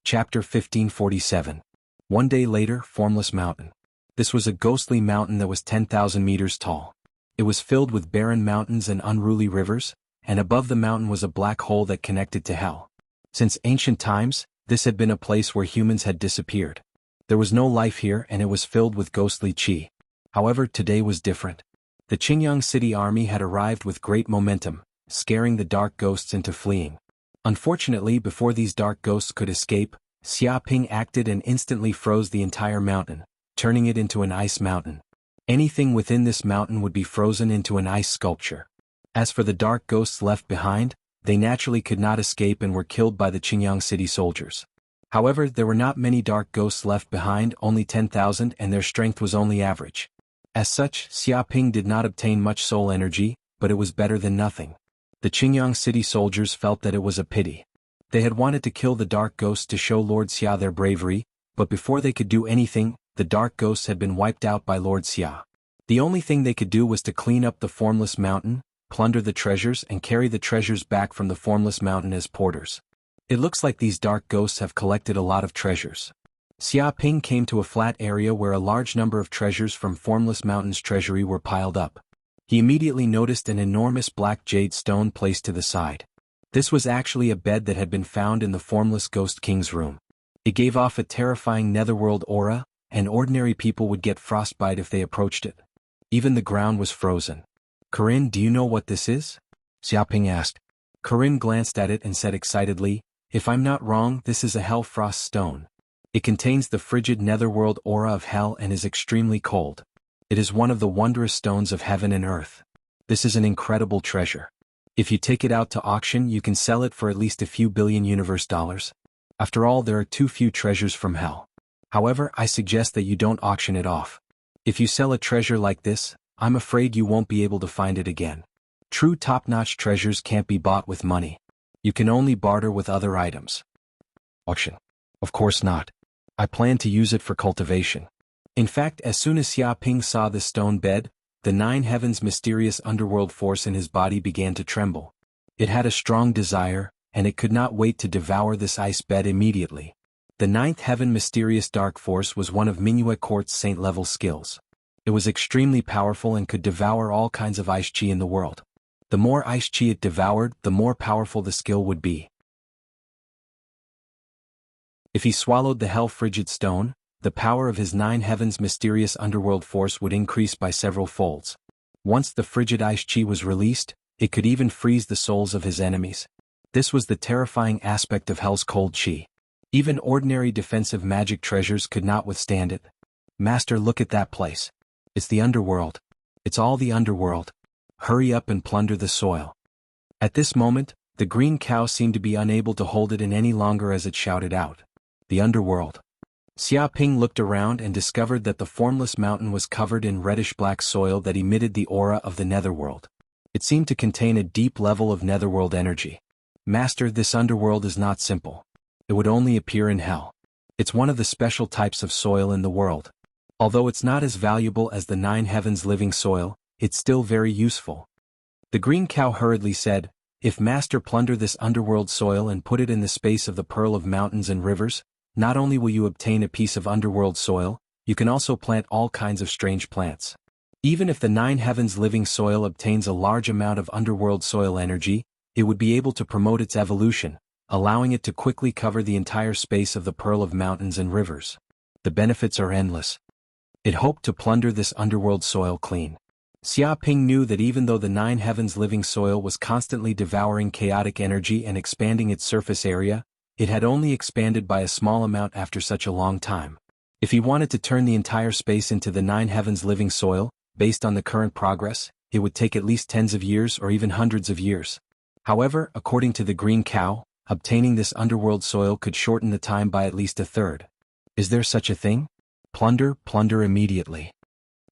Chapter 1547. One day later, Formless Mountain. This was a ghostly mountain that was 10,000 meters tall. It was filled with barren mountains and unruly rivers, and above the mountain was a black hole that connected to hell. Since ancient times, this had been a place where humans had disappeared. There was no life here and it was filled with ghostly qi. However, today was different. The Qingyang City army had arrived with great momentum, scaring the dark ghosts into fleeing. Unfortunately, before these dark ghosts could escape, Xia Ping acted and instantly froze the entire mountain, turning it into an ice mountain. Anything within this mountain would be frozen into an ice sculpture. As for the dark ghosts left behind, they naturally could not escape and were killed by the Qingyang City soldiers. However, there were not many dark ghosts left behind, only 10,000, and their strength was only average. As such, Xia Ping did not obtain much soul energy, but it was better than nothing. The Qingyang City soldiers felt that it was a pity. They had wanted to kill the dark ghosts to show Lord Xia their bravery, but before they could do anything, the dark ghosts had been wiped out by Lord Xia. The only thing they could do was to clean up the Formless Mountain, plunder the treasures and carry the treasures back from the Formless Mountain as porters. It looks like these dark ghosts have collected a lot of treasures. Xia Ping came to a flat area where a large number of treasures from Formless Mountain's treasury were piled up. He immediately noticed an enormous black jade stone placed to the side. This was actually a bed that had been found in the Formless Ghost King's room. It gave off a terrifying netherworld aura, and ordinary people would get frostbite if they approached it. Even the ground was frozen. Corinne, do you know what this is? Xia Ping asked. Corinne glanced at it and said excitedly, if I'm not wrong, this is a hell frost stone. It contains the frigid netherworld aura of hell and is extremely cold. It is one of the wondrous stones of heaven and earth. This is an incredible treasure. If you take it out to auction, you can sell it for at least a few billion universe dollars. After all, there are too few treasures from hell. However, I suggest that you don't auction it off. If you sell a treasure like this, I'm afraid you won't be able to find it again. True top-notch treasures can't be bought with money. You can only barter with other items. Auction? Of course not. I plan to use it for cultivation. In fact, as soon as Xia Ping saw the stone bed, the nine heavens' mysterious underworld force in his body began to tremble. It had a strong desire, and it could not wait to devour this ice bed immediately. The ninth heaven mysterious dark force was one of Minuet Court's saint-level skills. It was extremely powerful and could devour all kinds of ice chi in the world. The more ice chi it devoured, the more powerful the skill would be. If he swallowed the hell frigid stone, the power of his nine heavens mysterious underworld force would increase by several folds. Once the frigid ice chi was released, it could even freeze the souls of his enemies. This was the terrifying aspect of hell's cold chi. Even ordinary defensive magic treasures could not withstand it. Master, look at that place. It's the underworld. It's all the underworld. Hurry up and plunder the soil. At this moment, the green cow seemed to be unable to hold it in any longer as it shouted out. The underworld. Xia Ping looked around and discovered that the formless mountain was covered in reddish-black soil that emitted the aura of the netherworld. It seemed to contain a deep level of netherworld energy. Master, this underworld is not simple. It would only appear in hell. It's one of the special types of soil in the world. Although it's not as valuable as the nine heavens living soil, it's still very useful. The green cow hurriedly said, if Master plunder this underworld soil and put it in the space of the pearl of mountains and rivers, not only will you obtain a piece of underworld soil, you can also plant all kinds of strange plants. Even if the nine heavens living soil obtains a large amount of underworld soil energy, it would be able to promote its evolution, allowing it to quickly cover the entire space of the pearl of mountains and rivers. The benefits are endless. It hoped to plunder this underworld soil clean. Xia Ping knew that even though the nine heavens living soil was constantly devouring chaotic energy and expanding its surface area, it had only expanded by a small amount after such a long time. If he wanted to turn the entire space into the nine heavens living soil, based on the current progress, it would take at least tens of years or even hundreds of years. However, according to the green cow, obtaining this underworld soil could shorten the time by at least a third. Is there such a thing? Plunder, plunder immediately.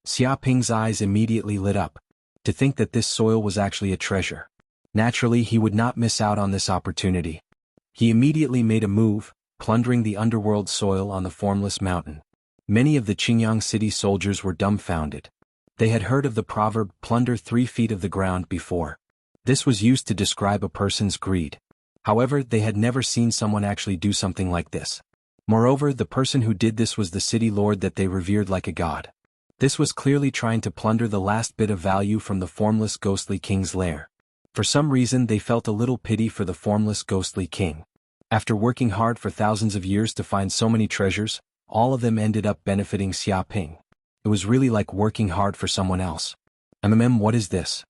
Xia Ping's eyes immediately lit up. To think that this soil was actually a treasure. Naturally, he would not miss out on this opportunity. He immediately made a move, plundering the underworld soil on the formless mountain. Many of the Qingyang city soldiers were dumbfounded. They had heard of the proverb, plunder 3 feet of the ground before. This was used to describe a person's greed. However, they had never seen someone actually do something like this. Moreover, the person who did this was the city lord that they revered like a god. This was clearly trying to plunder the last bit of value from the formless ghostly king's lair. For some reason they felt a little pity for the formless ghostly king. After working hard for thousands of years to find so many treasures, all of them ended up benefiting Xia Ping. It was really like working hard for someone else. What is this?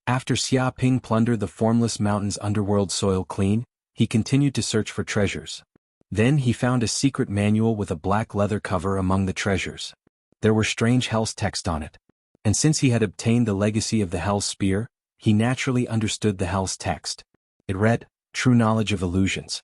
After Xia Ping plundered the formless mountain's underworld soil clean, he continued to search for treasures. Then he found a secret manual with a black leather cover among the treasures. There were strange Hell's text on it. And since he had obtained the legacy of the Hell's Spear, he naturally understood the Hell's text. It read, True Knowledge of Illusions.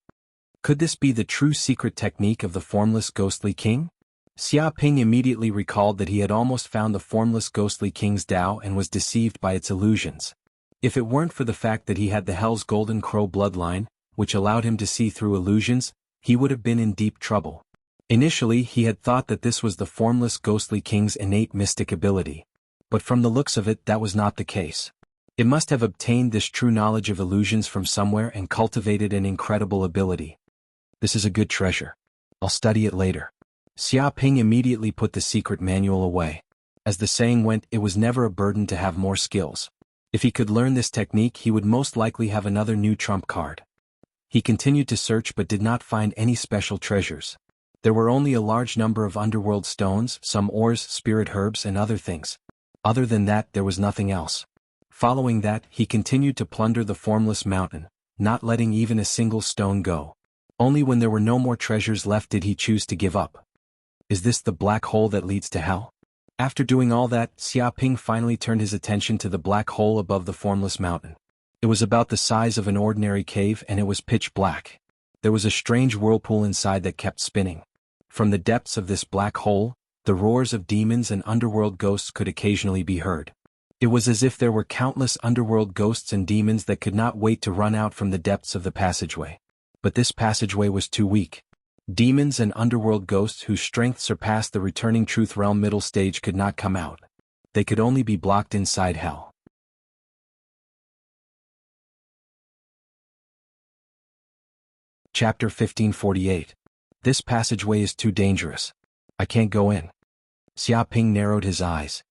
Could this be the true secret technique of the formless ghostly king? Xia Ping immediately recalled that he had almost found the formless ghostly king's Tao and was deceived by its illusions. If it weren't for the fact that he had the Hell's Golden Crow bloodline, which allowed him to see through illusions, he would have been in deep trouble. Initially, he had thought that this was the formless ghostly king's innate mystic ability. But from the looks of it, that was not the case. It must have obtained this true knowledge of illusions from somewhere and cultivated an incredible ability. This is a good treasure. I'll study it later. Xia Ping immediately put the secret manual away. As the saying went, it was never a burden to have more skills. If he could learn this technique, he would most likely have another new trump card. He continued to search but did not find any special treasures. There were only a large number of underworld stones, some ores, spirit herbs, and other things. Other than that, there was nothing else. Following that, he continued to plunder the formless mountain, not letting even a single stone go. Only when there were no more treasures left did he choose to give up. Is this the black hole that leads to hell? After doing all that, Xia Ping finally turned his attention to the black hole above the formless mountain. It was about the size of an ordinary cave and it was pitch black. There was a strange whirlpool inside that kept spinning. From the depths of this black hole, the roars of demons and underworld ghosts could occasionally be heard. It was as if there were countless underworld ghosts and demons that could not wait to run out from the depths of the passageway. But this passageway was too weak. Demons and underworld ghosts whose strength surpassed the returning truth realm middle stage could not come out. They could only be blocked inside hell. Chapter 1548. This passageway is too dangerous. I can't go in. Xiaoping narrowed his eyes.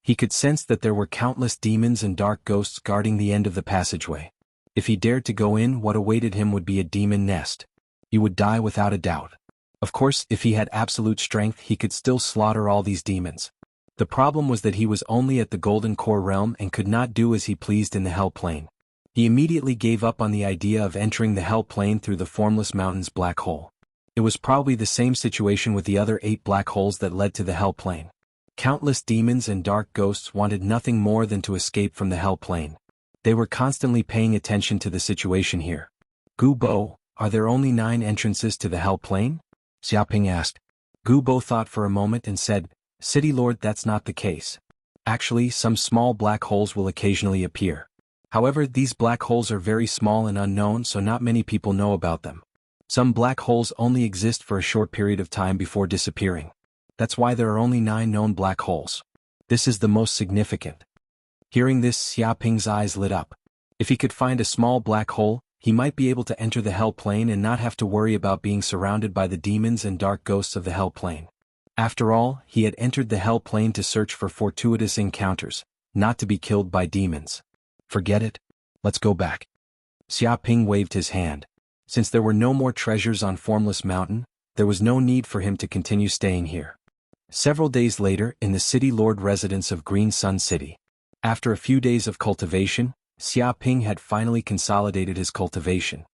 He could sense that there were countless demons and dark ghosts guarding the end of the passageway. If he dared to go in, what awaited him would be a demon nest. He would die without a doubt. Of course, if he had absolute strength, he could still slaughter all these demons. The problem was that he was only at the Golden Core realm and could not do as he pleased in the Hell Plane. He immediately gave up on the idea of entering the Hell Plane through the Formless Mountain's black hole. It was probably the same situation with the other 8 black holes that led to the Hell Plane. Countless demons and dark ghosts wanted nothing more than to escape from the Hell Plane. They were constantly paying attention to the situation here. Gu Bo, are there only 9 entrances to the Hell Plane? Xiaoping asked. Gu Bo thought for a moment and said, City Lord, that's not the case. Actually, some small black holes will occasionally appear. However, these black holes are very small and unknown, so not many people know about them. Some black holes only exist for a short period of time before disappearing. That's why there are only 9 known black holes. This is the most significant. Hearing this, Xiaoping's eyes lit up. If he could find a small black hole, he might be able to enter the Hell Plane and not have to worry about being surrounded by the demons and dark ghosts of the Hell Plane. After all, he had entered the Hell Plane to search for fortuitous encounters, not to be killed by demons. Forget it. Let's go back. Xiaoping waved his hand. Since there were no more treasures on Formless Mountain, there was no need for him to continue staying here. Several days later, in the City Lord residence of Green Sun City. After a few days of cultivation, Xiaoping had finally consolidated his cultivation.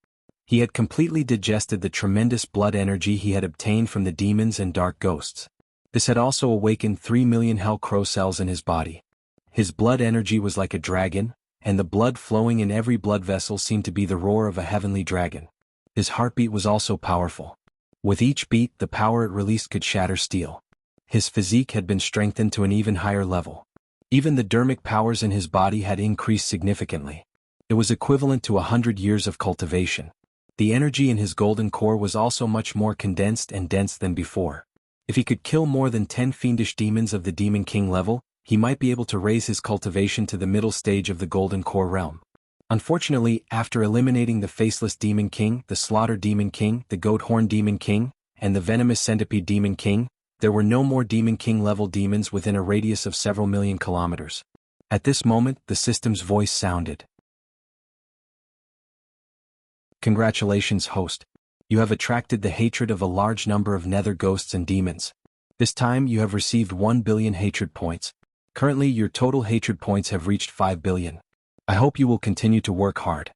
He had completely digested the tremendous blood energy he had obtained from the demons and dark ghosts. This had also awakened 3 million Hell Crow cells in his body. His blood energy was like a dragon, and the blood flowing in every blood vessel seemed to be the roar of a heavenly dragon. His heartbeat was also powerful. With each beat, the power it released could shatter steel. His physique had been strengthened to an even higher level. Even the dermic powers in his body had increased significantly. It was equivalent to 100 years of cultivation. The energy in his golden core was also much more condensed and dense than before. If he could kill more than 10 fiendish demons of the Demon King level, he might be able to raise his cultivation to the middle stage of the Golden Core realm. Unfortunately, after eliminating the Faceless Demon King, the Slaughter Demon King, the Goat Horn Demon King, and the Venomous Centipede Demon King, there were no more Demon King level demons within a radius of several million kilometers. At this moment, the system's voice sounded. Congratulations, host. You have attracted the hatred of a large number of nether ghosts and demons. This time you have received 1 billion hatred points. Currently your total hatred points have reached 5 billion. I hope you will continue to work hard.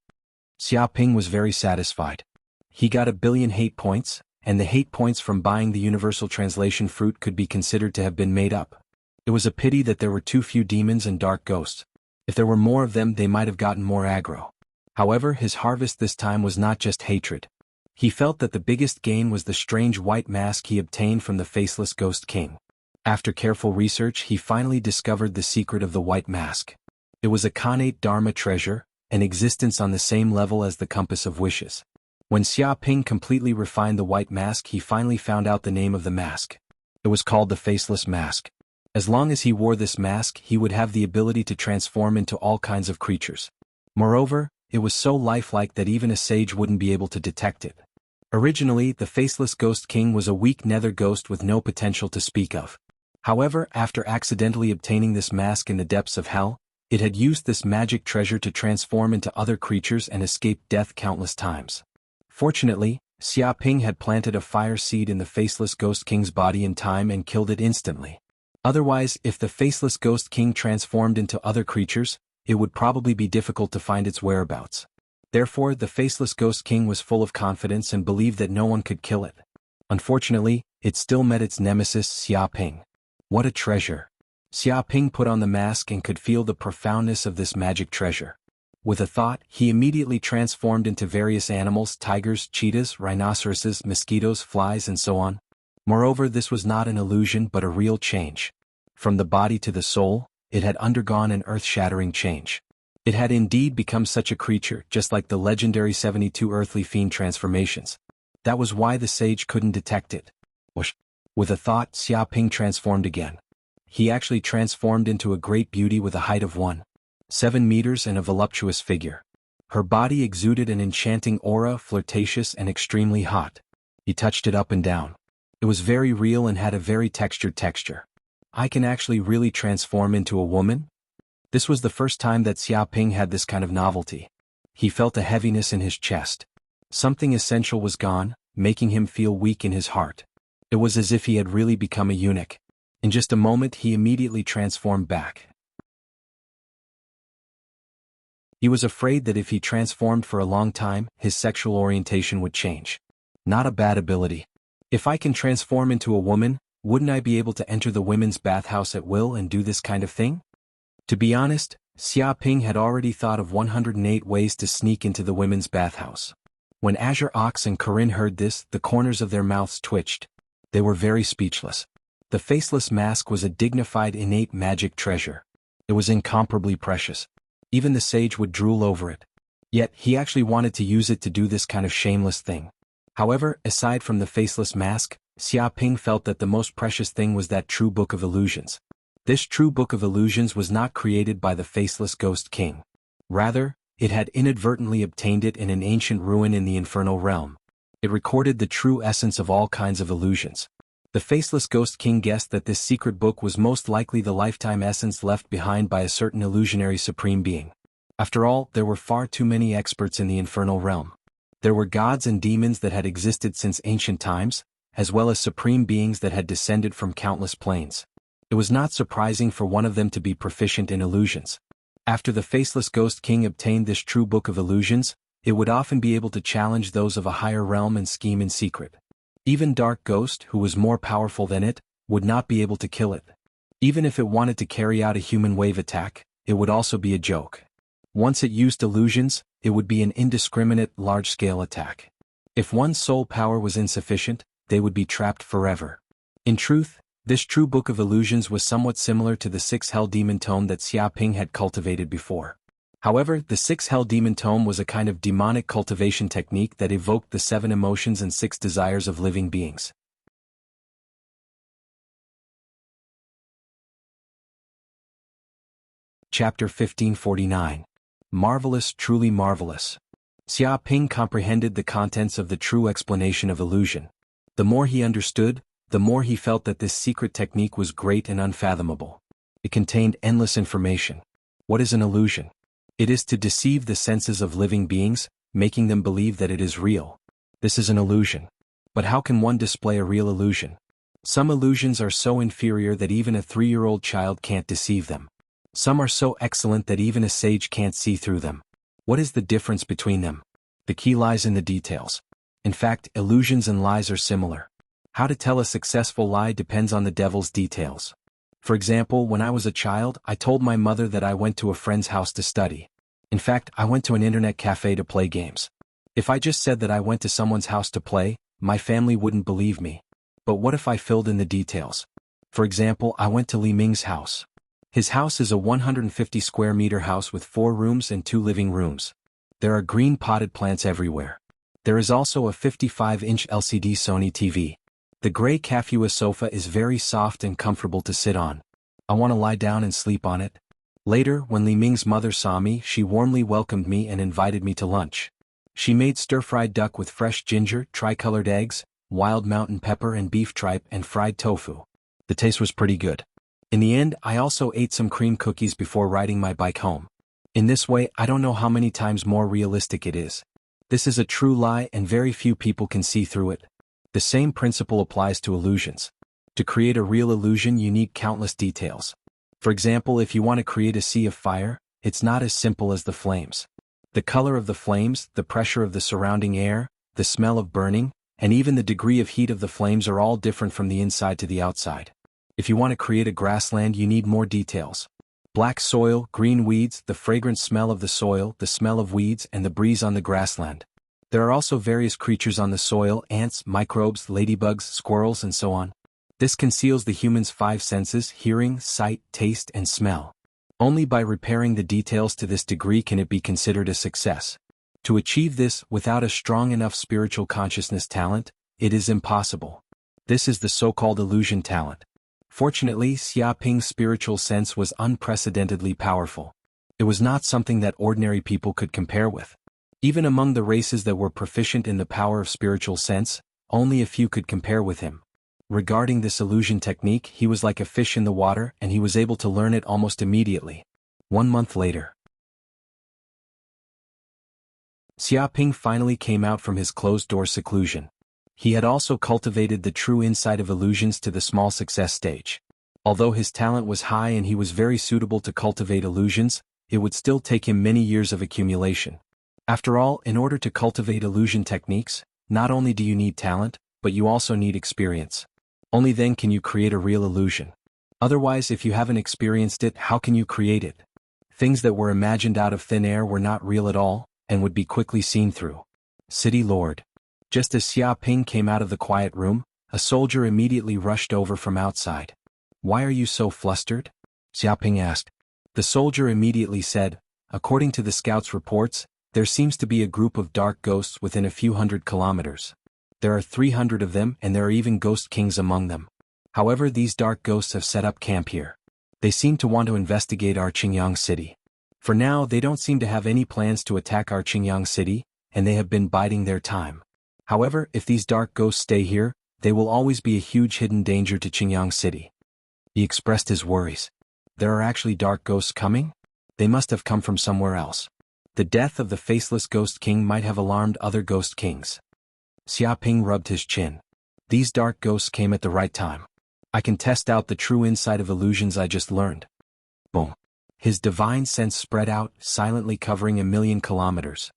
Xiaoping was very satisfied. He got 1 billion hate points, and the hate points from buying the Universal Translation fruit could be considered to have been made up. It was a pity that there were too few demons and dark ghosts. If there were more of them, they might have gotten more aggro. However, his harvest this time was not just hatred. He felt that the biggest gain was the strange white mask he obtained from the Faceless Ghost King. After careful research, he finally discovered the secret of the white mask. It was a Khanate Dharma treasure, an existence on the same level as the Compass of Wishes. When Xiaoping completely refined the white mask, he finally found out the name of the mask. It was called the Faceless Mask. As long as he wore this mask, he would have the ability to transform into all kinds of creatures. Moreover, it was so lifelike that even a sage wouldn't be able to detect it. Originally, the Faceless Ghost King was a weak nether ghost with no potential to speak of. However, after accidentally obtaining this mask in the depths of hell, it had used this magic treasure to transform into other creatures and escape death countless times. Fortunately, Xiaoping had planted a fire seed in the Faceless Ghost King's body in time and killed it instantly. Otherwise, if the Faceless Ghost King transformed into other creatures, it would probably be difficult to find its whereabouts. Therefore, the Faceless Ghost King was full of confidence and believed that no one could kill it. Unfortunately, it still met its nemesis, Xiaoping. What a treasure! Xiaoping put on the mask and could feel the profoundness of this magic treasure. With a thought, he immediately transformed into various animals: tigers, cheetahs, rhinoceroses, mosquitoes, flies, and so on. Moreover, this was not an illusion but a real change. From the body to the soul, it had undergone an earth-shattering change. It had indeed become such a creature, just like the legendary 72 earthly fiend transformations. That was why the sage couldn't detect it. Whoosh! With a thought, Xiaoping transformed again. He actually transformed into a great beauty with a height of 1.7 meters and a voluptuous figure. Her body exuded an enchanting aura, flirtatious and extremely hot. He touched it up and down. It was very real and had a very textured texture. I can actually really transform into a woman? This was the first time that Xiaoping had this kind of novelty. He felt a heaviness in his chest. Something essential was gone, making him feel weak in his heart. It was as if he had really become a eunuch. In just a moment he immediately transformed back. He was afraid that if he transformed for a long time, his sexual orientation would change. Not a bad ability. If I can transform into a woman, wouldn't I be able to enter the women's bathhouse at will and do this kind of thing? To be honest, Xiaoping had already thought of 108 ways to sneak into the women's bathhouse. When Azure Ox and Corinne heard this, the corners of their mouths twitched. They were very speechless. The faceless mask was a dignified innate magic treasure. It was incomparably precious. Even the sage would drool over it. Yet, he actually wanted to use it to do this kind of shameless thing. However, aside from the faceless mask, Xiaoping felt that the most precious thing was that true book of illusions. This true book of illusions was not created by the faceless ghost king. Rather, it had inadvertently obtained it in an ancient ruin in the infernal realm. It recorded the true essence of all kinds of illusions. The faceless ghost king guessed that this secret book was most likely the lifetime essence left behind by a certain illusionary supreme being. After all, there were far too many experts in the infernal realm. There were gods and demons that had existed since ancient times, as well as supreme beings that had descended from countless planes. It was not surprising for one of them to be proficient in illusions. After the faceless ghost king obtained this true book of illusions, it would often be able to challenge those of a higher realm and scheme in secret. Even Dark Ghost, who was more powerful than it, would not be able to kill it. Even if it wanted to carry out a human wave attack, it would also be a joke. Once it used illusions, it would be an indiscriminate, large-scale attack. If one's soul power was insufficient, they would be trapped forever. In truth, this true book of illusions was somewhat similar to the 6 Hell Demon Tome that Xiaoping had cultivated before. However, the 6 Hell Demon Tome was a kind of demonic cultivation technique that evoked the 7 emotions and 6 desires of living beings. Chapter 1549. Marvelous, truly marvelous. Xiaoping comprehended the contents of the true explanation of illusion. The more he understood, the more he felt that this secret technique was great and unfathomable. It contained endless information. What is an illusion? It is to deceive the senses of living beings, making them believe that it is real. This is an illusion. But how can one display a real illusion? Some illusions are so inferior that even a 3-year-old child can't deceive them. Some are so excellent that even a sage can't see through them. What is the difference between them? The key lies in the details. In fact, illusions and lies are similar. How to tell a successful lie depends on the devil's details. For example, when I was a child, I told my mother that I went to a friend's house to study. In fact, I went to an internet cafe to play games. If I just said that I went to someone's house to play, my family wouldn't believe me. But what if I filled in the details? For example, I went to Li Ming's house. His house is a 150 square meter house with 4 rooms and 2 living rooms. There are green potted plants everywhere. There is also a 55-inch LCD Sony TV. The gray Kafua sofa is very soft and comfortable to sit on. I want to lie down and sleep on it. Later, when Li Ming's mother saw me, she warmly welcomed me and invited me to lunch. She made stir-fried duck with fresh ginger, tricolored eggs, wild mountain pepper and beef tripe and fried tofu. The taste was pretty good. In the end, I also ate some cream cookies before riding my bike home. In this way, I don't know how many times more realistic it is. This is a true lie and very few people can see through it. The same principle applies to illusions. To create a real illusion you need countless details. For example, if you want to create a sea of fire, it's not as simple as the flames. The color of the flames, the pressure of the surrounding air, the smell of burning, and even the degree of heat of the flames are all different from the inside to the outside. If you want to create a grassland you need more details. Black soil, green weeds, the fragrant smell of the soil, the smell of weeds, and the breeze on the grassland. There are also various creatures on the soil, ants, microbes, ladybugs, squirrels, and so on. This conceals the human's 5 senses: hearing, sight, taste, and smell. Only by repairing the details to this degree can it be considered a success. To achieve this without a strong enough spiritual consciousness talent, it is impossible. This is the so-called illusion talent. Fortunately, Xiaoping's spiritual sense was unprecedentedly powerful. It was not something that ordinary people could compare with. Even among the races that were proficient in the power of spiritual sense, only a few could compare with him. Regarding this illusion technique, he was like a fish in the water, and he was able to learn it almost immediately. 1 month later, Xiaoping finally came out from his closed-door seclusion. He had also cultivated the true insight of illusions to the small success stage. Although his talent was high and he was very suitable to cultivate illusions, it would still take him many years of accumulation. After all, in order to cultivate illusion techniques, not only do you need talent, but you also need experience. Only then can you create a real illusion. Otherwise, if you haven't experienced it, how can you create it? Things that were imagined out of thin air were not real at all, and would be quickly seen through. City Lord. Just as Xiaoping came out of the quiet room, a soldier immediately rushed over from outside. "Why are you so flustered?" Xiaoping asked. The soldier immediately said, "According to the scouts' reports, there seems to be a group of dark ghosts within a few hundred kilometers. There are 300 of them, and there are even ghost kings among them. However, these dark ghosts have set up camp here. They seem to want to investigate our Qingyang city. For now, they don't seem to have any plans to attack our Qingyang city, and they have been biding their time. However, if these dark ghosts stay here, they will always be a huge hidden danger to Qingyang city." He expressed his worries. There are actually dark ghosts coming? They must have come from somewhere else. The death of the faceless ghost king might have alarmed other ghost kings. Xiaoping rubbed his chin. These dark ghosts came at the right time. I can test out the true insight of illusions I just learned. Boom. His divine sense spread out, silently covering 1,000,000 kilometers.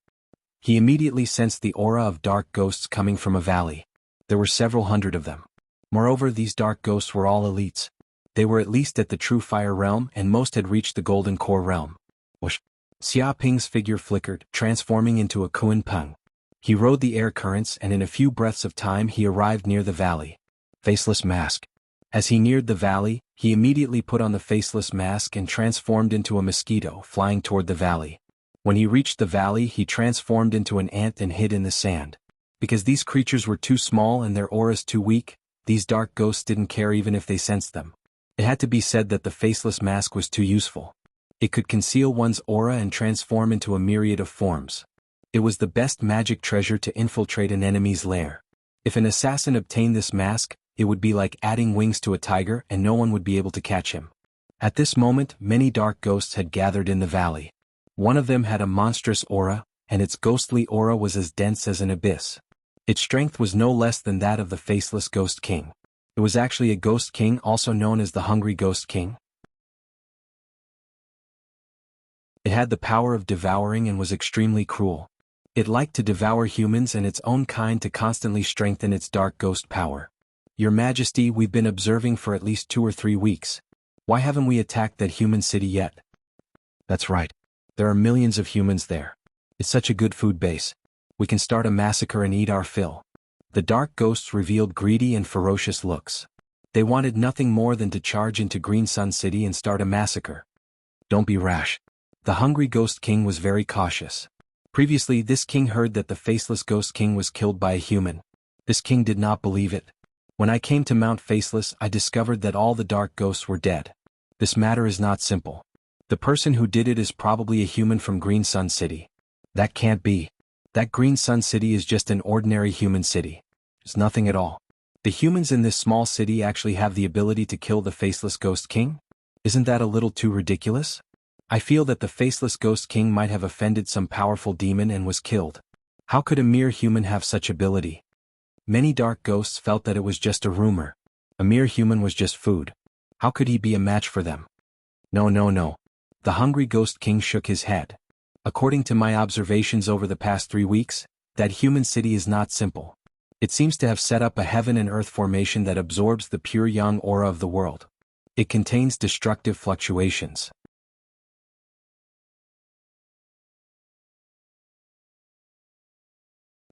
He immediately sensed the aura of dark ghosts coming from a valley. There were several hundred of them. Moreover, these dark ghosts were all elites. They were at least at the true fire realm, and most had reached the golden core realm. Whoosh. Xiaoping's figure flickered, transforming into a Kunpeng. He rode the air currents, and in a few breaths of time he arrived near the valley. Faceless mask. As he neared the valley, he immediately put on the faceless mask and transformed into a mosquito, flying toward the valley. When he reached the valley, he transformed into an ant and hid in the sand. Because these creatures were too small and their auras too weak, these dark ghosts didn't care even if they sensed them. It had to be said that the faceless mask was too useful. It could conceal one's aura and transform into a myriad of forms. It was the best magic treasure to infiltrate an enemy's lair. If an assassin obtained this mask, it would be like adding wings to a tiger, and no one would be able to catch him. At this moment, many dark ghosts had gathered in the valley. One of them had a monstrous aura, and its ghostly aura was as dense as an abyss. Its strength was no less than that of the faceless ghost king. It was actually a ghost king, also known as the hungry ghost king. It had the power of devouring and was extremely cruel. It liked to devour humans and its own kind to constantly strengthen its dark ghost power. "Your Majesty, we've been observing for at least 2 or 3 weeks. Why haven't we attacked that human city yet?" "That's right. There are millions of humans there. It's such a good food base. We can start a massacre and eat our fill." The dark ghosts revealed greedy and ferocious looks. They wanted nothing more than to charge into Green Sun City and start a massacre. "Don't be rash." The hungry ghost king was very cautious. Previously, this king heard that the faceless ghost king was killed by a human. This king did not believe it. "When I came to Mount Faceless, I discovered that all the dark ghosts were dead. This matter is not simple. The person who did it is probably a human from Green Sun City. That can't be. That Green Sun City is just an ordinary human city. It's nothing at all. The humans in this small city actually have the ability to kill the faceless ghost king? Isn't that a little too ridiculous? I feel that the faceless ghost king might have offended some powerful demon and was killed. How could a mere human have such ability?" Many dark ghosts felt that it was just a rumor. A mere human was just food. How could he be a match for them? No. The hungry ghost king shook his head. "According to my observations over the past 3 weeks, that human city is not simple. It seems to have set up a heaven and earth formation that absorbs the pure yang aura of the world. It contains destructive fluctuations."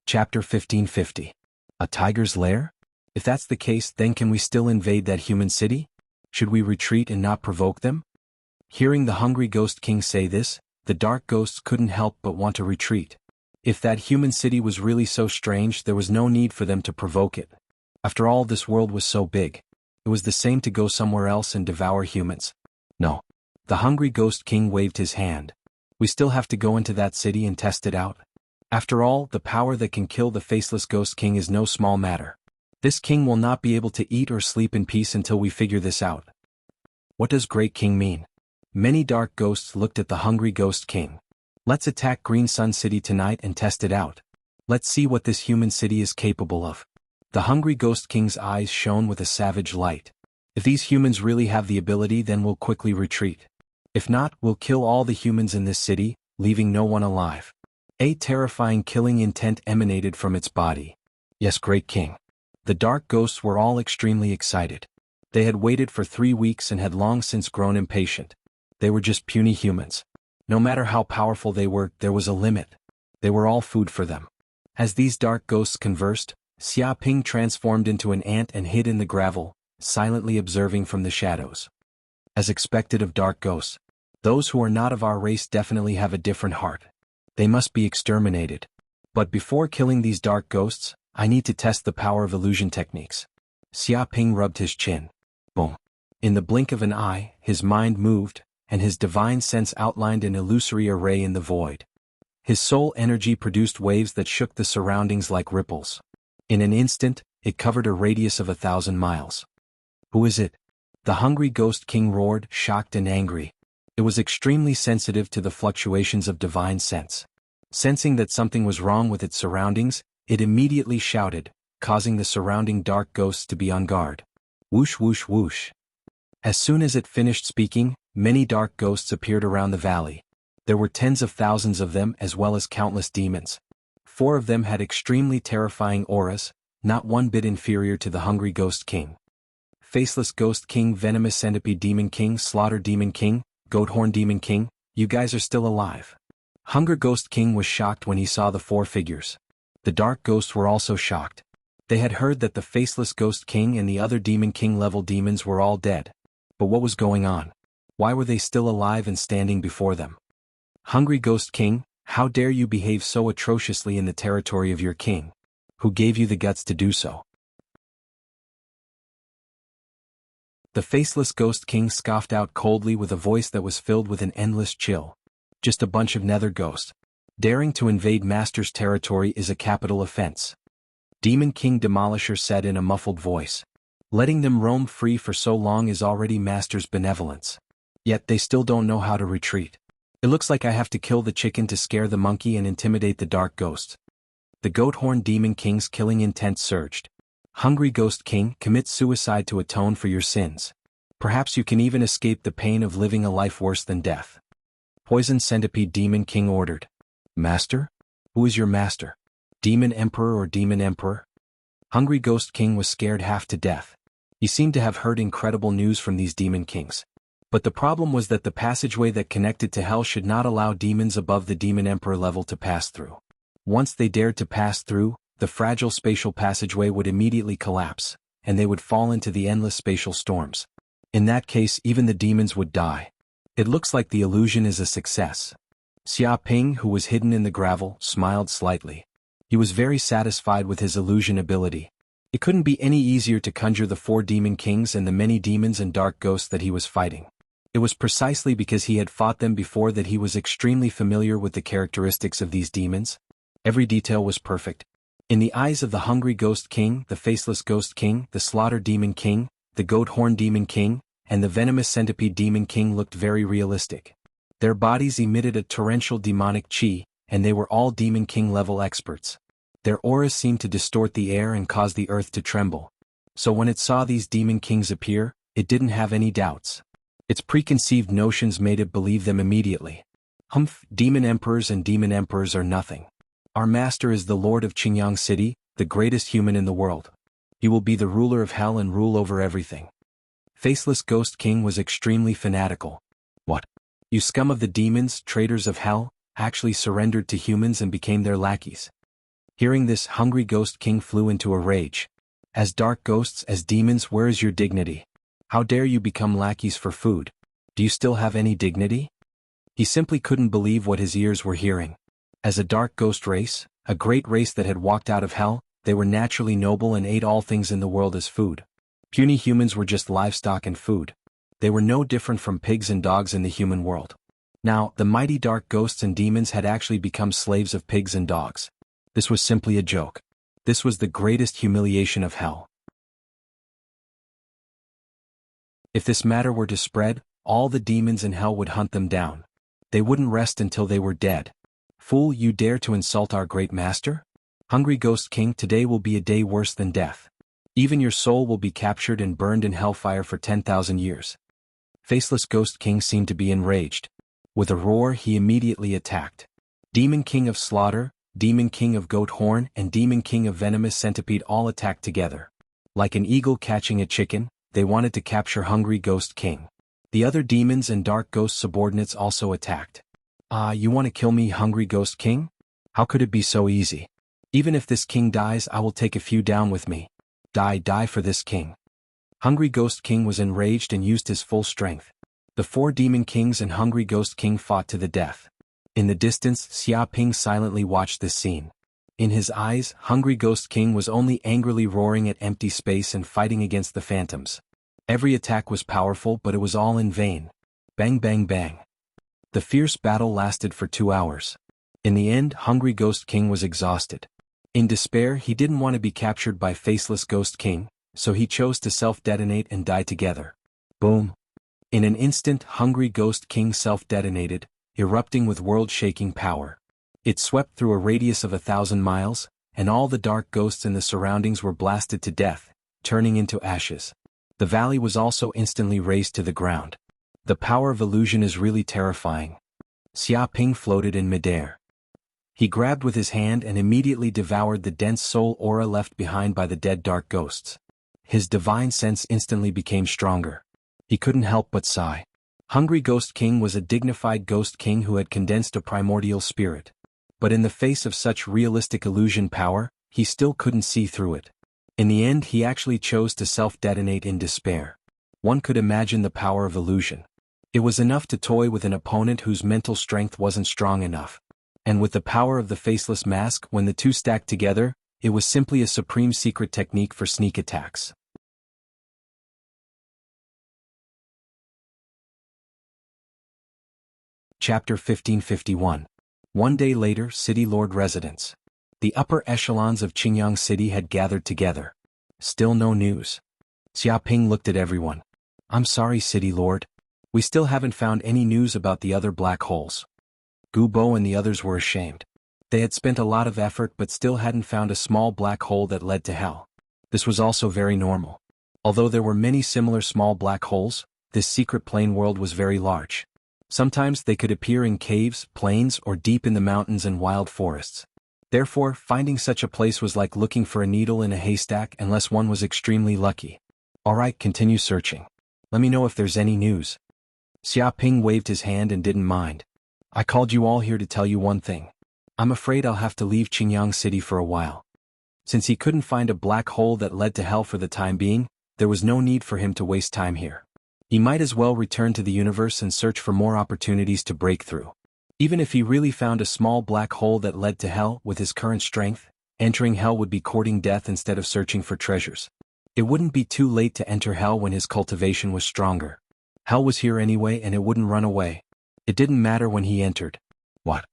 Chapter 1550. A tiger's lair? If that's the case, then can we still invade that human city? Should we retreat and not provoke them? Hearing the hungry ghost king say this, the dark ghosts couldn't help but want to retreat. If that human city was really so strange, there was no need for them to provoke it. After all, this world was so big. It was the same to go somewhere else and devour humans. No. The hungry ghost king waved his hand. "We still have to go into that city and test it out. After all, the power that can kill the faceless Ghost King is no small matter. This king will not be able to eat or sleep in peace until we figure this out. What does Great King mean? Many dark ghosts looked at the hungry Ghost King. Let's attack Green Sun City tonight and test it out. Let's see what this human city is capable of. The hungry Ghost King's eyes shone with a savage light. If these humans really have the ability, then we'll quickly retreat. If not, we'll kill all the humans in this city, leaving no one alive. A terrifying killing intent emanated from its body. Yes, Great King. The dark ghosts were all extremely excited. They had waited for 3 weeks and had long since grown impatient. They were just puny humans. No matter how powerful they were, there was a limit. They were all food for them. As these dark ghosts conversed, Xia Ping transformed into an ant and hid in the gravel, silently observing from the shadows. As expected of dark ghosts, those who are not of our race definitely have a different heart. They must be exterminated. But before killing these dark ghosts, I need to test the power of illusion techniques. Xia Ping rubbed his chin. Boom. In the blink of an eye, his mind moved, and his divine sense outlined an illusory array in the void. His soul energy produced waves that shook the surroundings like ripples. In an instant, it covered a radius of 1,000 miles. Who is it? The hungry Ghost King roared, shocked and angry. It was extremely sensitive to the fluctuations of divine sense. Sensing that something was wrong with its surroundings, it immediately shouted, causing the surrounding dark ghosts to be on guard. Whoosh whoosh whoosh. As soon as it finished speaking, many dark ghosts appeared around the valley. There were tens of thousands of them as well as countless demons. 4 of them had extremely terrifying auras, not one bit inferior to the hungry Ghost King. Faceless Ghost King, Venomous Centipede Demon King, Slaughter Demon King, Goathorn Demon King, you guys are still alive. Hunger Ghost King was shocked when he saw the 4 figures. The dark ghosts were also shocked. They had heard that the Faceless Ghost King and the other Demon King level demons were all dead. But what was going on? Why were they still alive and standing before them? Hungry Ghost King, how dare you behave so atrociously in the territory of your king? Who gave you the guts to do so? The Faceless Ghost King scoffed out coldly with a voice that was filled with an endless chill. Just a bunch of nether ghosts. Daring to invade Master's territory is a capital offense. Demon King Demolisher said in a muffled voice. Letting them roam free for so long is already Master's benevolence. Yet they still don't know how to retreat. It looks like I have to kill the chicken to scare the monkey and intimidate the dark ghosts. The Goathorn Demon King's killing intent surged. Hungry Ghost King, commit suicide to atone for your sins. Perhaps you can even escape the pain of living a life worse than death. Poison Centipede Demon King ordered. Master? Who is your master? Demon Emperor or Demon Emperor? Hungry Ghost King was scared half to death. He seemed to have heard incredible news from these Demon Kings. But the problem was that the passageway that connected to hell should not allow demons above the Demon Emperor level to pass through. Once they dared to pass through, the fragile spatial passageway would immediately collapse, and they would fall into the endless spatial storms. In that case, even the demons would die. It looks like the illusion is a success. Xia Ping, who was hidden in the gravel, smiled slightly. He was very satisfied with his illusion ability. It couldn't be any easier to conjure the 4 demon kings and the many demons and dark ghosts that he was fighting. It was precisely because he had fought them before that he was extremely familiar with the characteristics of these demons. Every detail was perfect. In the eyes of the hungry Ghost King, the Faceless Ghost King, the Slaughter Demon King, the Goathorn Demon King, and the Venomous Centipede Demon King looked very realistic. Their bodies emitted a torrential demonic chi, and they were all Demon King level experts. Their auras seemed to distort the air and cause the earth to tremble. So when it saw these Demon Kings appear, it didn't have any doubts. Its preconceived notions made it believe them immediately. Demon Emperors and Demon Emperors are nothing. Our master is the Lord of Qingyang City, the greatest human in the world. He will be the ruler of hell and rule over everything. Faceless Ghost King was extremely fanatical. What? You scum of the demons, traitors of hell, actually surrendered to humans and became their lackeys. Hearing this, hungry Ghost King flew into a rage. As dark ghosts, as demons, where is your dignity? How dare you become lackeys for food? Do you still have any dignity? He simply couldn't believe what his ears were hearing. As a dark ghost race, a great race that had walked out of hell, they were naturally noble and ate all things in the world as food. Puny humans were just livestock and food. They were no different from pigs and dogs in the human world. Now, the mighty dark ghosts and demons had actually become slaves of pigs and dogs. This was simply a joke. This was the greatest humiliation of hell. If this matter were to spread, all the demons in hell would hunt them down. They wouldn't rest until they were dead. Fool, you dare to insult our great master? Hungry Ghost King, today will be a day worse than death. Even your soul will be captured and burned in hellfire for 10,000 years. Faceless Ghost King seemed to be enraged. With a roar, he immediately attacked. Demon King of Slaughter, Demon King of Goat Horn, and Demon King of Venomous Centipede all attacked together. Like an eagle catching a chicken, they wanted to capture Hungry Ghost King. The other demons and dark ghost subordinates also attacked. You want to kill me, Hungry Ghost King? How could it be so easy? Even if this king dies, I will take a few down with me. Die for this king. Hungry Ghost King was enraged and used his full strength. The 4 Demon Kings and Hungry Ghost King fought to the death. In the distance, Xia Ping silently watched this scene. In his eyes, Hungry Ghost King was only angrily roaring at empty space and fighting against the phantoms. Every attack was powerful, but it was all in vain. Bang bang bang. The fierce battle lasted for 2 hours. In the end, Hungry Ghost King was exhausted. In despair, he didn't want to be captured by Faceless Ghost King, so he chose to self-detonate and die together. Boom. In an instant, Hungry Ghost King self-detonated, erupting with world-shaking power. It swept through a radius of 1,000 miles, and all the dark ghosts in the surroundings were blasted to death, turning into ashes. The valley was also instantly razed to the ground. The power of illusion is really terrifying. Xia Ping floated in midair. He grabbed with his hand and immediately devoured the dense soul aura left behind by the dead dark ghosts. His divine sense instantly became stronger. He couldn't help but sigh. Hungry Ghost King was a dignified ghost king who had condensed a primordial spirit. But in the face of such realistic illusion power, he still couldn't see through it. In the end, he actually chose to self-detonate in despair. One could imagine the power of illusion. It was enough to toy with an opponent whose mental strength wasn't strong enough. And with the power of the faceless mask, when the two stacked together, it was simply a supreme secret technique for sneak attacks. Chapter 1551. One day later, City Lord residence. The upper echelons of Qingyang City had gathered together. Still no news. Xia Ping looked at everyone. I'm sorry, City Lord. We still haven't found any news about the other black holes. Gu Bo and the others were ashamed. They had spent a lot of effort but still hadn't found a small black hole that led to hell. This was also very normal. Although there were many similar small black holes, this secret plane world was very large. Sometimes they could appear in caves, plains, or deep in the mountains and wild forests. Therefore, finding such a place was like looking for a needle in a haystack unless one was extremely lucky. Alright, continue searching. Let me know if there's any news. Xia Ping waved his hand and didn't mind. I called you all here to tell you one thing. I'm afraid I'll have to leave Qingyang City for a while. Since he couldn't find a black hole that led to hell for the time being, there was no need for him to waste time here. He might as well return to the universe and search for more opportunities to break through. Even if he really found a small black hole that led to hell, with his current strength, entering hell would be courting death instead of searching for treasures. It wouldn't be too late to enter hell when his cultivation was stronger. Hell was here anyway and it wouldn't run away. It didn't matter when he entered. What?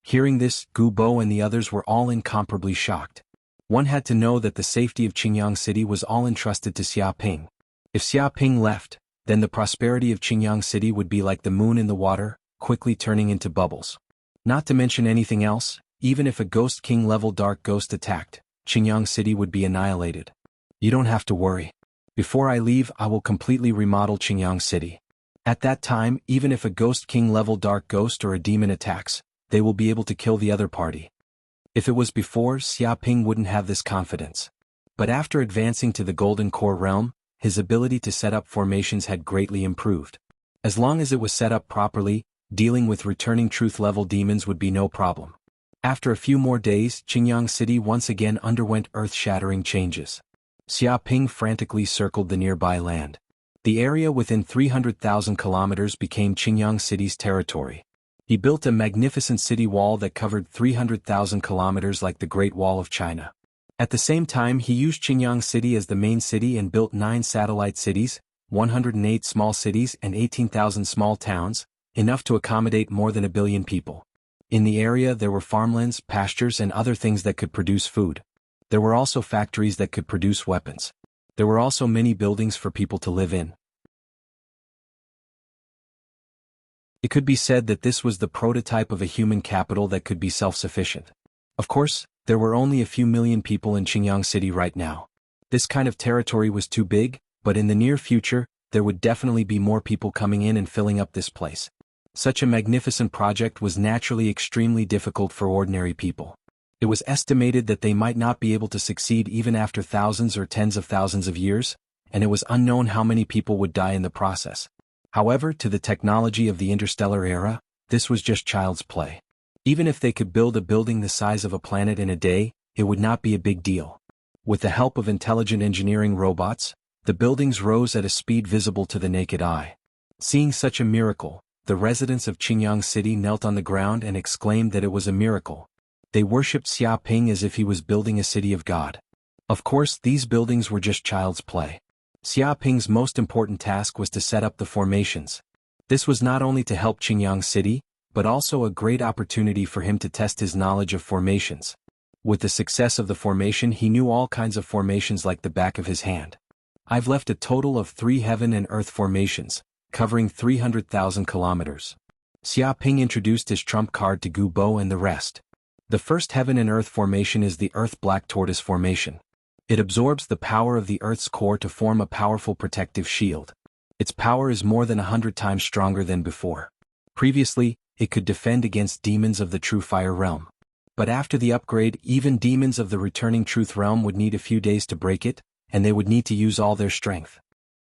Hearing this, Gu Bo and the others were all incomparably shocked. One had to know that the safety of Qingyang City was all entrusted to Xia Ping. If Xia Ping left, then the prosperity of Qingyang City would be like the moon in the water, quickly turning into bubbles. Not to mention anything else, even if a Ghost King level dark ghost attacked, Qingyang City would be annihilated. You don't have to worry. Before I leave, I will completely remodel Qingyang City. At that time, even if a Ghost King level dark ghost or a demon attacks, they will be able to kill the other party. If it was before, Xia Ping wouldn't have this confidence. But after advancing to the Golden Core realm, his ability to set up formations had greatly improved. As long as it was set up properly, dealing with returning truth-level demons would be no problem. After a few more days, Qingyang City once again underwent earth-shattering changes. Xia Ping frantically circled the nearby land. The area within 300,000 kilometers became Qingyang City's territory. He built a magnificent city wall that covered 300,000 kilometers like the Great Wall of China. At the same time, he used Qingyang City as the main city and built 9 satellite cities, 108 small cities and 18,000 small towns, enough to accommodate more than 1 billion people. In the area there were farmlands, pastures and other things that could produce food. There were also factories that could produce weapons. There were also many buildings for people to live in. It could be said that this was the prototype of a human capital that could be self-sufficient. Of course, there were only a few million people in Jianghu City right now. This kind of territory was too big, but in the near future, there would definitely be more people coming in and filling up this place. Such a magnificent project was naturally extremely difficult for ordinary people. It was estimated that they might not be able to succeed even after thousands or tens of thousands of years, and it was unknown how many people would die in the process. However, to the technology of the interstellar era, this was just child's play. Even if they could build a building the size of a planet in a day, it would not be a big deal. With the help of intelligent engineering robots, the buildings rose at a speed visible to the naked eye. Seeing such a miracle, the residents of Jianghu City knelt on the ground and exclaimed that it was a miracle. They worshipped Xiaoping as if he was building a city of God. Of course, these buildings were just child's play. Xiaoping's most important task was to set up the formations. This was not only to help Jianghu City, but also a great opportunity for him to test his knowledge of formations. With the success of the formation, he knew all kinds of formations like the back of his hand. I've left a total of 3 heaven and earth formations, covering 300,000 kilometers. Xiaoping introduced his trump card to Gubo and the rest. The first heaven and earth formation is the Earth Black Tortoise formation. It absorbs the power of the Earth's core to form a powerful protective shield. Its power is more than 100 times stronger than before. Previously, it could defend against demons of the True Fire realm. But after the upgrade, even demons of the returning Truth realm would need a few days to break it, and they would need to use all their strength.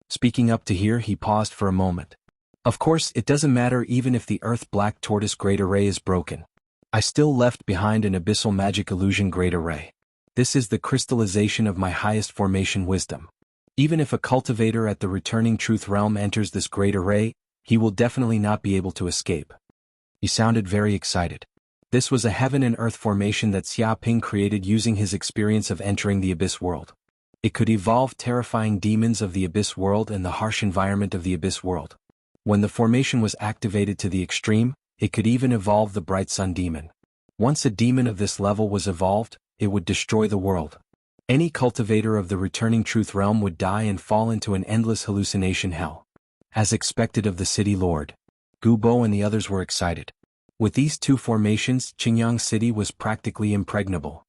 Speaking up to here, he paused for a moment. Of course, it doesn't matter even if the Earth Black Tortoise Great Array is broken. I still left behind an Abyssal Magic Illusion Great Array. This is the crystallization of my highest formation wisdom. Even if a cultivator at the returning Truth realm enters this Great Array, he will definitely not be able to escape. He sounded very excited. This was a heaven and earth formation that Xiaoping created using his experience of entering the Abyss world. It could evolve terrifying demons of the Abyss world and the harsh environment of the Abyss world. When the formation was activated to the extreme, it could even evolve the Bright Sun demon. Once a demon of this level was evolved, it would destroy the world. Any cultivator of the returning Truth realm would die and fall into an endless hallucination hell. As expected of the city lord, Gubo and the others were excited. With these 2 formations, Jianghu City was practically impregnable.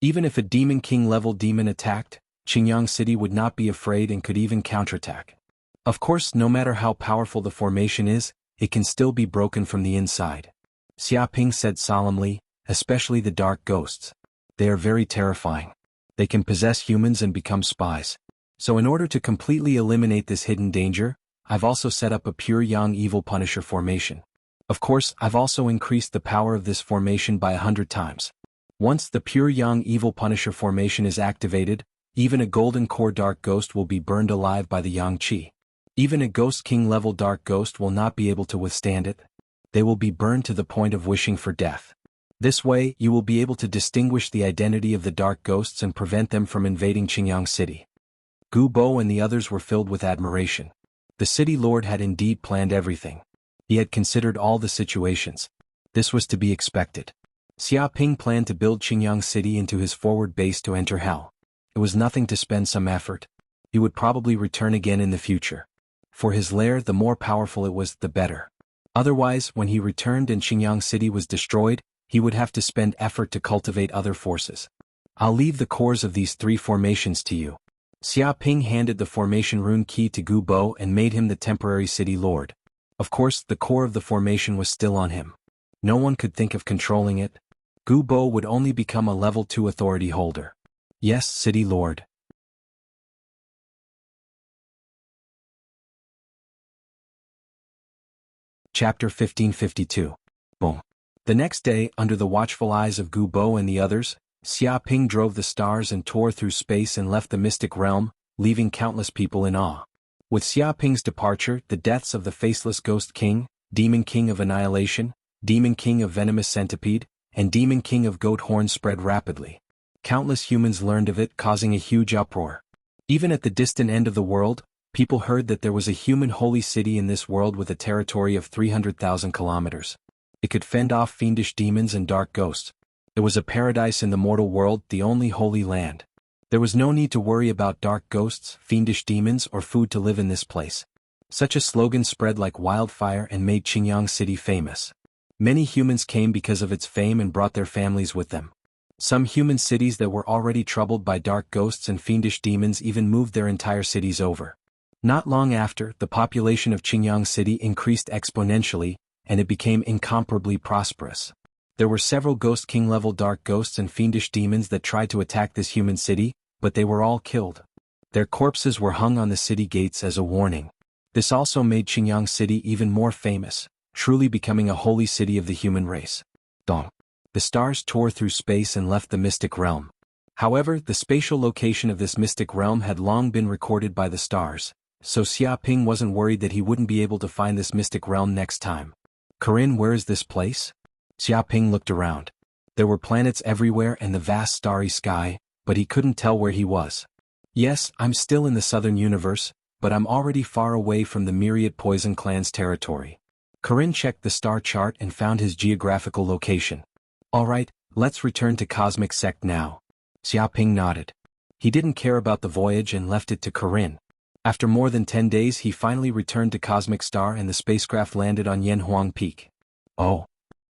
Even if a Demon King level demon attacked, Jianghu City would not be afraid and could even counterattack. Of course, no matter how powerful the formation is, it can still be broken from the inside. Xiaoping said solemnly, especially the dark ghosts. They are very terrifying. They can possess humans and become spies. So in order to completely eliminate this hidden danger, I've also set up a pure Yang Evil Punisher formation. Of course, I've also increased the power of this formation by 100 times. Once the pure Yang Evil Punisher formation is activated, even a Golden Core Dark Ghost will be burned alive by the Yang Qi. Even a Ghost King level Dark Ghost will not be able to withstand it. They will be burned to the point of wishing for death. This way, you will be able to distinguish the identity of the Dark Ghosts and prevent them from invading Jianghu City. Gubo and the others were filled with admiration. The city lord had indeed planned everything. He had considered all the situations. This was to be expected. Xiaoping planned to build Jianghu City into his forward base to enter hell. It was nothing to spend some effort. He would probably return again in the future. For his lair, the more powerful it was, the better. Otherwise, when he returned and Jianghu City was destroyed, he would have to spend effort to cultivate other forces. I'll leave the cores of these 3 formations to you. Xiaoping handed the formation rune key to Gubo and made him the temporary city lord. Of course, the core of the formation was still on him. No one could think of controlling it. Gubo would only become a level 2 authority holder. Yes, city lord. Chapter 1552. Boom. The next day, under the watchful eyes of Gubo and the others, Xiaoping drove the stars and tore through space and left the mystic realm, leaving countless people in awe. With Xiaoping's departure, the deaths of the Faceless Ghost King, Demon King of Annihilation, Demon King of Venomous Centipede, and Demon King of Goat Horn spread rapidly. Countless humans learned of it, causing a huge uproar. Even at the distant end of the world, People heard that there was a human holy city in this world with a territory of 300,000 kilometers. It could fend off fiendish demons and dark ghosts. It was a paradise in the mortal world, the only holy land. There was no need to worry about dark ghosts, fiendish demons, or food to live in this place. Such a slogan spread like wildfire and made Qingyang City famous. Many humans came because of its fame and brought their families with them. Some human cities that were already troubled by dark ghosts and fiendish demons even moved their entire cities over. Not long after, the population of Qingyang City increased exponentially, and it became incomparably prosperous. There were several Ghost King-level dark ghosts and fiendish demons that tried to attack this human city, but they were all killed. Their corpses were hung on the city gates as a warning. This also made Qingyang City even more famous, truly becoming a holy city of the human race. Dong. The stars tore through space and left the mystic realm. However, the spatial location of this mystic realm had long been recorded by the stars, so Xiaoping wasn't worried that he wouldn't be able to find this mystic realm next time. Corinne, where is this place? Xiaoping looked around. There were planets everywhere and the vast starry sky, but he couldn't tell where he was. Yes, I'm still in the southern universe, but I'm already far away from the myriad poison clan's territory. Corinne checked the star chart and found his geographical location. Alright, let's return to Cosmic Sect now. Xiaoping nodded. He didn't care about the voyage and left it to Corinne. After more than 10 days he finally returned to Cosmic Star and the spacecraft landed on Yanhuang Peak. Oh.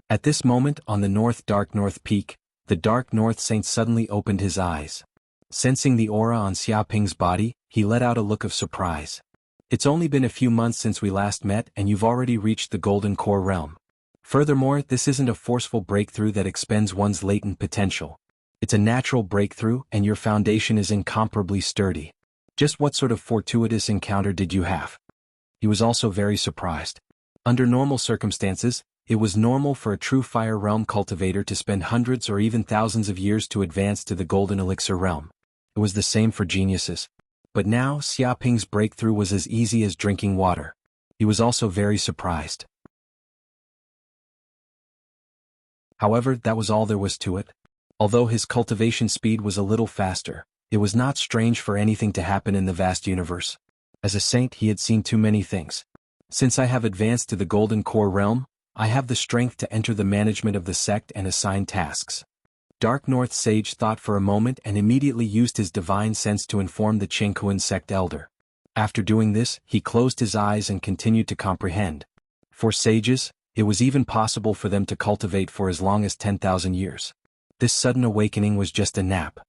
At this moment, on the Dark North Peak, the Dark North Saint suddenly opened his eyes. Sensing the aura on Xiaoping's body, he let out a look of surprise. It's only been a few months since we last met and you've already reached the Golden Core realm. Furthermore, this isn't a forceful breakthrough that expends one's latent potential. It's a natural breakthrough and your foundation is incomparably sturdy. Just what sort of fortuitous encounter did you have? He was also very surprised. Under normal circumstances, it was normal for a true Fire Realm cultivator to spend hundreds or even thousands of years to advance to the Golden Elixir realm. It was the same for geniuses. But now, Xiaoping's breakthrough was as easy as drinking water. He was also very surprised. However, that was all there was to it. Although his cultivation speed was a little faster, it was not strange for anything to happen in the vast universe. As a saint, he had seen too many things. Since I have advanced to the Golden Core realm, I have the strength to enter the management of the sect and assign tasks. Dark North Sage thought for a moment and immediately used his divine sense to inform the Chengkuan sect elder. After doing this, he closed his eyes and continued to comprehend. For sages, it was even possible for them to cultivate for as long as 10,000 years. This sudden awakening was just a nap.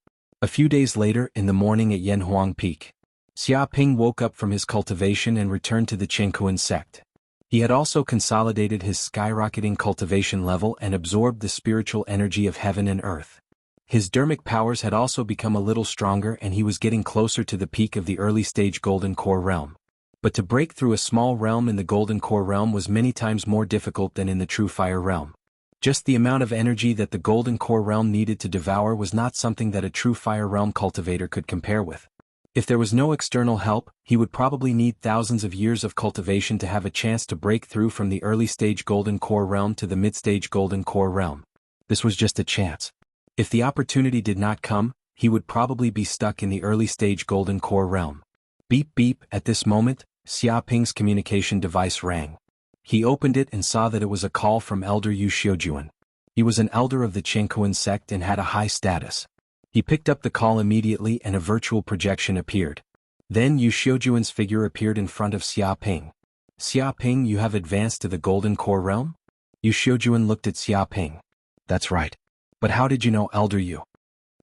A few days later, in the morning at Yanhuang Peak, Xiaoping woke up from his cultivation and returned to the Chengkuan sect. He had also consolidated his skyrocketing cultivation level and absorbed the spiritual energy of heaven and earth. His dermic powers had also become a little stronger and he was getting closer to the peak of the early-stage Golden Core realm. But to break through a small realm in the Golden Core realm was many times more difficult than in the true Fire realm. Just the amount of energy that the Golden Core realm needed to devour was not something that a true Fire realm cultivator could compare with. If there was no external help, he would probably need thousands of years of cultivation to have a chance to break through from the early-stage Golden Core realm to the mid-stage Golden Core realm. This was just a chance. If the opportunity did not come, he would probably be stuck in the early-stage Golden Core realm. Beep beep, at this moment, Xiaoping's communication device rang. He opened it and saw that it was a call from Elder Yu Xiujuan. He was an elder of the Chengkuan sect and had a high status. He picked up the call immediately and a virtual projection appeared. Then Yu Xiujuan's figure appeared in front of Xiaoping. Xiaoping, you have advanced to the Golden Core realm? Yu Xiujuan looked at Xiaoping. That's right. But how did you know Elder Yu?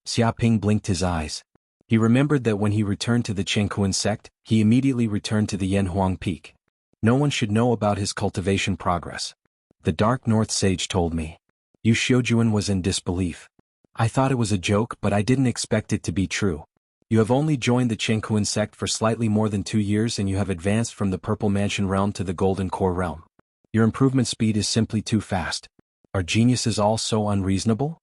Xiaoping blinked his eyes. He remembered that when he returned to the Chengkuan sect, he immediately returned to the Yanhuang Peak. No one should know about his cultivation progress. The Dark North Sage told me. Yu Xiujuan was in disbelief. I thought it was a joke, but I didn't expect it to be true. You have only joined the Chengkuan sect for slightly more than 2 years and you have advanced from the Purple Mansion realm to the Golden Core realm. Your improvement speed is simply too fast. Are geniuses all so unreasonable?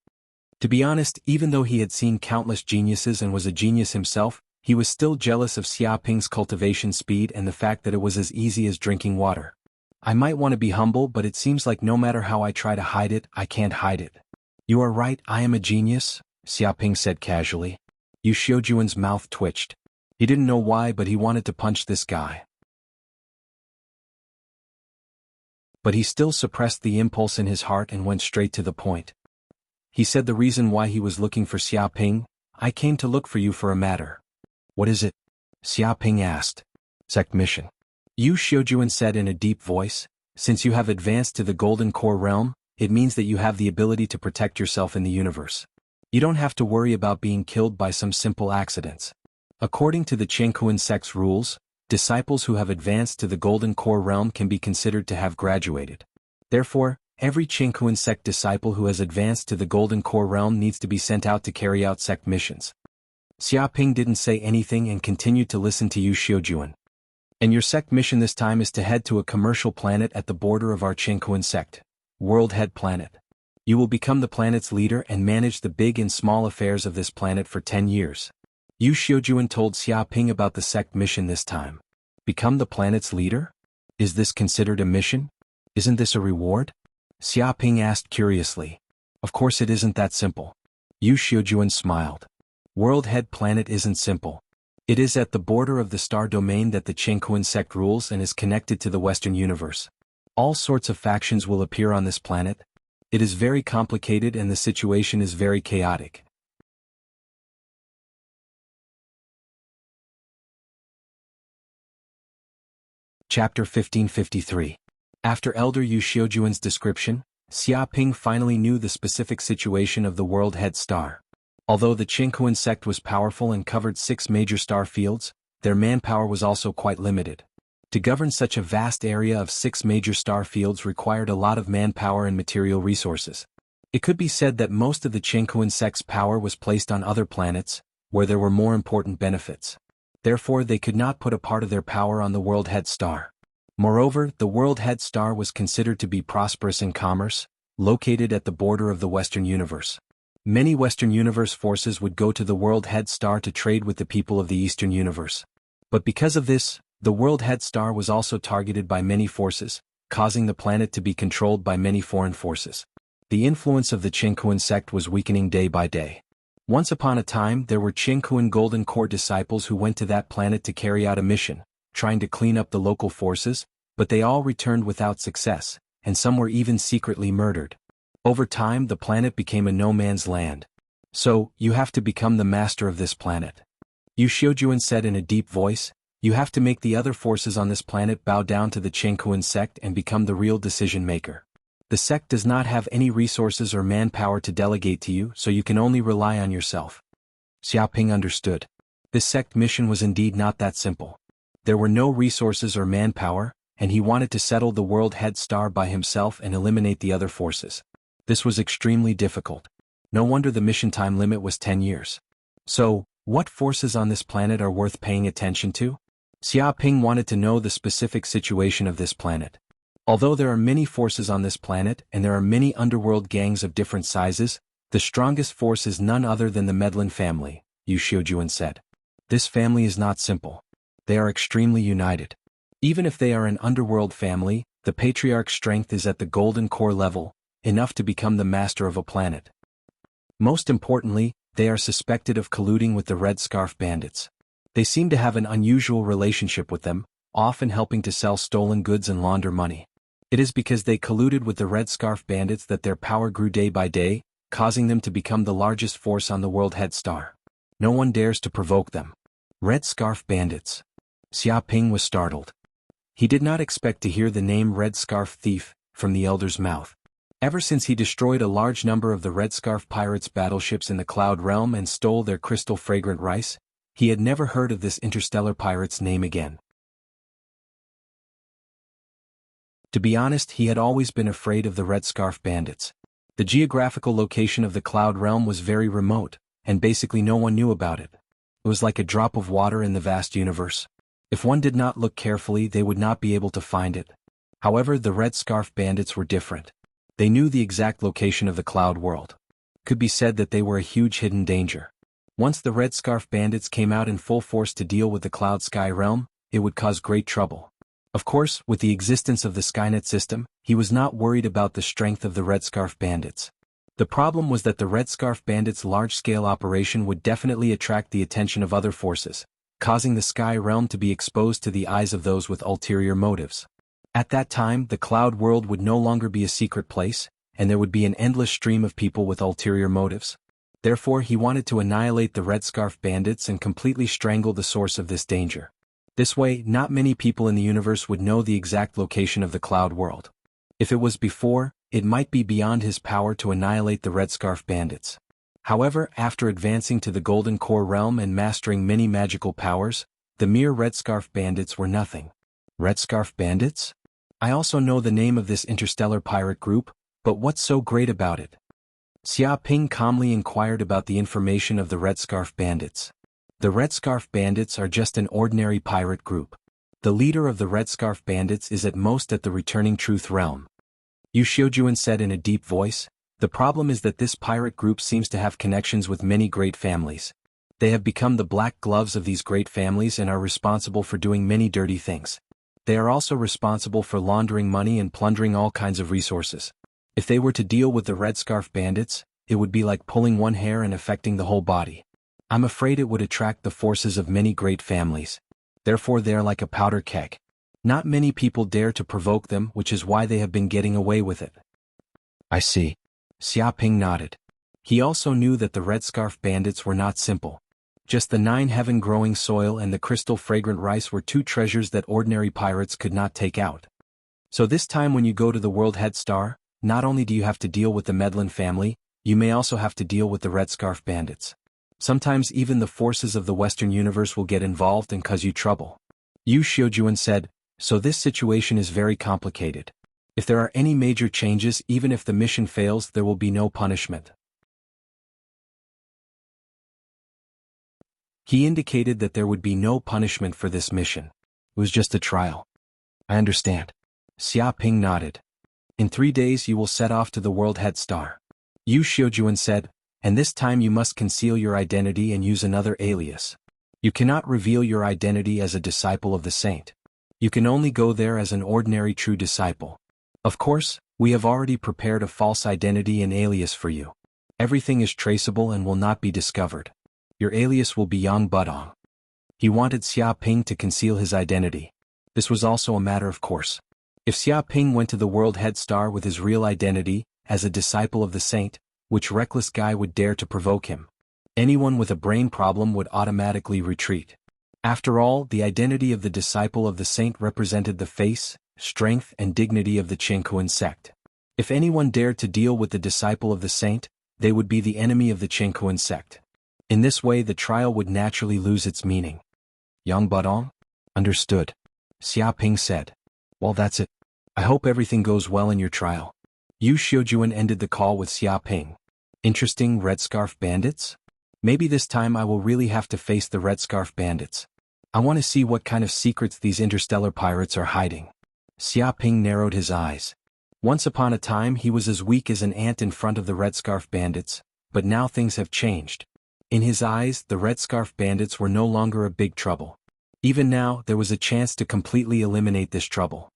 To be honest, even though he had seen countless geniuses and was a genius himself, he was still jealous of Xiaoping's cultivation speed and the fact that it was as easy as drinking water. I might want to be humble, but it seems like no matter how I try to hide it, I can't hide it. You are right, I am a genius, Xiaoping said casually. Yu Xiujuan's mouth twitched. He didn't know why, but he wanted to punch this guy. But he still suppressed the impulse in his heart and went straight to the point. He said the reason why he was looking for Xiaoping: "I came to look for you for a matter." "What is it?" Xiaoping asked. "Sect mission." Yu Xiujuan said in a deep voice. "Since you have advanced to the Golden Core realm, it means that you have the ability to protect yourself in the universe. You don't have to worry about being killed by some simple accidents. According to the Jianghu sect's rules, disciples who have advanced to the Golden Core realm can be considered to have graduated. Therefore, every Jianghu sect disciple who has advanced to the Golden Core realm needs to be sent out to carry out sect missions." Xiaoping didn't say anything and continued to listen to Yu Xiujuan. "And your sect mission this time is to head to a commercial planet at the border of our Jianghu sect, World Head Planet. You will become the planet's leader and manage the big and small affairs of this planet for 10 years. Yu Xiujuan told Xiaoping about the sect mission this time. Become the planet's leader? Is this considered a mission? Isn't this a reward? Xiaoping asked curiously. Of course it isn't that simple. Yu Xiujuan smiled. World Head Planet isn't simple. It is at the border of the star domain that the Jianghu sect rules and is connected to the Western universe. All sorts of factions will appear on this planet. It is very complicated and the situation is very chaotic. Chapter 1553. After Elder Yu Xiujuan's description, Xiaoping finally knew the specific situation of the World Head Star. Although the Jianghu sect was powerful and covered 6 major star fields, their manpower was also quite limited. To govern such a vast area of 6 major star fields required a lot of manpower and material resources. It could be said that most of the Jianghu sect's power was placed on other planets, where there were more important benefits. Therefore they could not put a part of their power on the World Head Star. Moreover, the World Head Star was considered to be prosperous in commerce, located at the border of the Western universe. Many Western universe forces would go to the World Head Star to trade with the people of the Eastern universe. But because of this, the World Head Star was also targeted by many forces, causing the planet to be controlled by many foreign forces. The influence of the Jianghu sect was weakening day by day. Once upon a time there were Jianghu Golden Core disciples who went to that planet to carry out a mission, trying to clean up the local forces, but they all returned without success, and some were even secretly murdered. Over time the planet became a no-man's land. So, you have to become the master of this planet. Yu Xiujuan said in a deep voice, you have to make the other forces on this planet bow down to the Jianghu sect and become the real decision-maker. The sect does not have any resources or manpower to delegate to you, so you can only rely on yourself. Xiaoping understood. This sect mission was indeed not that simple. There were no resources or manpower, and he wanted to settle the World Head Star by himself and eliminate the other forces. This was extremely difficult. No wonder the mission time limit was 10 years. So, what forces on this planet are worth paying attention to? Xiaoping wanted to know the specific situation of this planet. Although there are many forces on this planet and there are many underworld gangs of different sizes, the strongest force is none other than the Medlin family, Yu Xiujuan said. This family is not simple. They are extremely united. Even if they are an underworld family, the patriarch's strength is at the Golden Core level, enough to become the master of a planet. Most importantly, they are suspected of colluding with the Red Scarf Bandits. They seem to have an unusual relationship with them, often helping to sell stolen goods and launder money. It is because they colluded with the Red Scarf Bandits that their power grew day by day, causing them to become the largest force on the World Head Star. No one dares to provoke them. Red Scarf Bandits. Xiaoping was startled. He did not expect to hear the name Red Scarf Thief from the elder's mouth. Ever since he destroyed a large number of the Red Scarf Pirates' battleships in the Cloud Realm and stole their crystal fragrant rice, he had never heard of this interstellar pirate's name again. To be honest, he had always been afraid of the Red Scarf Bandits. The geographical location of the Cloud Realm was very remote, and basically no one knew about it. It was like a drop of water in the vast universe. If one did not look carefully, they would not be able to find it. However, the Red Scarf Bandits were different. They knew the exact location of the Cloud World. It could be said that they were a huge hidden danger. Once the Red Scarf Bandits came out in full force to deal with the Cloud Sky Realm, it would cause great trouble. Of course, with the existence of the Skynet system, he was not worried about the strength of the Red Scarf Bandits. The problem was that the Red Scarf Bandits' large-scale operation would definitely attract the attention of other forces, causing the sky realm to be exposed to the eyes of those with ulterior motives. At that time, the cloud world would no longer be a secret place, and there would be an endless stream of people with ulterior motives. Therefore, he wanted to annihilate the Red Scarf Bandits and completely strangle the source of this danger. This way, not many people in the universe would know the exact location of the cloud world. If it was before, it might be beyond his power to annihilate the Red Scarf Bandits. However, after advancing to the Golden Core realm and mastering many magical powers, the mere Red Scarf Bandits were nothing. Red Scarf Bandits? I also know the name of this interstellar pirate group, but what's so great about it? Xia Ping calmly inquired about the information of the Red Scarf Bandits. The Red Scarf Bandits are just an ordinary pirate group. The leader of the Red Scarf Bandits is at most at the Returning Truth realm. Yu Xiujuan said in a deep voice, the problem is that this pirate group seems to have connections with many great families. They have become the black gloves of these great families and are responsible for doing many dirty things. They are also responsible for laundering money and plundering all kinds of resources. If they were to deal with the Red Scarf Bandits, it would be like pulling one hair and affecting the whole body. I'm afraid it would attract the forces of many great families. Therefore they are like a powder keg. Not many people dare to provoke them, which is why they have been getting away with it. I see. Xia Ping nodded. He also knew that the Red Scarf Bandits were not simple. Just the 9 heaven-growing soil and the crystal-fragrant rice were 2 treasures that ordinary pirates could not take out. So this time when you go to the World Head Star, not only do you have to deal with the Medlin family, you may also have to deal with the Red Scarf Bandits. Sometimes even the forces of the Western universe will get involved and cause you trouble. Yu Xiujuan said, so this situation is very complicated. If there are any major changes, even if the mission fails, there will be no punishment. He indicated that there would be no punishment for this mission. It was just a trial. I understand. Xia Ping nodded. In 3 days you will set off to the World Head Star. Yu Xiujuan said, and this time you must conceal your identity and use another alias. You cannot reveal your identity as a disciple of the saint. You can only go there as an ordinary true disciple. Of course, we have already prepared a false identity and alias for you. Everything is traceable and will not be discovered. Your alias will be Yang Budong. He wanted Xia Ping to conceal his identity. This was also a matter of course. If Xia Ping went to the World Head Star with his real identity, as a disciple of the saint, which reckless guy would dare to provoke him? Anyone with a brain problem would automatically retreat. After all, the identity of the disciple of the saint represented the face, strength and dignity of the Jianghu sect. If anyone dared to deal with the disciple of the saint, they would be the enemy of the Jianghu sect. In this way the trial would naturally lose its meaning. Yang Budong? Understood. Xia Ping said. Well, that's it. I hope everything goes well in your trial. Yu Xiujuan ended the call with Xia Ping. Interesting Red Scarf Bandits? Maybe this time I will really have to face the Red Scarf Bandits. I want to see what kind of secrets these interstellar pirates are hiding. Xia Ping narrowed his eyes. Once upon a time he was as weak as an ant in front of the Red Scarf Bandits, but now things have changed. In his eyes, the Red Scarf Bandits were no longer a big trouble. Even now, there was a chance to completely eliminate this trouble.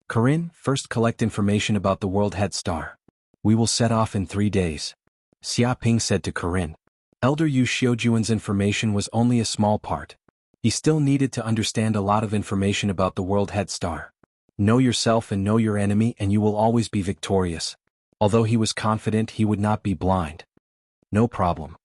Corinne, first collect information about the World Head Star. We will set off in 3 days. Xia Ping said to Corinne. Elder Yu Xiujuan's information was only a small part. He still needed to understand a lot of information about the World Head Star. Know yourself and know your enemy and you will always be victorious. Although he was confident he would not be blind. No problem.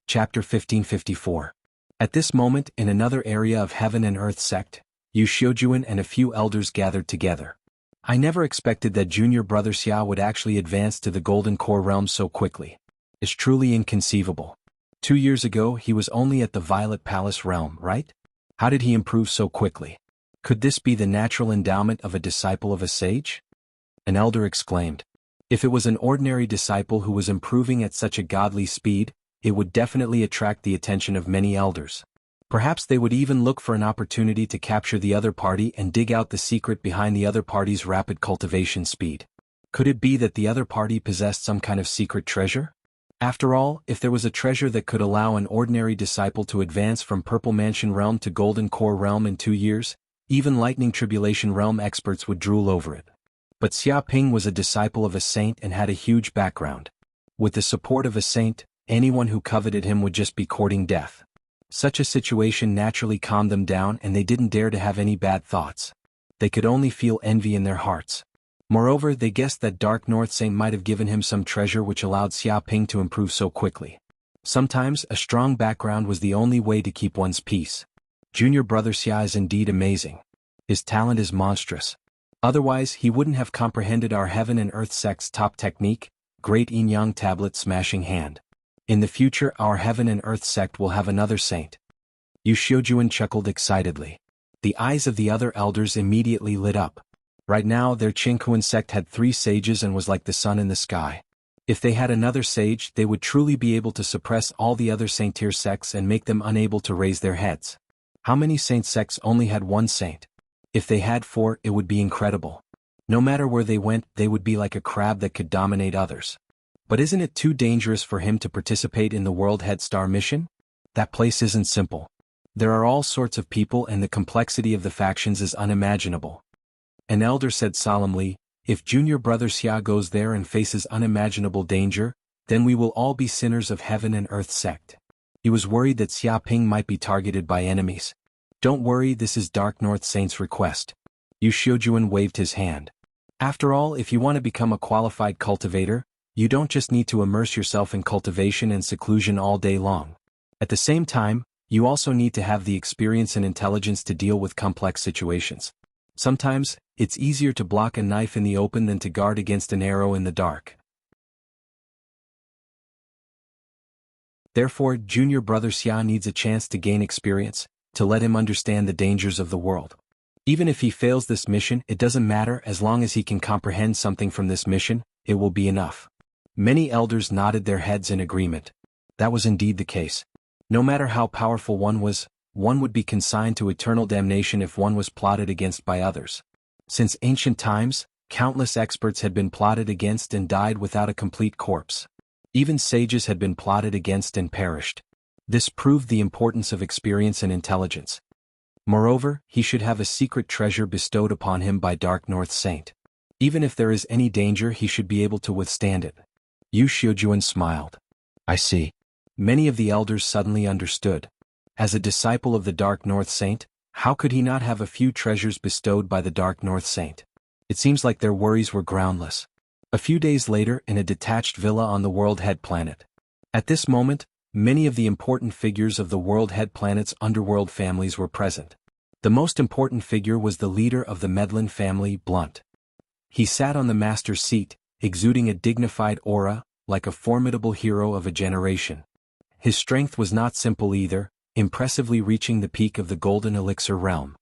Chapter 1554. At this moment, in another area of Heaven and Earth sect, Yu Xiujuan and a few elders gathered together. I never expected that junior brother Xia would actually advance to the Golden Core realm so quickly. It's truly inconceivable. 2 years ago he was only at the Violet Palace realm, right? How did he improve so quickly? Could this be the natural endowment of a disciple of a sage? An elder exclaimed. If it was an ordinary disciple who was improving at such a godly speed, it would definitely attract the attention of many elders. Perhaps they would even look for an opportunity to capture the other party and dig out the secret behind the other party's rapid cultivation speed. Could it be that the other party possessed some kind of secret treasure? After all, if there was a treasure that could allow an ordinary disciple to advance from Purple Mansion realm to Golden Core realm in 2 years, even Lightning Tribulation realm experts would drool over it. But Xiaoping was a disciple of a saint and had a huge background. With the support of a saint, anyone who coveted him would just be courting death. Such a situation naturally calmed them down and they didn't dare to have any bad thoughts. They could only feel envy in their hearts. Moreover, they guessed that Dark North Saint might have given him some treasure which allowed Xiaoping to improve so quickly. Sometimes, a strong background was the only way to keep one's peace. Junior brother Xia is indeed amazing. His talent is monstrous. Otherwise, he wouldn't have comprehended our Heaven and Earth sect's top technique, Great Yin-Yang Tablet Smashing Hand. In the future, our Heaven and Earth sect will have another saint. Yu Xiujuan chuckled excitedly. The eyes of the other elders immediately lit up. Right now, their Qinghuan sect had 3 sages and was like the sun in the sky. If they had another sage, they would truly be able to suppress all the other saint-tier sects and make them unable to raise their heads. How many saint sects only had 1 saint? If they had 4, it would be incredible. No matter where they went, they would be like a crab that could dominate others. But isn't it too dangerous for him to participate in the World Head Star mission? That place isn't simple. There are all sorts of people and the complexity of the factions is unimaginable. An elder said solemnly, if junior brother Xia goes there and faces unimaginable danger, then we will all be sinners of Heaven and Earth sect. He was worried that Xiaoping might be targeted by enemies. Don't worry, this is Dark North Saint's request. Yu Xiujuan waved his hand. After all, if you want to become a qualified cultivator, you don't just need to immerse yourself in cultivation and seclusion all day long. At the same time, you also need to have the experience and intelligence to deal with complex situations. Sometimes, it's easier to block a knife in the open than to guard against an arrow in the dark. Therefore, junior brother Xia needs a chance to gain experience, to let him understand the dangers of the world. Even if he fails this mission, it doesn't matter as long as he can comprehend something from this mission, it will be enough. Many elders nodded their heads in agreement. That was indeed the case. No matter how powerful one was, one would be consigned to eternal damnation if one was plotted against by others. Since ancient times, countless experts had been plotted against and died without a complete corpse. Even sages had been plotted against and perished. This proved the importance of experience and intelligence. Moreover, he should have a secret treasure bestowed upon him by Dark North Saint. Even if there is any danger, he should be able to withstand it. Yu Xiujuan smiled. I see. Many of the elders suddenly understood. As a disciple of the Dark North Saint, how could he not have a few treasures bestowed by the Dark North Saint? It seems like their worries were groundless. A few days later, in a detached villa on the World Head Planet. At this moment, many of the important figures of the World Head Planet's underworld families were present. The most important figure was the leader of the Medlin family, Blunt. He sat on the master's seat, exuding a dignified aura, like a formidable hero of a generation. His strength was not simple either, impressively reaching the peak of the Golden Elixir realm.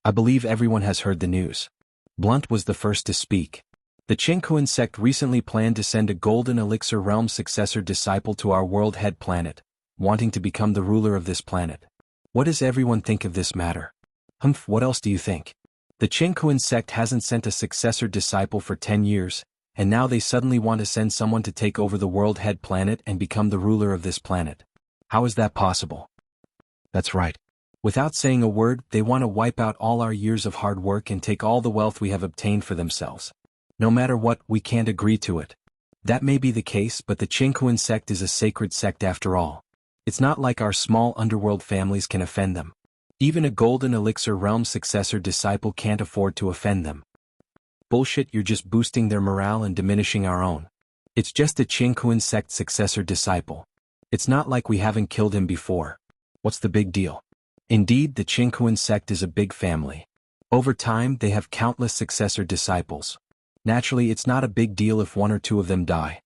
I believe everyone has heard the news. Blunt was the first to speak. The Qinghuan sect recently planned to send a Golden Elixir realm successor disciple to our World Head Planet, wanting to become the ruler of this planet. What does everyone think of this matter? Humph, what else do you think? The Qinghuan sect hasn't sent a successor disciple for 10 years, and now they suddenly want to send someone to take over the World Head Planet and become the ruler of this planet. How is that possible? That's right. Without saying a word, they want to wipe out all our years of hard work and take all the wealth we have obtained for themselves. No matter what, we can't agree to it. That may be the case, but the Qinghuan sect is a sacred sect after all. It's not like our small underworld families can offend them. Even a Golden Elixir realm successor disciple can't afford to offend them. Bullshit, you're just boosting their morale and diminishing our own. It's just a Qinghuan sect successor disciple. It's not like we haven't killed him before. What's the big deal? Indeed, the Qinghuan sect is a big family. Over time, they have countless successor disciples. Naturally, it's not a big deal if 1 or 2 of them die.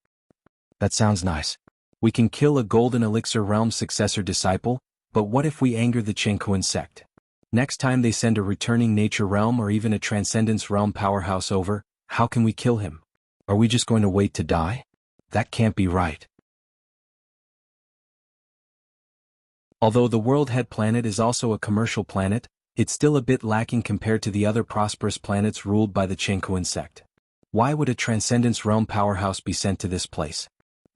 That sounds nice. We can kill a Golden Elixir realm successor disciple, but what if we anger the Qinghuan sect? Next time they send a returning nature realm or even a transcendence realm powerhouse over, how can we kill him? Are we just going to wait to die? That can't be right. Although the World Head Planet is also a commercial planet, it's still a bit lacking compared to the other prosperous planets ruled by the Qinghuan sect. Why would a Transcendence Realm powerhouse be sent to this place?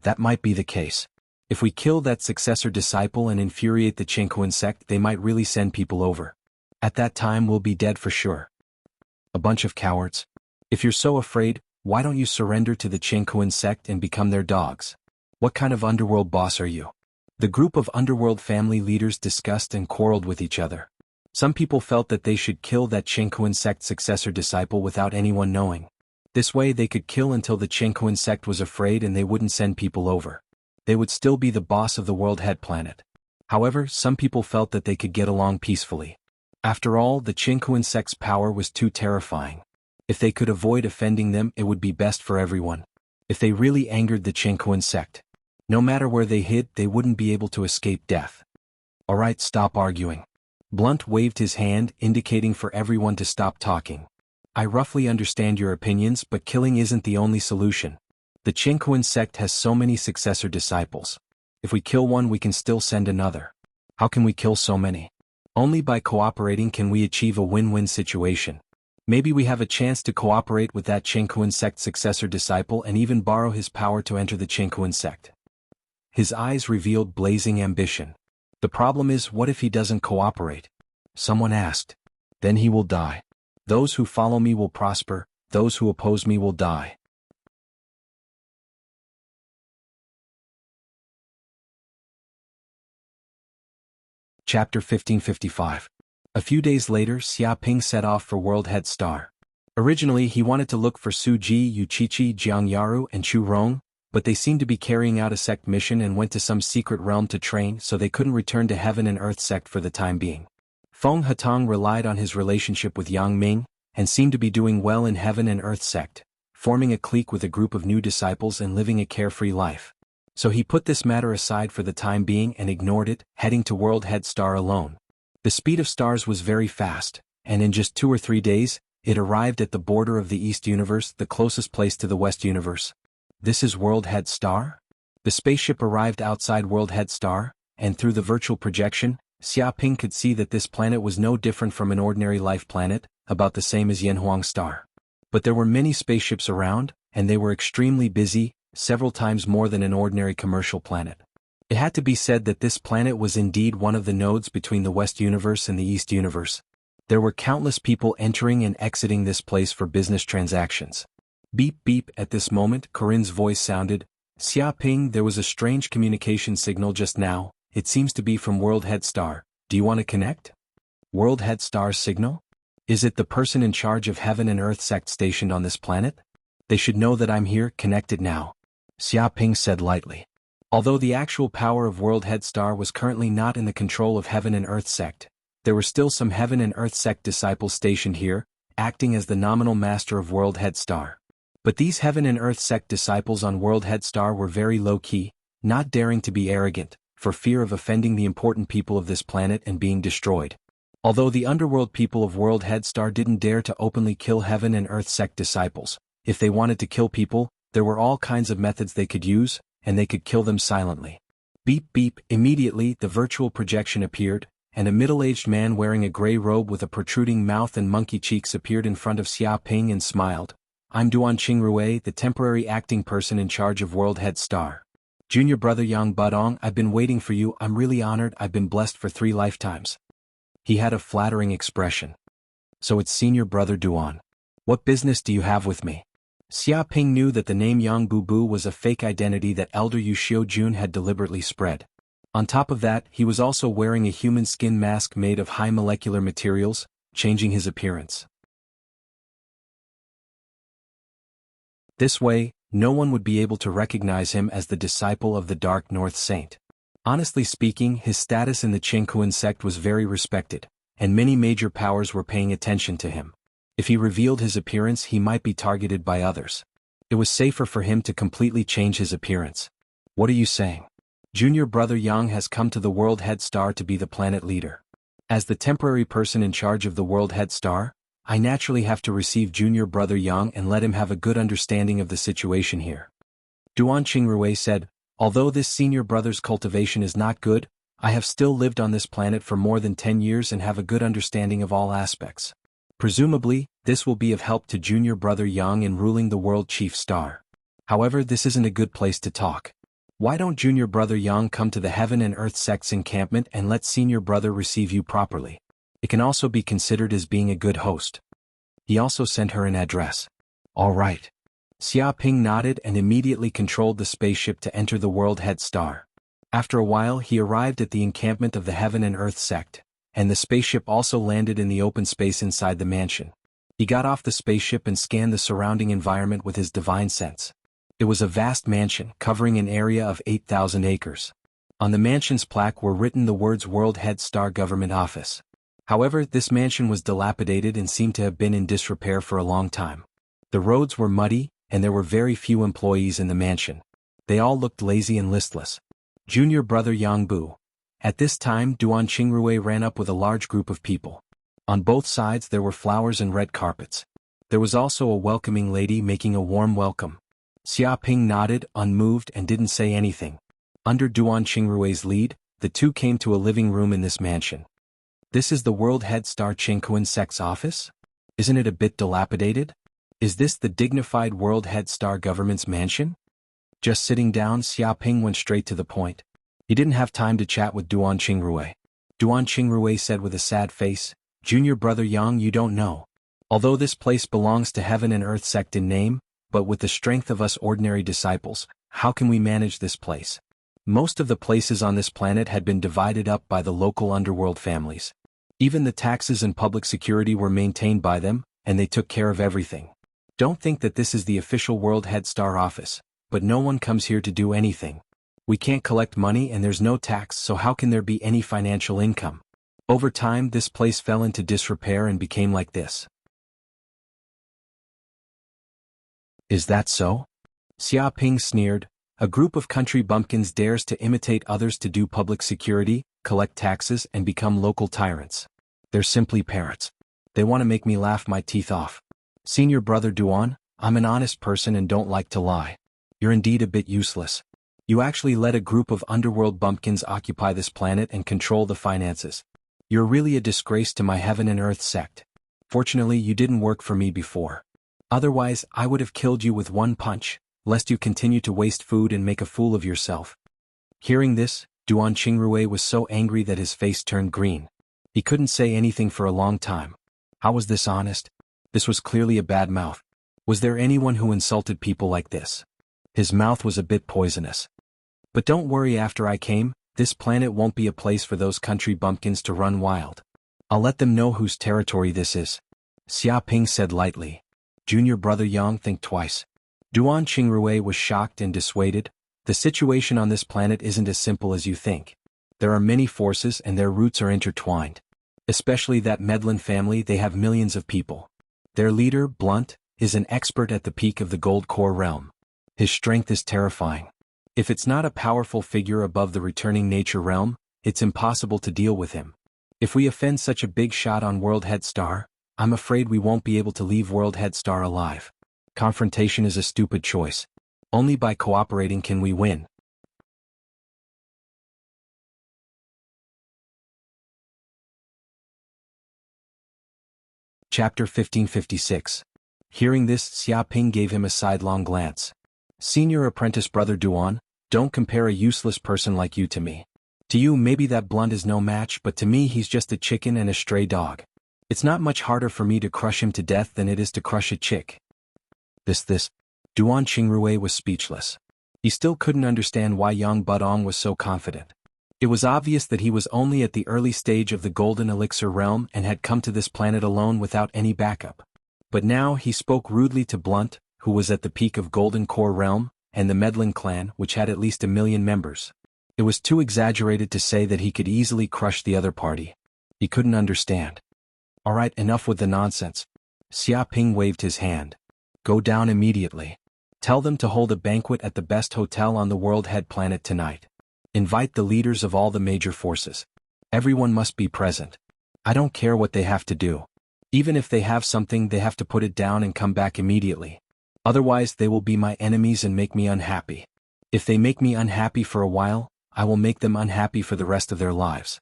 That might be the case. If we kill that successor disciple and infuriate the Qinghuan sect, they might really send people over. At that time we'll be dead for sure. A bunch of cowards. If you're so afraid, why don't you surrender to the Qingkuan sect and become their dogs? What kind of underworld boss are you? The group of underworld family leaders discussed and quarreled with each other. Some people felt that they should kill that Qingkuan sect successor disciple without anyone knowing. This way they could kill until the Qingkuan sect was afraid and they wouldn't send people over. They would still be the boss of the world head planet. However, some people felt that they could get along peacefully. After all, the Qingkuan sect's power was too terrifying. If they could avoid offending them, it would be best for everyone. If they really angered the Qingkuan sect, no matter where they hid, they wouldn't be able to escape death. Alright, stop arguing. Blunt waved his hand, indicating for everyone to stop talking. I roughly understand your opinions, but killing isn't the only solution. The Qingkuan sect has so many successor disciples. If we kill one, we can still send another. How can we kill so many? Only by cooperating can we achieve a win-win situation. Maybe we have a chance to cooperate with that Qingkuan sect successor disciple and even borrow his power to enter the Qingkuan sect. His eyes revealed blazing ambition. The problem is, what if he doesn't cooperate? Someone asked. Then he will die. Those who follow me will prosper, those who oppose me will die. Chapter 1555. A few days later, Xia Ping set off for World Head Star. Originally, he wanted to look for Su Ji, Yuchichi, Jianghu, and Chu Rong, but they seemed to be carrying out a sect mission and went to some secret realm to train, so they couldn't return to Heaven and Earth sect for the time being. Feng Hatong relied on his relationship with Yang Ming, and seemed to be doing well in Heaven and Earth sect, forming a clique with a group of new disciples and living a carefree life. So he put this matter aside for the time being and ignored it, heading to World Head Star alone. The speed of stars was very fast, and in just 2 or 3 days, it arrived at the border of the East Universe, the closest place to the West Universe. This is World Head Star? The spaceship arrived outside World Head Star, and through the virtual projection, Xia Ping could see that this planet was no different from an ordinary life planet, about the same as Yanhuang Star. But there were many spaceships around, and they were extremely busy, several times more than an ordinary commercial planet. It had to be said that this planet was indeed one of the nodes between the West Universe and the East Universe. There were countless people entering and exiting this place for business transactions. Beep beep, at this moment, Corinne's voice sounded. Xia Ping, there was a strange communication signal just now. It seems to be from World Head Star. Do you want to connect? World Head Star's signal? Is it the person in charge of Heaven and Earth sect stationed on this planet? They should know that I'm here, connected now. Xia Ping said lightly. Although the actual power of World Head Star was currently not in the control of Heaven and Earth sect, there were still some Heaven and Earth sect disciples stationed here, acting as the nominal master of World Head Star. But these Heaven and Earth sect disciples on World Head Star were very low-key, not daring to be arrogant, for fear of offending the important people of this planet and being destroyed. Although the underworld people of World Head Star didn't dare to openly kill Heaven and Earth sect disciples, if they wanted to kill people, there were all kinds of methods they could use, and they could kill them silently. Beep beep, immediately the virtual projection appeared, and a middle-aged man wearing a gray robe with a protruding mouth and monkey cheeks appeared in front of Xia Ping and smiled. I'm Duan Qingrui, the temporary acting person in charge of World Head Star. Junior brother Yang Budong, I've been waiting for you. I'm really honored. I've been blessed for 3 lifetimes. He had a flattering expression. So it's senior brother Duan. What business do you have with me? Xia Ping knew that the name Yang Bubu was a fake identity that elder Yu Xiujun had deliberately spread. On top of that, he was also wearing a human skin mask made of high molecular materials, changing his appearance. This way, no one would be able to recognize him as the disciple of the Dark North Saint. Honestly speaking, his status in the Qingkuan sect was very respected, and many major powers were paying attention to him. If he revealed his appearance, he might be targeted by others. It was safer for him to completely change his appearance. What are you saying? Junior brother Yang has come to the World Head Star to be the planet leader. As the temporary person in charge of the World Head Star, I naturally have to receive junior brother Yang and let him have a good understanding of the situation here. Duan Qingrui said, although this senior brother's cultivation is not good, I have still lived on this planet for more than 10 years and have a good understanding of all aspects. Presumably, this will be of help to junior brother Yang in ruling the world chief star. However, this isn't a good place to talk. Why don't junior brother Yang come to the Heaven and Earth sect's encampment and let senior brother receive you properly? It can also be considered as being a good host. He also sent her an address. All right. Xiaoping nodded and immediately controlled the spaceship to enter the world head star. After a while he arrived at the encampment of the Heaven and Earth sect, and the spaceship also landed in the open space inside the mansion. He got off the spaceship and scanned the surrounding environment with his divine sense. It was a vast mansion covering an area of 8,000 acres. On the mansion's plaque were written the words World Head Star Government Office. However, this mansion was dilapidated and seemed to have been in disrepair for a long time. The roads were muddy, and there were very few employees in the mansion. They all looked lazy and listless. Junior brother Jianghu. At this time Duan Qingrui ran up with a large group of people. On both sides there were flowers and red carpets. There was also a welcoming lady making a warm welcome. Xiaoping nodded, unmoved, and didn't say anything. Under Duan Qingrui's lead, the two came to a living room in this mansion. This is the World Head Star Qingkuan Sect's office? Isn't it a bit dilapidated? Is this the dignified World Head Star government's mansion? Just sitting down, Xiaoping went straight to the point. He didn't have time to chat with Duan Qingrui. Duan Qingrui said with a sad face, "Junior brother Yang, you don't know. Although this place belongs to Heaven and Earth sect in name, but with the strength of us ordinary disciples, how can we manage this place?" Most of the places on this planet had been divided up by the local underworld families. Even the taxes and public security were maintained by them, and they took care of everything. Don't think that this is the official World Head Star office, but no one comes here to do anything. We can't collect money and there's no tax, so how can there be any financial income? Over time this place fell into disrepair and became like this. Is that so? Xiaoping sneered. A group of country bumpkins dares to imitate others to do public security, collect taxes, and become local tyrants. They're simply parrots. They want to make me laugh my teeth off. Senior brother Duan, I'm an honest person and don't like to lie. You're indeed a bit useless. You actually let a group of underworld bumpkins occupy this planet and control the finances. You're really a disgrace to my Heaven and Earth sect. Fortunately you didn't work for me before. Otherwise I would have killed you with one punch, lest you continue to waste food and make a fool of yourself. Hearing this, Duan Qingrui was so angry that his face turned green. He couldn't say anything for a long time. How was this honest? This was clearly a bad mouth. Was there anyone who insulted people like this? His mouth was a bit poisonous. But don't worry, after I came, this planet won't be a place for those country bumpkins to run wild. I'll let them know whose territory this is. Xiaoping said lightly. Junior brother Yang, think twice. Duan Qingrui was shocked and dissuaded. The situation on this planet isn't as simple as you think. There are many forces and their roots are intertwined. Especially that Medlin family, they have millions of people. Their leader, Blunt, is an expert at the peak of the Gold Core realm. His strength is terrifying. If it's not a powerful figure above the returning nature realm, it's impossible to deal with him. If we offend such a big shot on World Head Star, I'm afraid we won't be able to leave World Head Star alive. Confrontation is a stupid choice. Only by cooperating can we win. Chapter 1556. Hearing this, Xiaoping gave him a sidelong glance. Senior apprentice brother Duan, don't compare a useless person like you to me. To you maybe that Blunt is no match, but to me he's just a chicken and a stray dog. It's not much harder for me to crush him to death than it is to crush a chick. Duan Qingrui was speechless. He still couldn't understand why Yang Budong was so confident. It was obvious that he was only at the early stage of the Golden Elixir realm and had come to this planet alone without any backup. But now he spoke rudely to Blunt, who was at the peak of Golden Core realm, and the Medlin clan, which had at least 1 million members. It was too exaggerated to say that he could easily crush the other party. He couldn't understand. Alright, enough with the nonsense. Xiaoping waved his hand. Go down immediately. Tell them to hold a banquet at the best hotel on the World Head planet tonight. Invite the leaders of all the major forces. Everyone must be present. I don't care what they have to do. Even if they have something, they have to put it down and come back immediately. Otherwise they will be my enemies and make me unhappy. If they make me unhappy for a while, I will make them unhappy for the rest of their lives.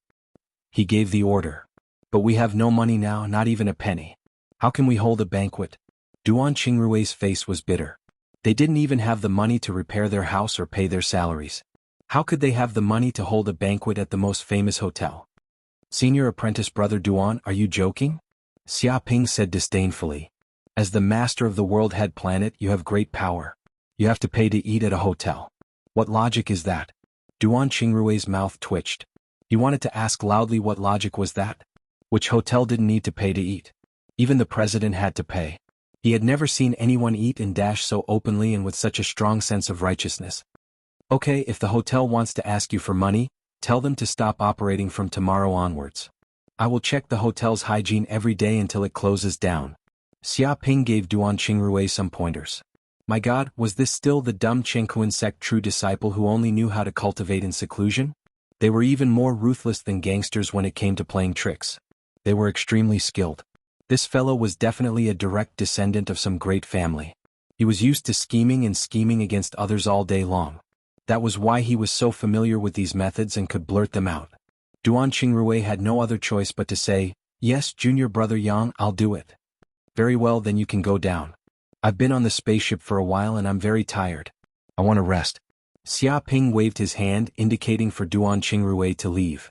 He gave the order. But we have no money now, not even a penny. How can we hold a banquet? Duan Qingrui's face was bitter. They didn't even have the money to repair their house or pay their salaries. How could they have the money to hold a banquet at the most famous hotel? Senior apprentice brother Duan, are you joking? Xiaoping said disdainfully. As the master of the world head planet, you have great power. You have to pay to eat at a hotel. What logic is that? Duan Qingrui's mouth twitched. He wanted to ask loudly what logic was that? Which hotel didn't need to pay to eat? Even the president had to pay. He had never seen anyone eat and dash so openly and with such a strong sense of righteousness. Okay, if the hotel wants to ask you for money, tell them to stop operating from tomorrow onwards. I will check the hotel's hygiene every day until it closes down. Xia Ping gave Duan Qingrui some pointers. My God, was this still the dumb Chengquan sect true disciple who only knew how to cultivate in seclusion? They were even more ruthless than gangsters when it came to playing tricks. They were extremely skilled. This fellow was definitely a direct descendant of some great family. He was used to scheming and scheming against others all day long. That was why he was so familiar with these methods and could blurt them out. Duan Qingrui had no other choice but to say, "Yes, junior brother Yang, I'll do it." "Very well, then you can go down. I've been on the spaceship for a while and I'm very tired. I want to rest." Xia Ping waved his hand, indicating for Duan Qingrui to leave.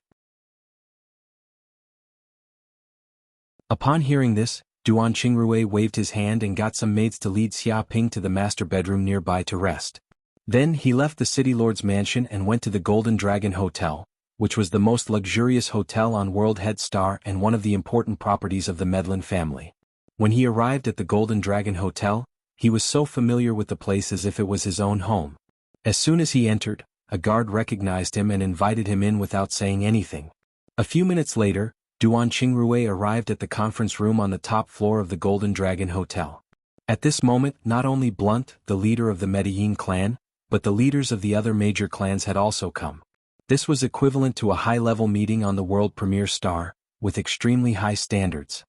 Upon hearing this, Duan Qingrui waved his hand and got some maids to lead Xia Ping to the master bedroom nearby to rest. Then he left the city lord's mansion and went to the Golden Dragon Hotel, which was the most luxurious hotel on World Head Star and one of the important properties of the Medlin family. When he arrived at the Golden Dragon Hotel, he was so familiar with the place as if it was his own home. As soon as he entered, a guard recognized him and invited him in without saying anything. A few minutes later, Duan Qingrui arrived at the conference room on the top floor of the Golden Dragon Hotel. At this moment, not only Blunt, the leader of the Medellin clan, but the leaders of the other major clans had also come. This was equivalent to a high-level meeting on the world premier star, with extremely high standards.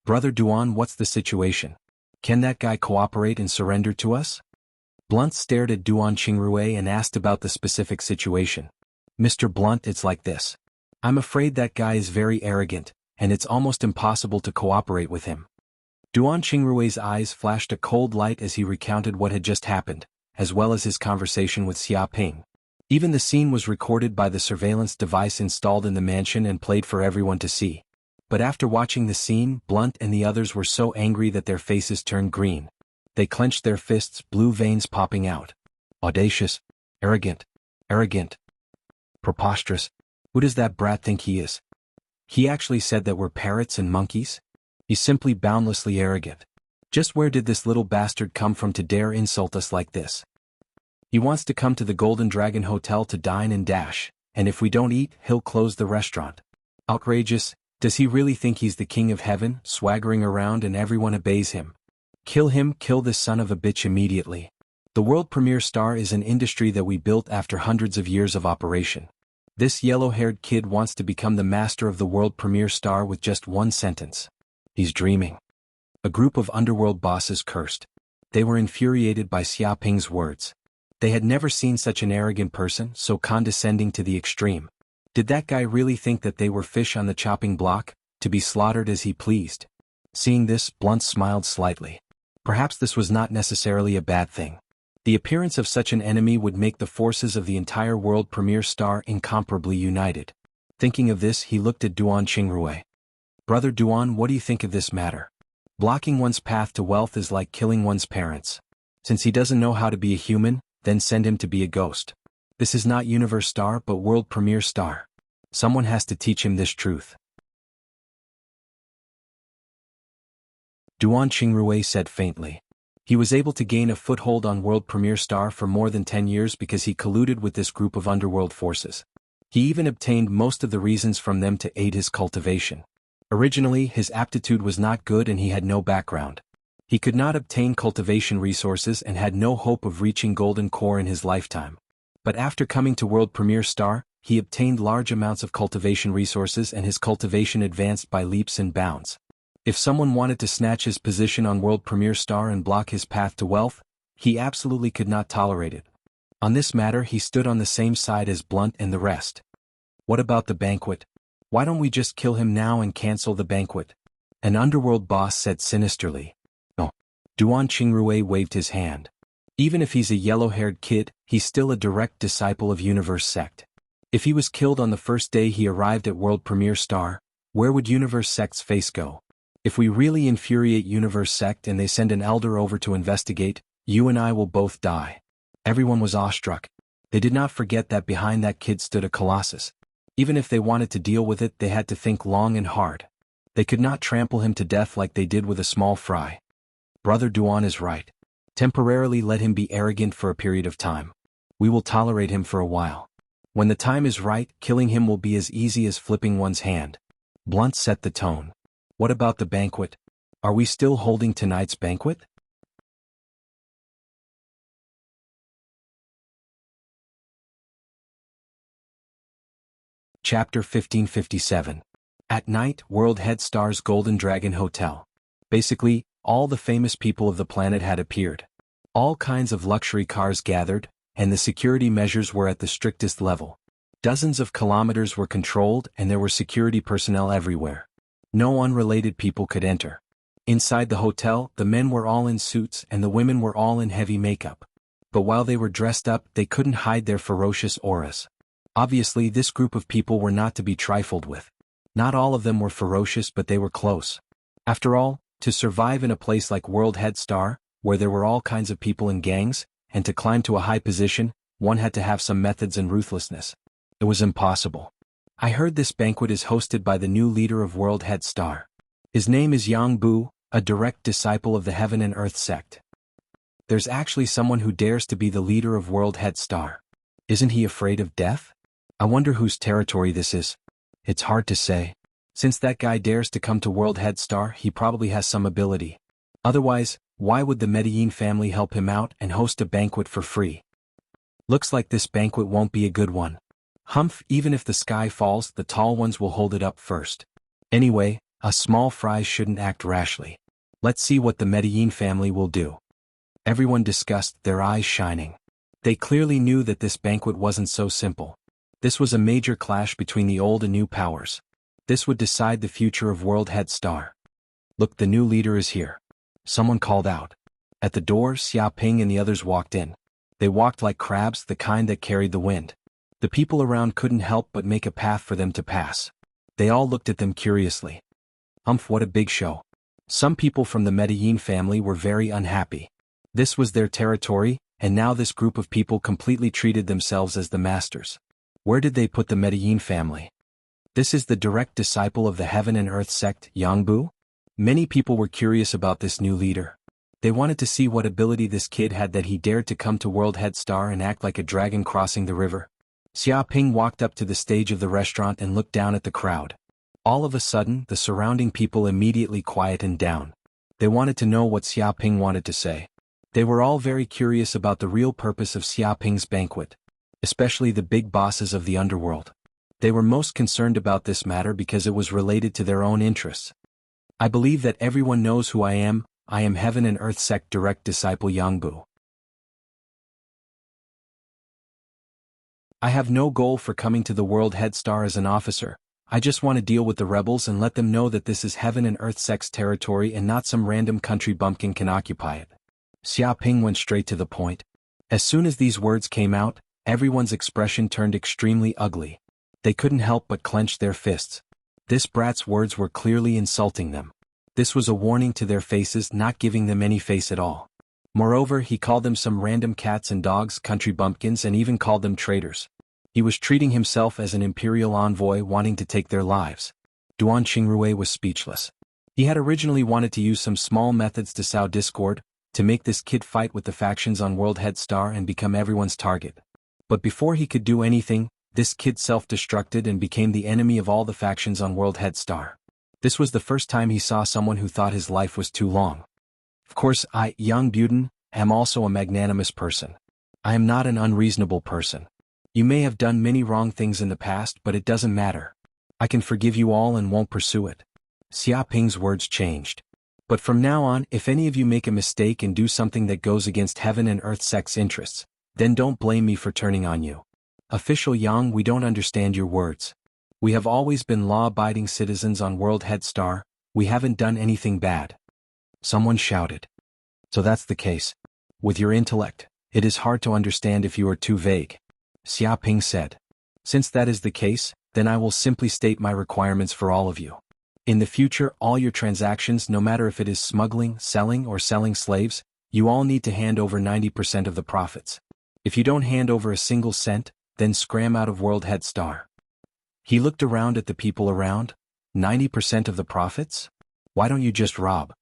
"Brother Duan, what's the situation? Can that guy cooperate and surrender to us?" Blunt stared at Duan Qingrui and asked about the specific situation. "Mr. Blunt, it's like this. I'm afraid that guy is very arrogant, and it's almost impossible to cooperate with him." Duan Qingrui's eyes flashed a cold light as he recounted what had just happened, as well as his conversation with Xia Ping. Even the scene was recorded by the surveillance device installed in the mansion and played for everyone to see. But after watching the scene, Blunt and the others were so angry that their faces turned green. They clenched their fists, blue veins popping out. Audacious. Arrogant. Preposterous. Who does that brat think he is? He actually said that we're parrots and monkeys? He's simply boundlessly arrogant. Just where did this little bastard come from to dare insult us like this? He wants to come to the Golden Dragon Hotel to dine and dash, and if we don't eat, he'll close the restaurant. Outrageous. Does he really think he's the king of heaven, swaggering around and everyone obeys him? Kill him, kill this son of a bitch immediately. The world premier star is an industry that we built after hundreds of years of operation. This yellow-haired kid wants to become the master of the world premier star with just one sentence. He's dreaming. A group of underworld bosses cursed. They were infuriated by Xia Ping's words. They had never seen such an arrogant person, so condescending to the extreme. Did that guy really think that they were fish on the chopping block, to be slaughtered as he pleased? Seeing this, Blunt smiled slightly. Perhaps this was not necessarily a bad thing. The appearance of such an enemy would make the forces of the entire world premier star incomparably united. Thinking of this, he looked at Duan Qingrui. "Brother Duan, what do you think of this matter? Blocking one's path to wealth is like killing one's parents. Since he doesn't know how to be a human, then send him to be a ghost. This is not Universe Star but World Premier Star. Someone has to teach him this truth." Duan Qingrui said faintly. He was able to gain a foothold on World Premier Star for more than 10 years because he colluded with this group of underworld forces. He even obtained most of the reasons from them to aid his cultivation. Originally, his aptitude was not good and he had no background. He could not obtain cultivation resources and had no hope of reaching Golden Core in his lifetime. But after coming to World Premier Star, he obtained large amounts of cultivation resources and his cultivation advanced by leaps and bounds. If someone wanted to snatch his position on World Premier Star and block his path to wealth, he absolutely could not tolerate it. On this matter he stood on the same side as Blunt and the rest. "What about the banquet? Why don't we just kill him now and cancel the banquet?" An underworld boss said sinisterly. "No." Duan Qingrui waved his hand. "Even if he's a yellow-haired kid, he's still a direct disciple of Universe Sect. If he was killed on the first day he arrived at World Premier Star, where would Universe Sect's face go? If we really infuriate Universe Sect and they send an elder over to investigate, you and I will both die. Everyone was awestruck. They did not forget that behind that kid stood a colossus. Even if they wanted to deal with it, they had to think long and hard. They could not trample him to death like they did with a small fry. Brother Duan is right. Temporarily let him be arrogant for a period of time. We will tolerate him for a while. When the time is right, killing him will be as easy as flipping one's hand. Blunt set the tone. What about the banquet? Are we still holding tonight's banquet? Chapter 1557. At night, World Head Star's Golden Dragon Hotel. Basically, all the famous people of the planet had appeared. All kinds of luxury cars gathered, and the security measures were at the strictest level. Dozens of kilometers were controlled and there were security personnel everywhere. No unrelated people could enter. Inside the hotel, the men were all in suits and the women were all in heavy makeup. But while they were dressed up, they couldn't hide their ferocious auras. Obviously, this group of people were not to be trifled with. Not all of them were ferocious, but they were close. After all, to survive in a place like World Head Star, where there were all kinds of people in gangs, and to climb to a high position, one had to have some methods and ruthlessness. It was impossible. I heard this banquet is hosted by the new leader of World Head Star. His name is Jianghu, a direct disciple of the Heaven and Earth sect. There's actually someone who dares to be the leader of World Head Star. Isn't he afraid of death? I wonder whose territory this is. It's hard to say. Since that guy dares to come to World Head Star, he probably has some ability. Otherwise, why would the Medellin family help him out and host a banquet for free? Looks like this banquet won't be a good one. Humph, even if the sky falls, the tall ones will hold it up first. Anyway, a small fry shouldn't act rashly. Let's see what the Medellin family will do. Everyone discussed, their eyes shining. They clearly knew that this banquet wasn't so simple. This was a major clash between the old and new powers. This would decide the future of World Head Star. Look, the new leader is here. Someone called out. At the door, Xiaoping and the others walked in. They walked like crabs, the kind that carried the wind. The people around couldn't help but make a path for them to pass. They all looked at them curiously. Humph, what a big show. Some people from the Medellin family were very unhappy. This was their territory, and now this group of people completely treated themselves as the masters. Where did they put the Medellin family? This is the direct disciple of the Heaven and Earth sect, Jianghu? Many people were curious about this new leader. They wanted to see what ability this kid had that he dared to come to World Head Star and act like a dragon crossing the river. Xiaoping walked up to the stage of the restaurant and looked down at the crowd. All of a sudden, the surrounding people immediately quietened down. They wanted to know what Xiaoping wanted to say. They were all very curious about the real purpose of Xiaoping's banquet, especially the big bosses of the underworld. They were most concerned about this matter because it was related to their own interests. I believe that everyone knows who I am Heaven and Earth sect direct disciple Jianghu. I have no goal for coming to the World Head Star as an officer. I just want to deal with the rebels and let them know that this is Heaven and Earth sect's territory and not some random country bumpkin can occupy it. Xiaoping went straight to the point. As soon as these words came out, everyone's expression turned extremely ugly. They couldn't help but clench their fists. This brat's words were clearly insulting them. This was a warning to their faces, not giving them any face at all. Moreover, he called them some random cats and dogs, country bumpkins, and even called them traitors. He was treating himself as an imperial envoy wanting to take their lives. Duan Qingrui was speechless. He had originally wanted to use some small methods to sow discord, to make this kid fight with the factions on World Head Star and become everyone's target. But before he could do anything, this kid self-destructed and became the enemy of all the factions on World Head Star. This was the first time he saw someone who thought his life was too long. Of course, I, Yang Buden, am also a magnanimous person. I am not an unreasonable person. You may have done many wrong things in the past, but it doesn't matter. I can forgive you all and won't pursue it. Xiaoping's words changed. But from now on, if any of you make a mistake and do something that goes against Heaven and Earth sect's interests, then don't blame me for turning on you. Official Yang, we don't understand your words. We have always been law-abiding citizens on World Head Star. We haven't done anything bad. Someone shouted. So that's the case. With your intellect, it is hard to understand if you are too vague. Xiaoping said. Since that is the case, then I will simply state my requirements for all of you. In the future, all your transactions, no matter if it is smuggling, selling, or selling slaves, you all need to hand over 90% of the profits. If you don't hand over a single cent, then scram out of World Head Star. He looked around at the people around. 90% of the profits? Why don't you just rob?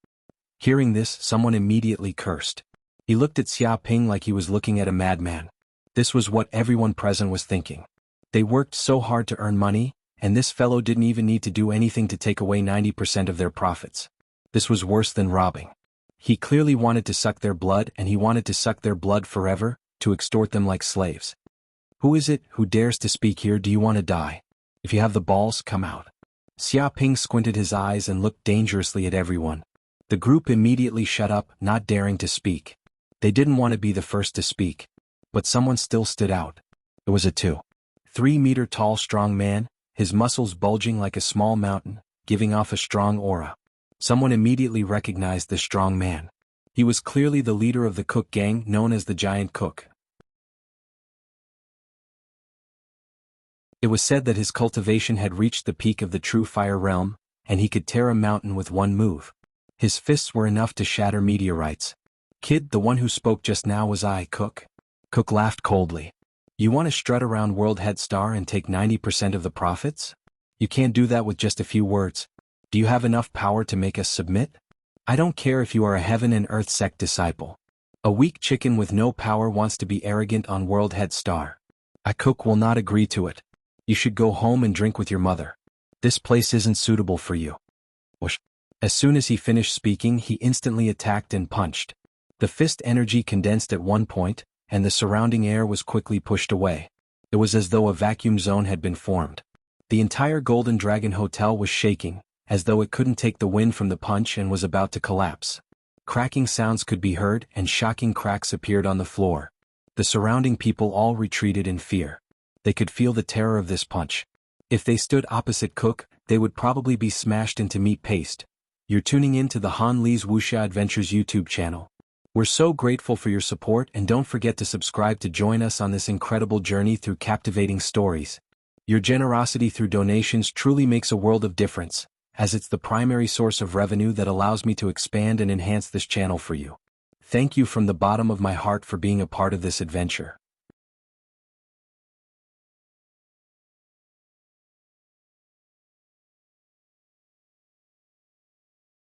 Hearing this, someone immediately cursed. He looked at Xia Ping like he was looking at a madman. This was what everyone present was thinking. They worked so hard to earn money, and this fellow didn't even need to do anything to take away 90% of their profits. This was worse than robbing. He clearly wanted to suck their blood, and he wanted to suck their blood forever, to extort them like slaves. Who is it who dares to speak here? Do you want to die? If you have the balls, come out. Xia Ping squinted his eyes and looked dangerously at everyone. The group immediately shut up, not daring to speak. They didn't want to be the first to speak. But someone still stood out. It was a 2-3-meter tall strong man, his muscles bulging like a small mountain, giving off a strong aura. Someone immediately recognized this strong man. He was clearly the leader of the Cook gang, known as the Giant Cook. It was said that his cultivation had reached the peak of the true fire realm, and he could tear a mountain with one move. His fists were enough to shatter meteorites. Kid, the one who spoke just now was I, Cook. Cook laughed coldly. You want to strut around World Head Star and take 90% of the profits? You can't do that with just a few words. Do you have enough power to make us submit? I don't care if you are a heaven and earth sect disciple. A weak chicken with no power wants to be arrogant on World Head Star. I, Cook, will not agree to it. You should go home and drink with your mother. This place isn't suitable for you. Whoosh. As soon as he finished speaking, he instantly attacked and punched. The fist energy condensed at one point, and the surrounding air was quickly pushed away. It was as though a vacuum zone had been formed. The entire Golden Dragon Hotel was shaking, as though it couldn't take the wind from the punch and was about to collapse. Cracking sounds could be heard, and shocking cracks appeared on the floor. The surrounding people all retreated in fear. They could feel the terror of this punch. If they stood opposite Cook, they would probably be smashed into meat paste. You're tuning in to the Han Lee's Wuxia Adventures YouTube channel. We're so grateful for your support, and don't forget to subscribe to join us on this incredible journey through captivating stories. Your generosity through donations truly makes a world of difference, as it's the primary source of revenue that allows me to expand and enhance this channel for you. Thank you from the bottom of my heart for being a part of this adventure.